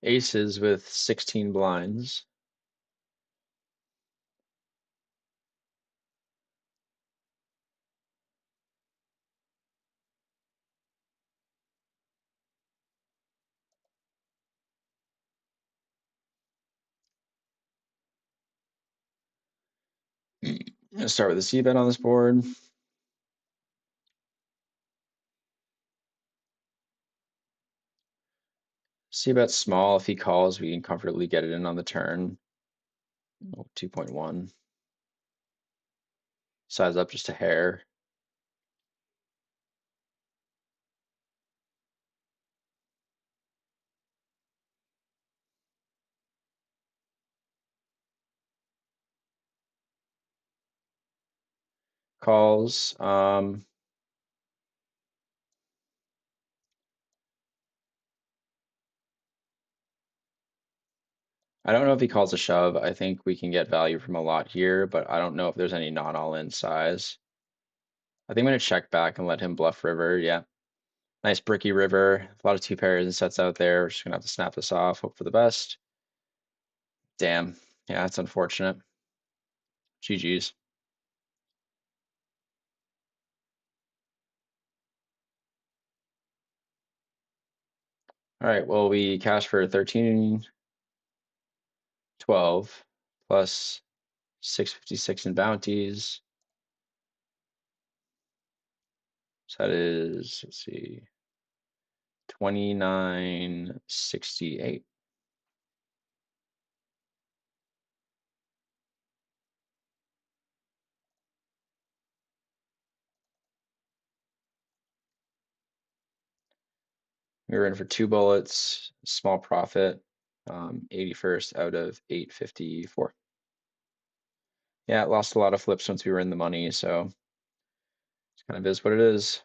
Aces with 16 blinds. Gonna start with a C bet on this board. C bet small. If he calls, we can comfortably get it in on the turn. Oh, 2.1. Size up just a hair. Calls. I don't know if he calls a shove. I think we can get value from a lot here, but I don't know if there's any not all in size. I think I'm gonna check back and let him bluff river. Yeah. Nice bricky river. A lot of two pairs and sets out there. We're just gonna have to snap this off, hope for the best. Damn. Yeah, that's unfortunate. GG's. All right, well, we cash for 13, 12 plus 656 in bounties. So that is, let's see, 2968. We were in for two bullets, small profit, 81st out of 854. Yeah, it lost a lot of flips once we were in the money, so it kind of is what it is.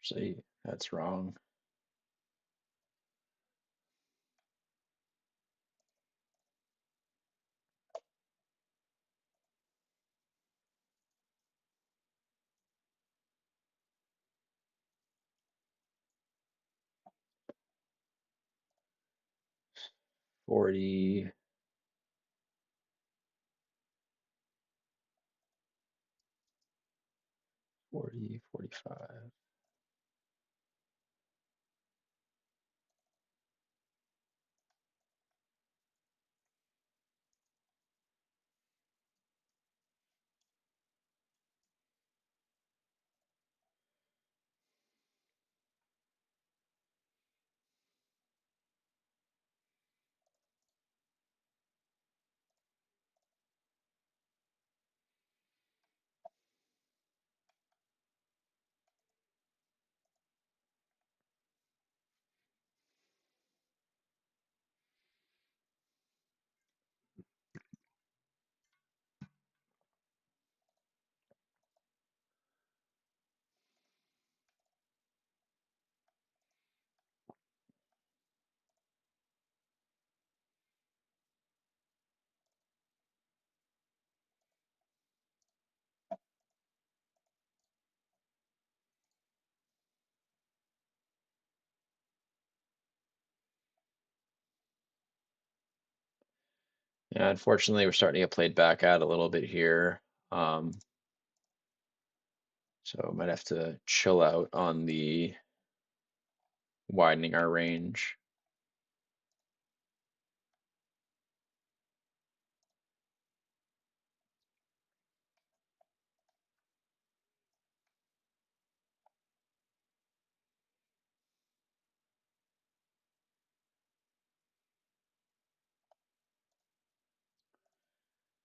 Let's see, that's wrong. 40, 40, 45. Yeah, unfortunately, we're starting to get played back at a little bit here. Um, so I might have to chill out on the widening our range.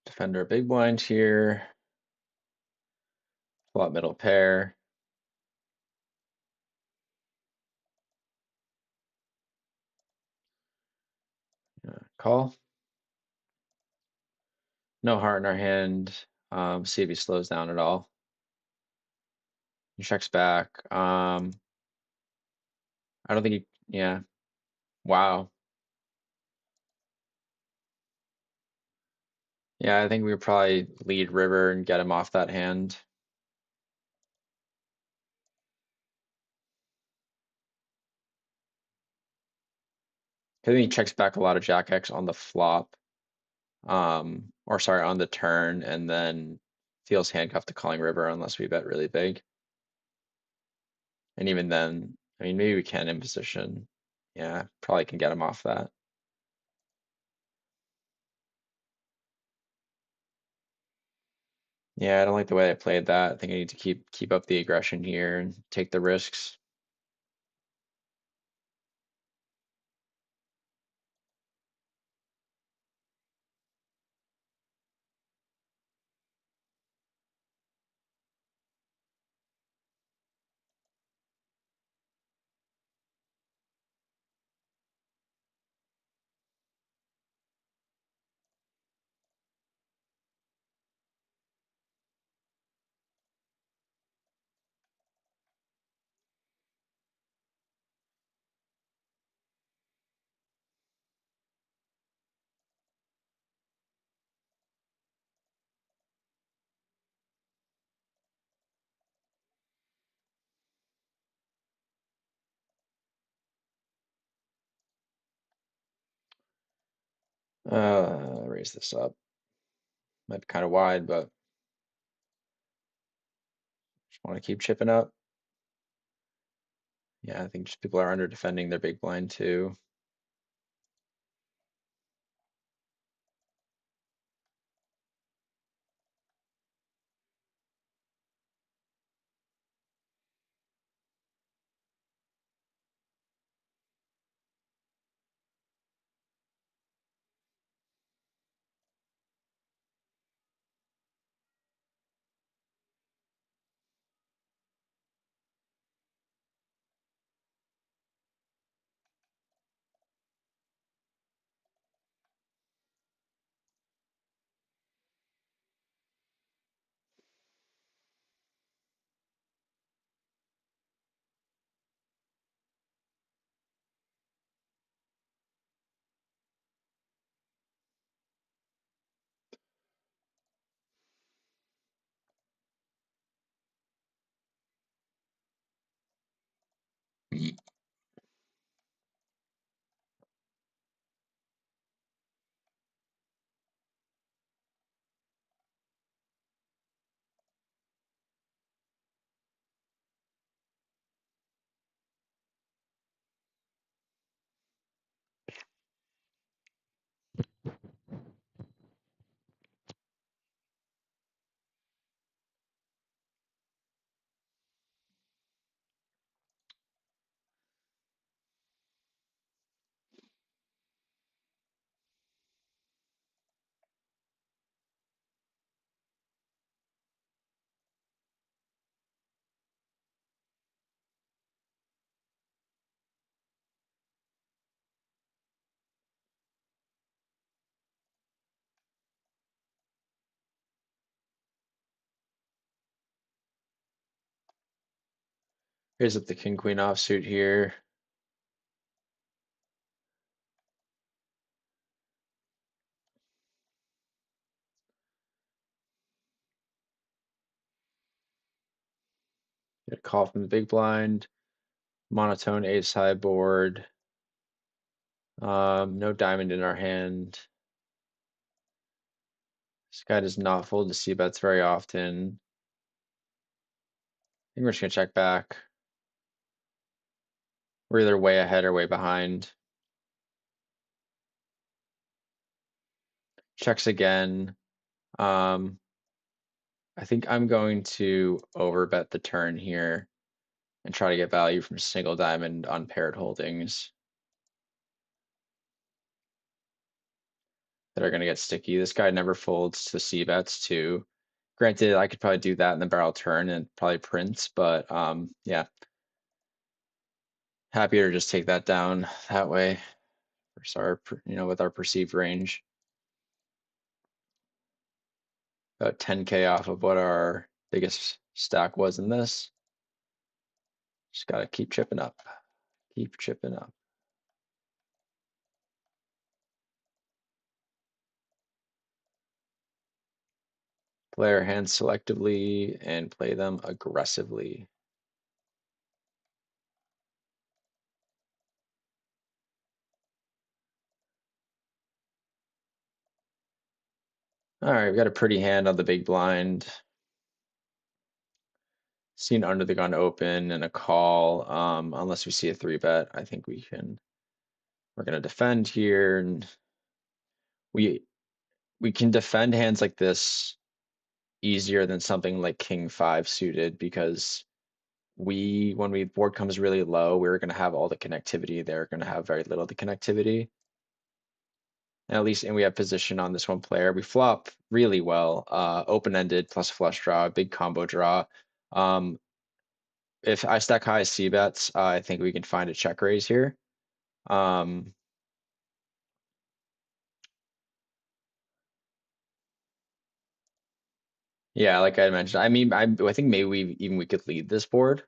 Defend our big blind here. Flop middle pair. Call. No heart in our hand. See if he slows down at all. He checks back. I don't think he, yeah. Wow. Yeah, I think we would probably lead river and get him off that hand. I think he checks back a lot of Jack X on the flop. Or sorry, on the turn, and then feels handcuffed to calling river unless we bet really big. And even then, I mean, maybe we can in position. Yeah, probably can get him off that. Yeah, I don't like the way I played that. I think I need to keep up the aggression here and take the risks. Raise this up. Might be kind of wide, but just want to keep chipping up. Yeah, I think just people are under defending their big blind too. Here's up the king queen offsuit here. Get a call from the big blind. Monotone ace high board. No diamond in our hand. This guy does not fold to C bets very often. I think we're just gonna check back. We're either way ahead or way behind. Checks again. Um, I think I'm going to overbet the turn here and try to get value from single diamond on paired holdings that are going to get sticky. This guy never folds to C bets too. Granted, I could probably do that in the barrel turn and probably prints, but yeah, happier to just take that down that way for our, with our perceived range. About 10K off of what our biggest stack was in this. Just got to keep chipping up. Keep chipping up. Play our hands selectively and play them aggressively. All right, we got a pretty hand on the big blind. Seen under the gun open and a call. Unless we see a three bet, I think we're gonna defend here, and we can defend hands like this easier than something like King 5 suited because when we board comes really low, we're going to have all the connectivity. They're going to have very little of the connectivity. And at least, and we have position on this one player. We flop really well, open-ended plus flush draw, big combo draw. Um, if I stack high C bets, I think we can find a check raise here. Um, yeah, like I mentioned, I mean, I think maybe we could lead this board.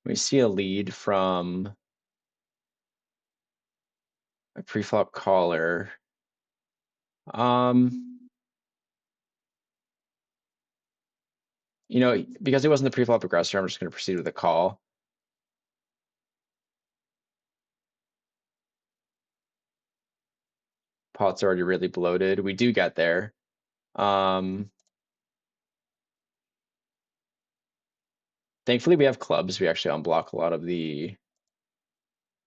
We see a lead from a preflop caller. Um, because it wasn't the preflop aggressor, I'm just going to proceed with a call. Pot's already really bloated. We do get there. Um, Thankfully, we have clubs. We actually unblock a lot of the.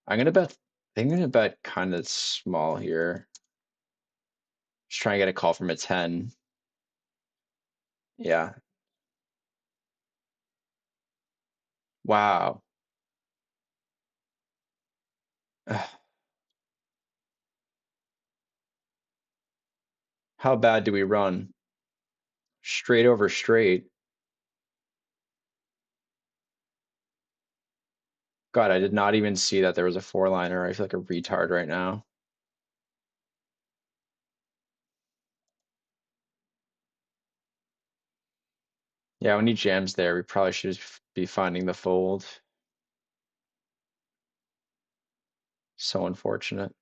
I'm gonna bet. I'm gonna bet kind of small here. Just trying to get a call from a 10. Yeah. Wow. How bad do we run? Straight over straight. God, I did not even see that there was a four liner. I feel like a retard right now. Yeah, when he jams there, we probably should be finding the fold. So unfortunate.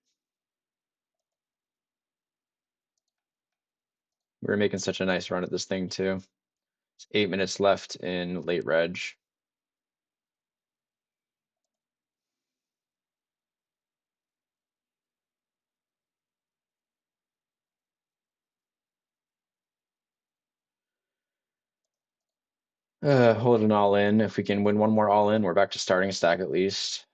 We were making such a nice run at this thing too. It's 8 minutes left in late reg. Hold an all in. If we can win one more all in, we're back to starting stack at least.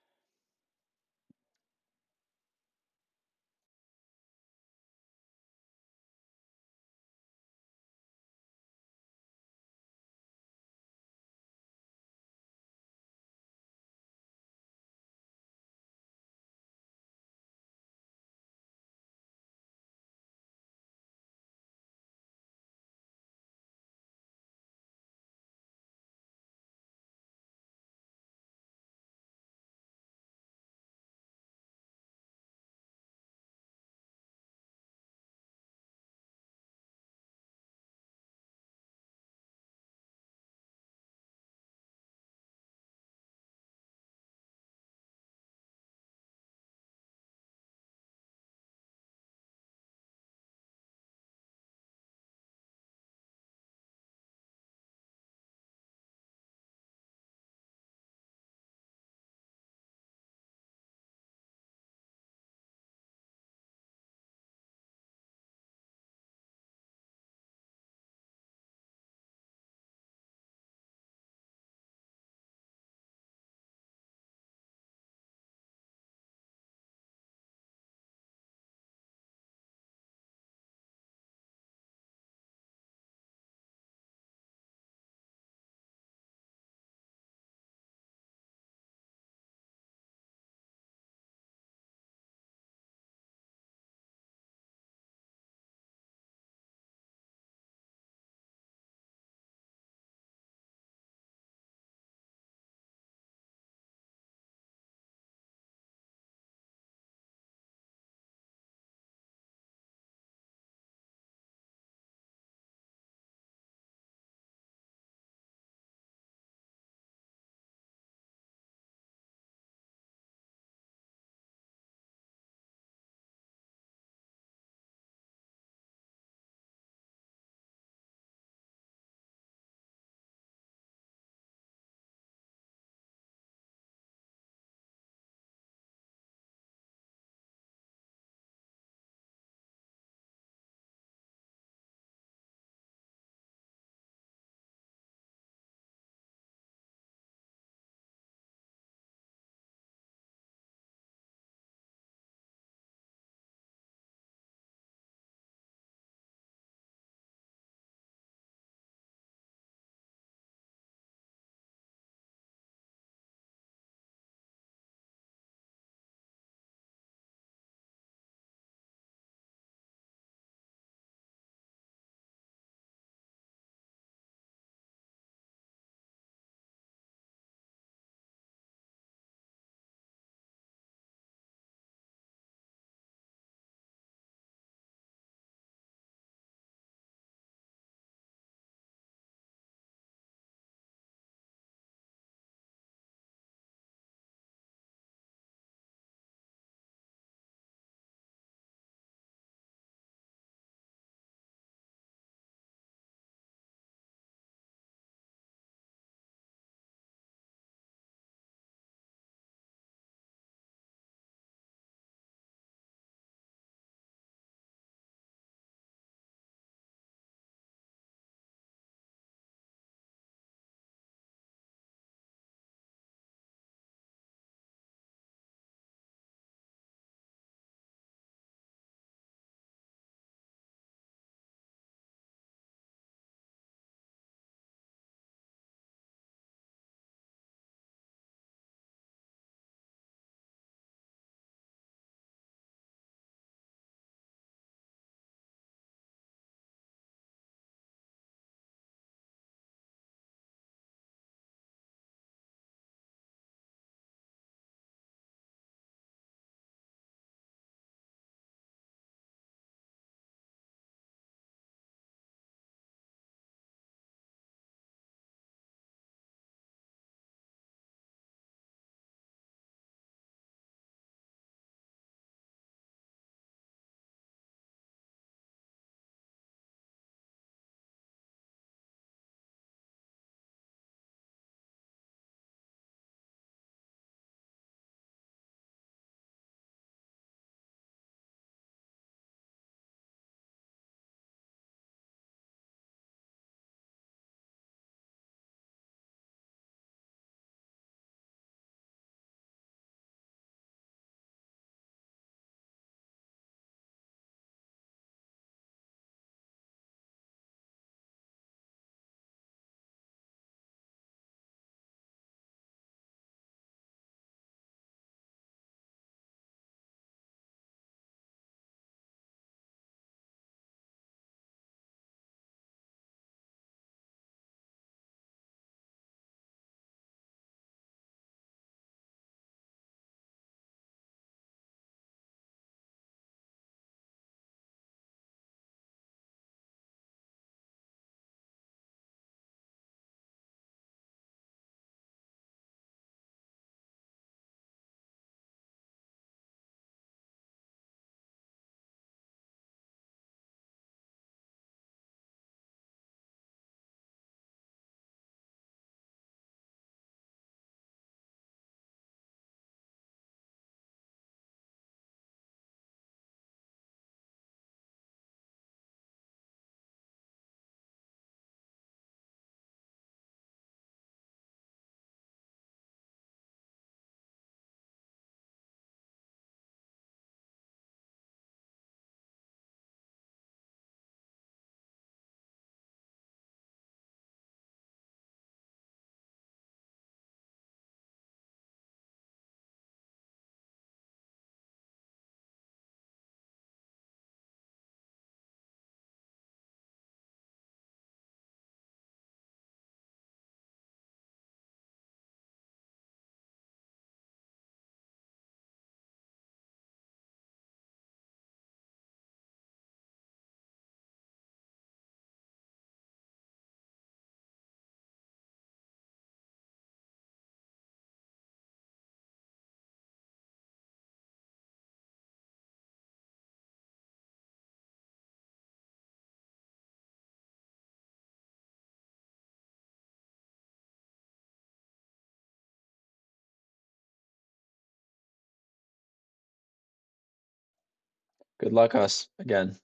Good luck us again.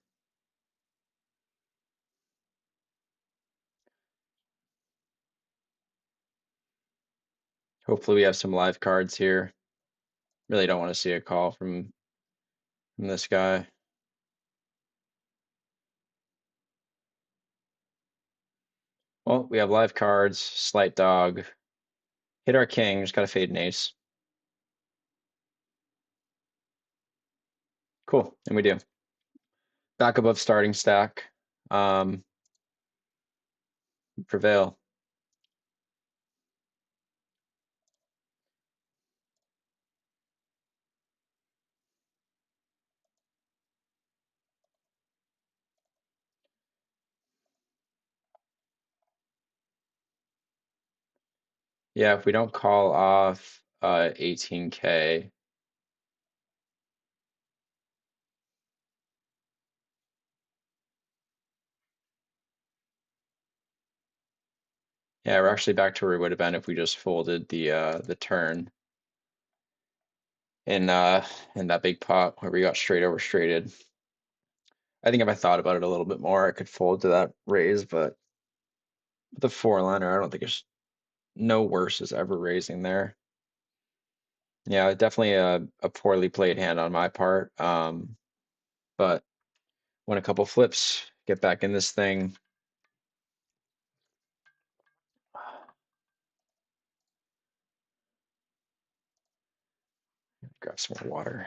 Hopefully we have some live cards here. Really don't want to see a call from this guy. Well, we have live cards, slight dog, hit our king, just gotta fade an ace. Cool, and we do. Back above starting stack. Um, Prevail. Yeah, if we don't call off 18K. Yeah, we're actually back to where we would have been if we just folded the turn in that big pot where we got straight over straighted. I think if I thought about it a little bit more, I could fold to that raise, but with the four liner, I don't think it's no worse is ever raising there. Yeah, definitely a poorly played hand on my part. But win a couple flips, get back in this thing. Grab some more water.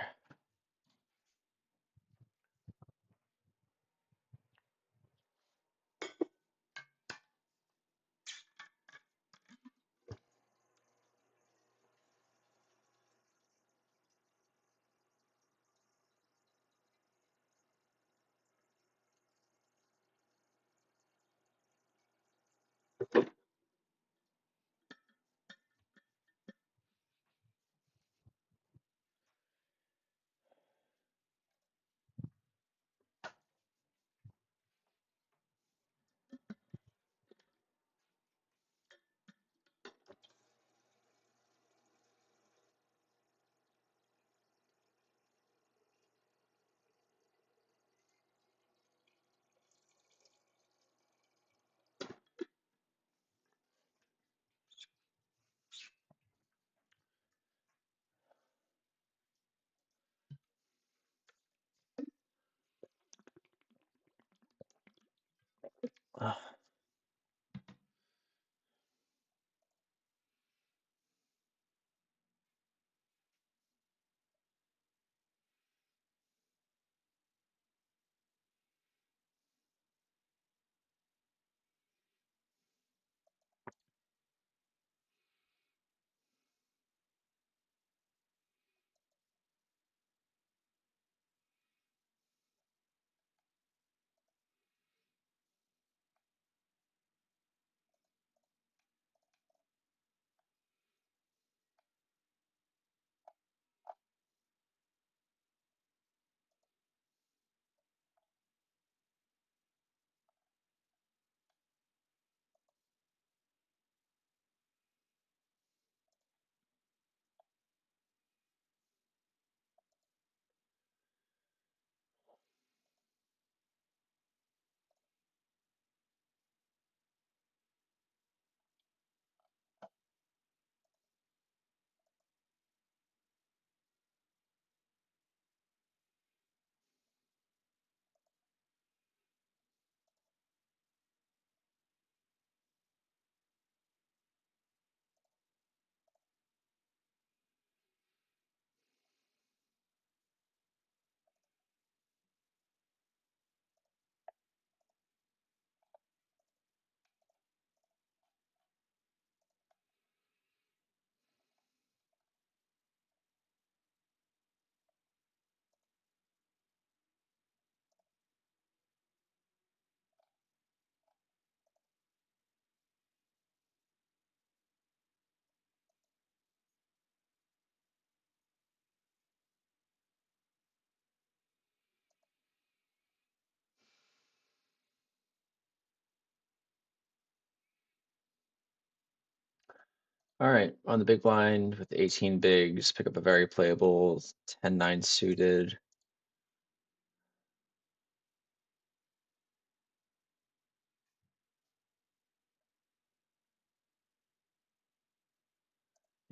All right, on the big blind with 18 bigs, pick up a very playable 10-9 suited.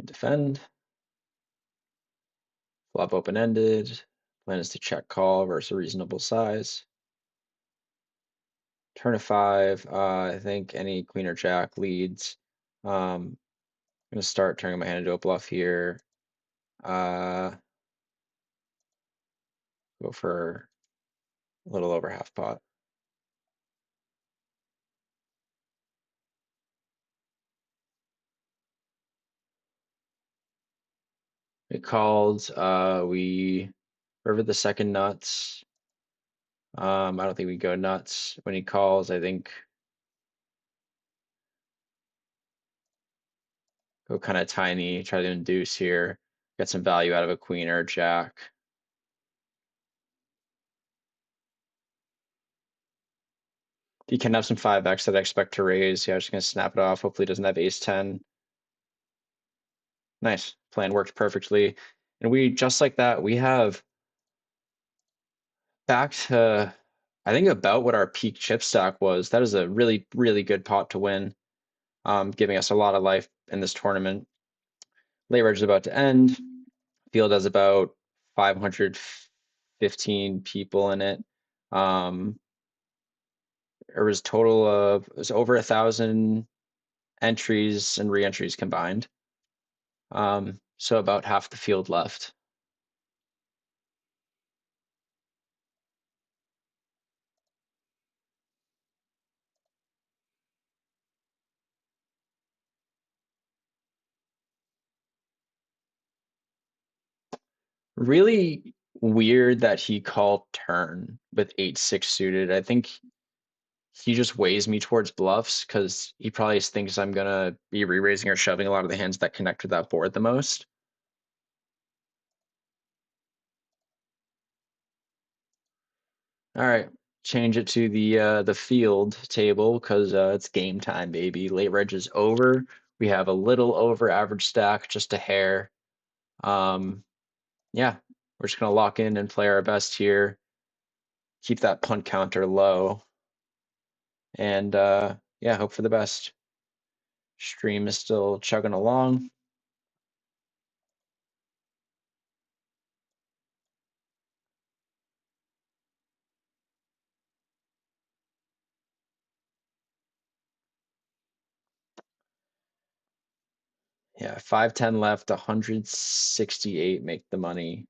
defend. Flop open-ended. Plan is to check call versus a reasonable size. Turn of 5. I think any queen or jack leads. I'm gonna start turning my hand into a bluff here. Go for a little over half pot. We called. We river the second nuts. I don't think we go nuts when he calls. I think go kind of tiny, try to induce here, get some value out of a queen or a jack. He can have some 5x that I expect to raise. Yeah, I'm just gonna snap it off. Hopefully, he doesn't have ace 10. Nice. Plan worked perfectly. And we, just like that, we have back to, I think, about what our peak chip stack was. That is a really, really good pot to win, giving us a lot of life in this tournament. Late reg is about to end. Field has about 515 people in it. There was total of, it was over 1,000 entries and re-entries combined. So about half the field left. Really weird that he called turn with 8-6 suited. I think he just weighs me towards bluffs because he probably thinks I'm gonna be re-raising or shoving a lot of the hands that connect with that board the most. All right, change it to the field table because it's game time, baby. Late reg is over. We have a little over average stack, just a hair. Yeah, we're just gonna lock in and play our best here. Keep that punt counter low, and yeah, hope for the best. Stream is still chugging along. Yeah, 510 left, 168 make the money.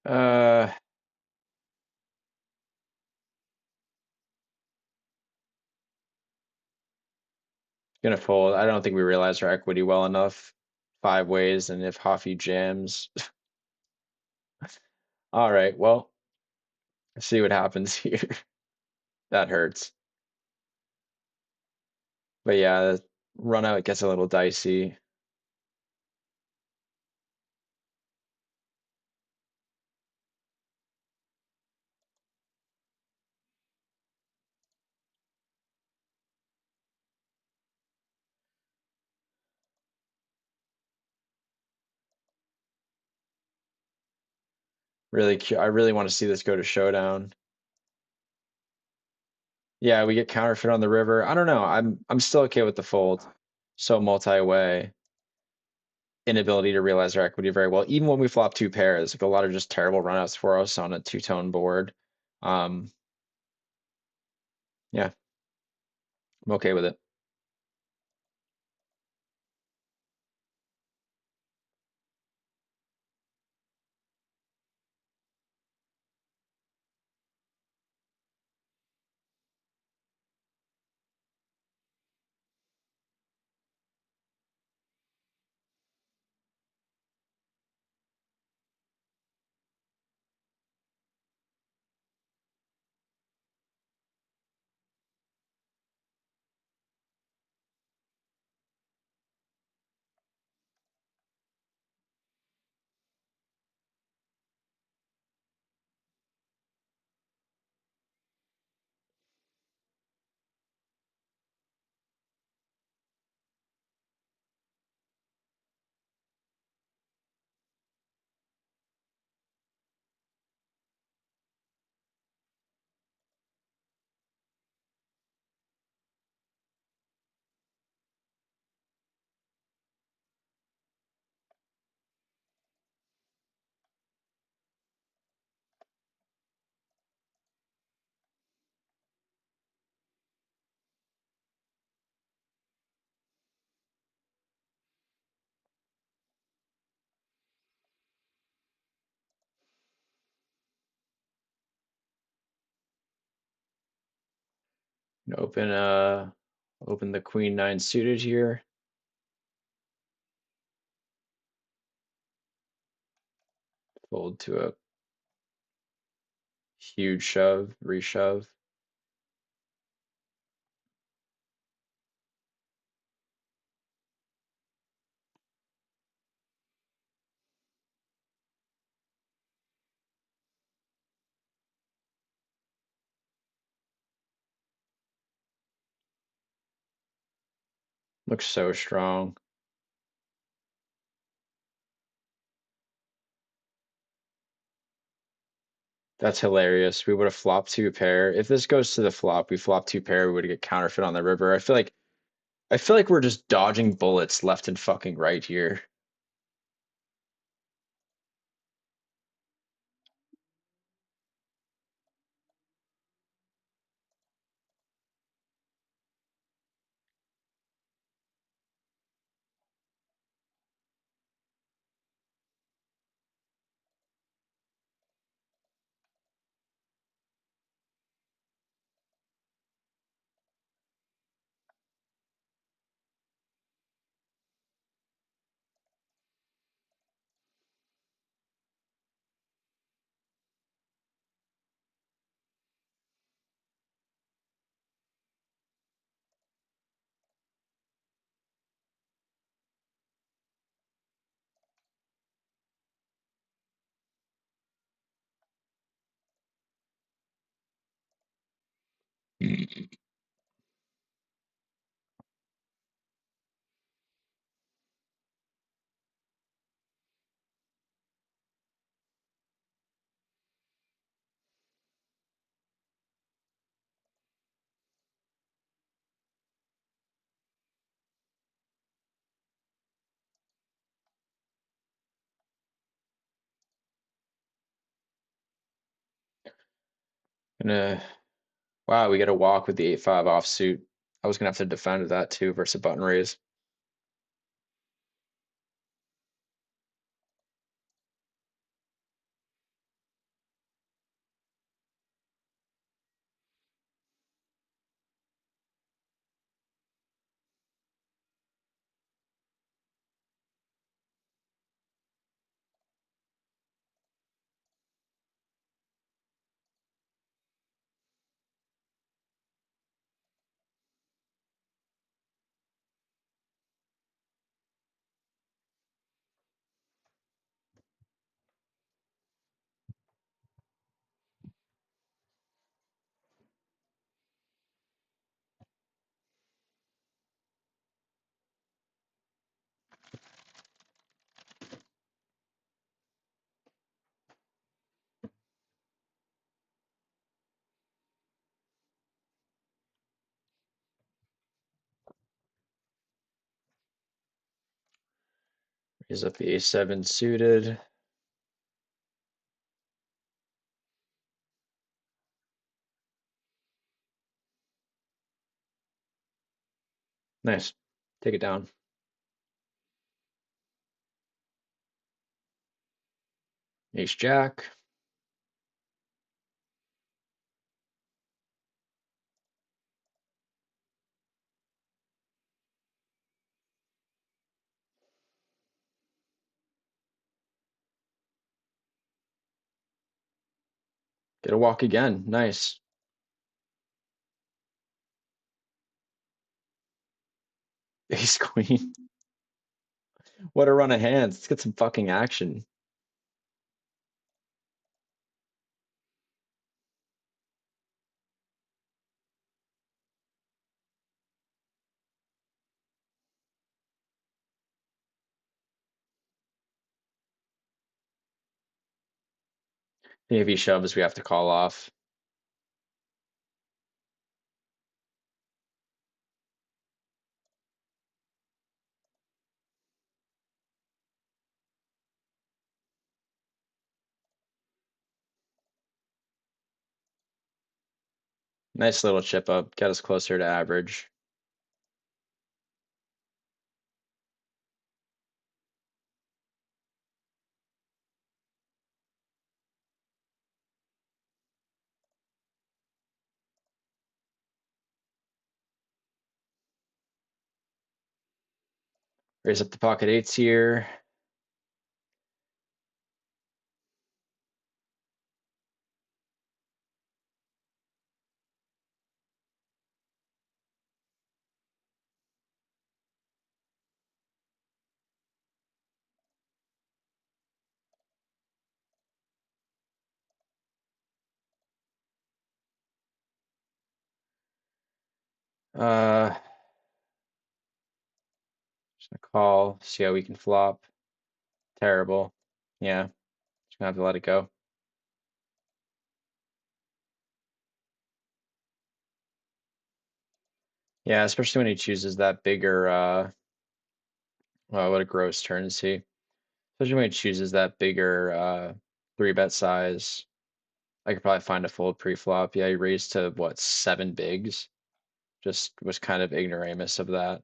Uh, gonna fold. I don't think we realized our equity well enough. Five ways, and if Hoffy jams. All right, well, let's see what happens here. That hurts. But yeah, run out gets a little dicey. I really want to see this go to showdown. Yeah, we get counterfeit on the river. I don't know. I'm still okay with the fold. So multi-way. Inability to realize our equity very well. Even when we flop two pairs, like a lot of just terrible runouts for us on a two-tone board. Um, yeah, I'm okay with it. Open open the queen nine suited here. Fold to a huge shove, reshove. Looks so strong. That's hilarious. We would have flopped two pair. If this goes to the flop, we flop two pair, we would get counterfeit on the river. I feel like we're just dodging bullets left and fucking right here. Gonna Wow, we get a walk with the 8-5 offsuit. I was gonna have to defend that too versus a button raise. Raise up the A7 suited. Nice. Take it down. Ace Jack. Get a walk again. Nice. Ace Queen. What a run of hands. Let's get some fucking action. If he shoves, we have to call off. Nice little chip up. Get us closer to average. Raise up the pocket eights here. Uh, just gonna call, see how we can flop. Terrible. Yeah, just gonna have to let it go. Yeah, especially when he chooses that bigger, well, what a gross turn is he? Especially when he chooses that bigger, three bet size. I could probably find a fold pre-flop. Yeah, he raised to what, seven bigs? Just was kind of ignoramus of that.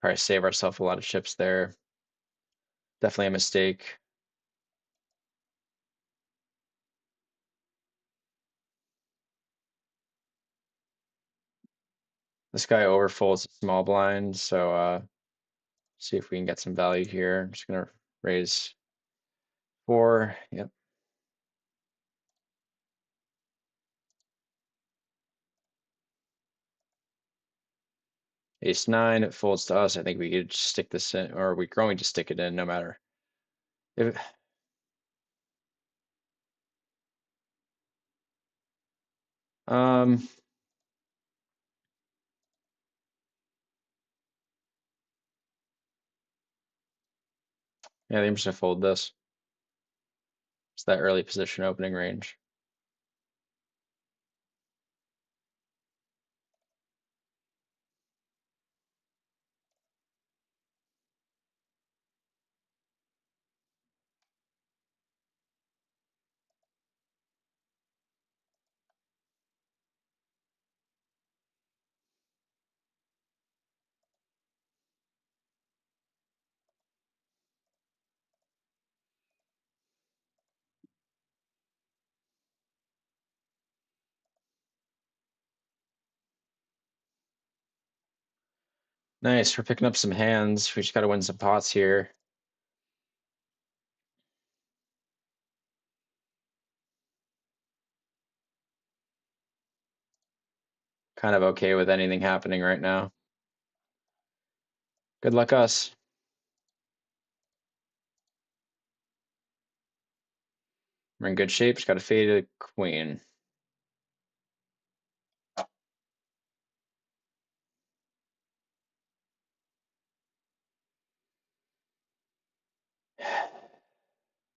Probably save ourselves a lot of chips there. Definitely a mistake. This guy overfolds small blind, so see if we can get some value here. I'm just gonna raise four. Yep. Ace nine, it folds to us. I think we could just stick this in, or we're going to stick it in no matter. If, um, yeah, I think I'm just gonna fold this. It's that early position opening range. Nice, we're picking up some hands. We just gotta win some pots here. Kind of okay with anything happening right now. Good luck us. We're in good shape. Just got to fade a queen.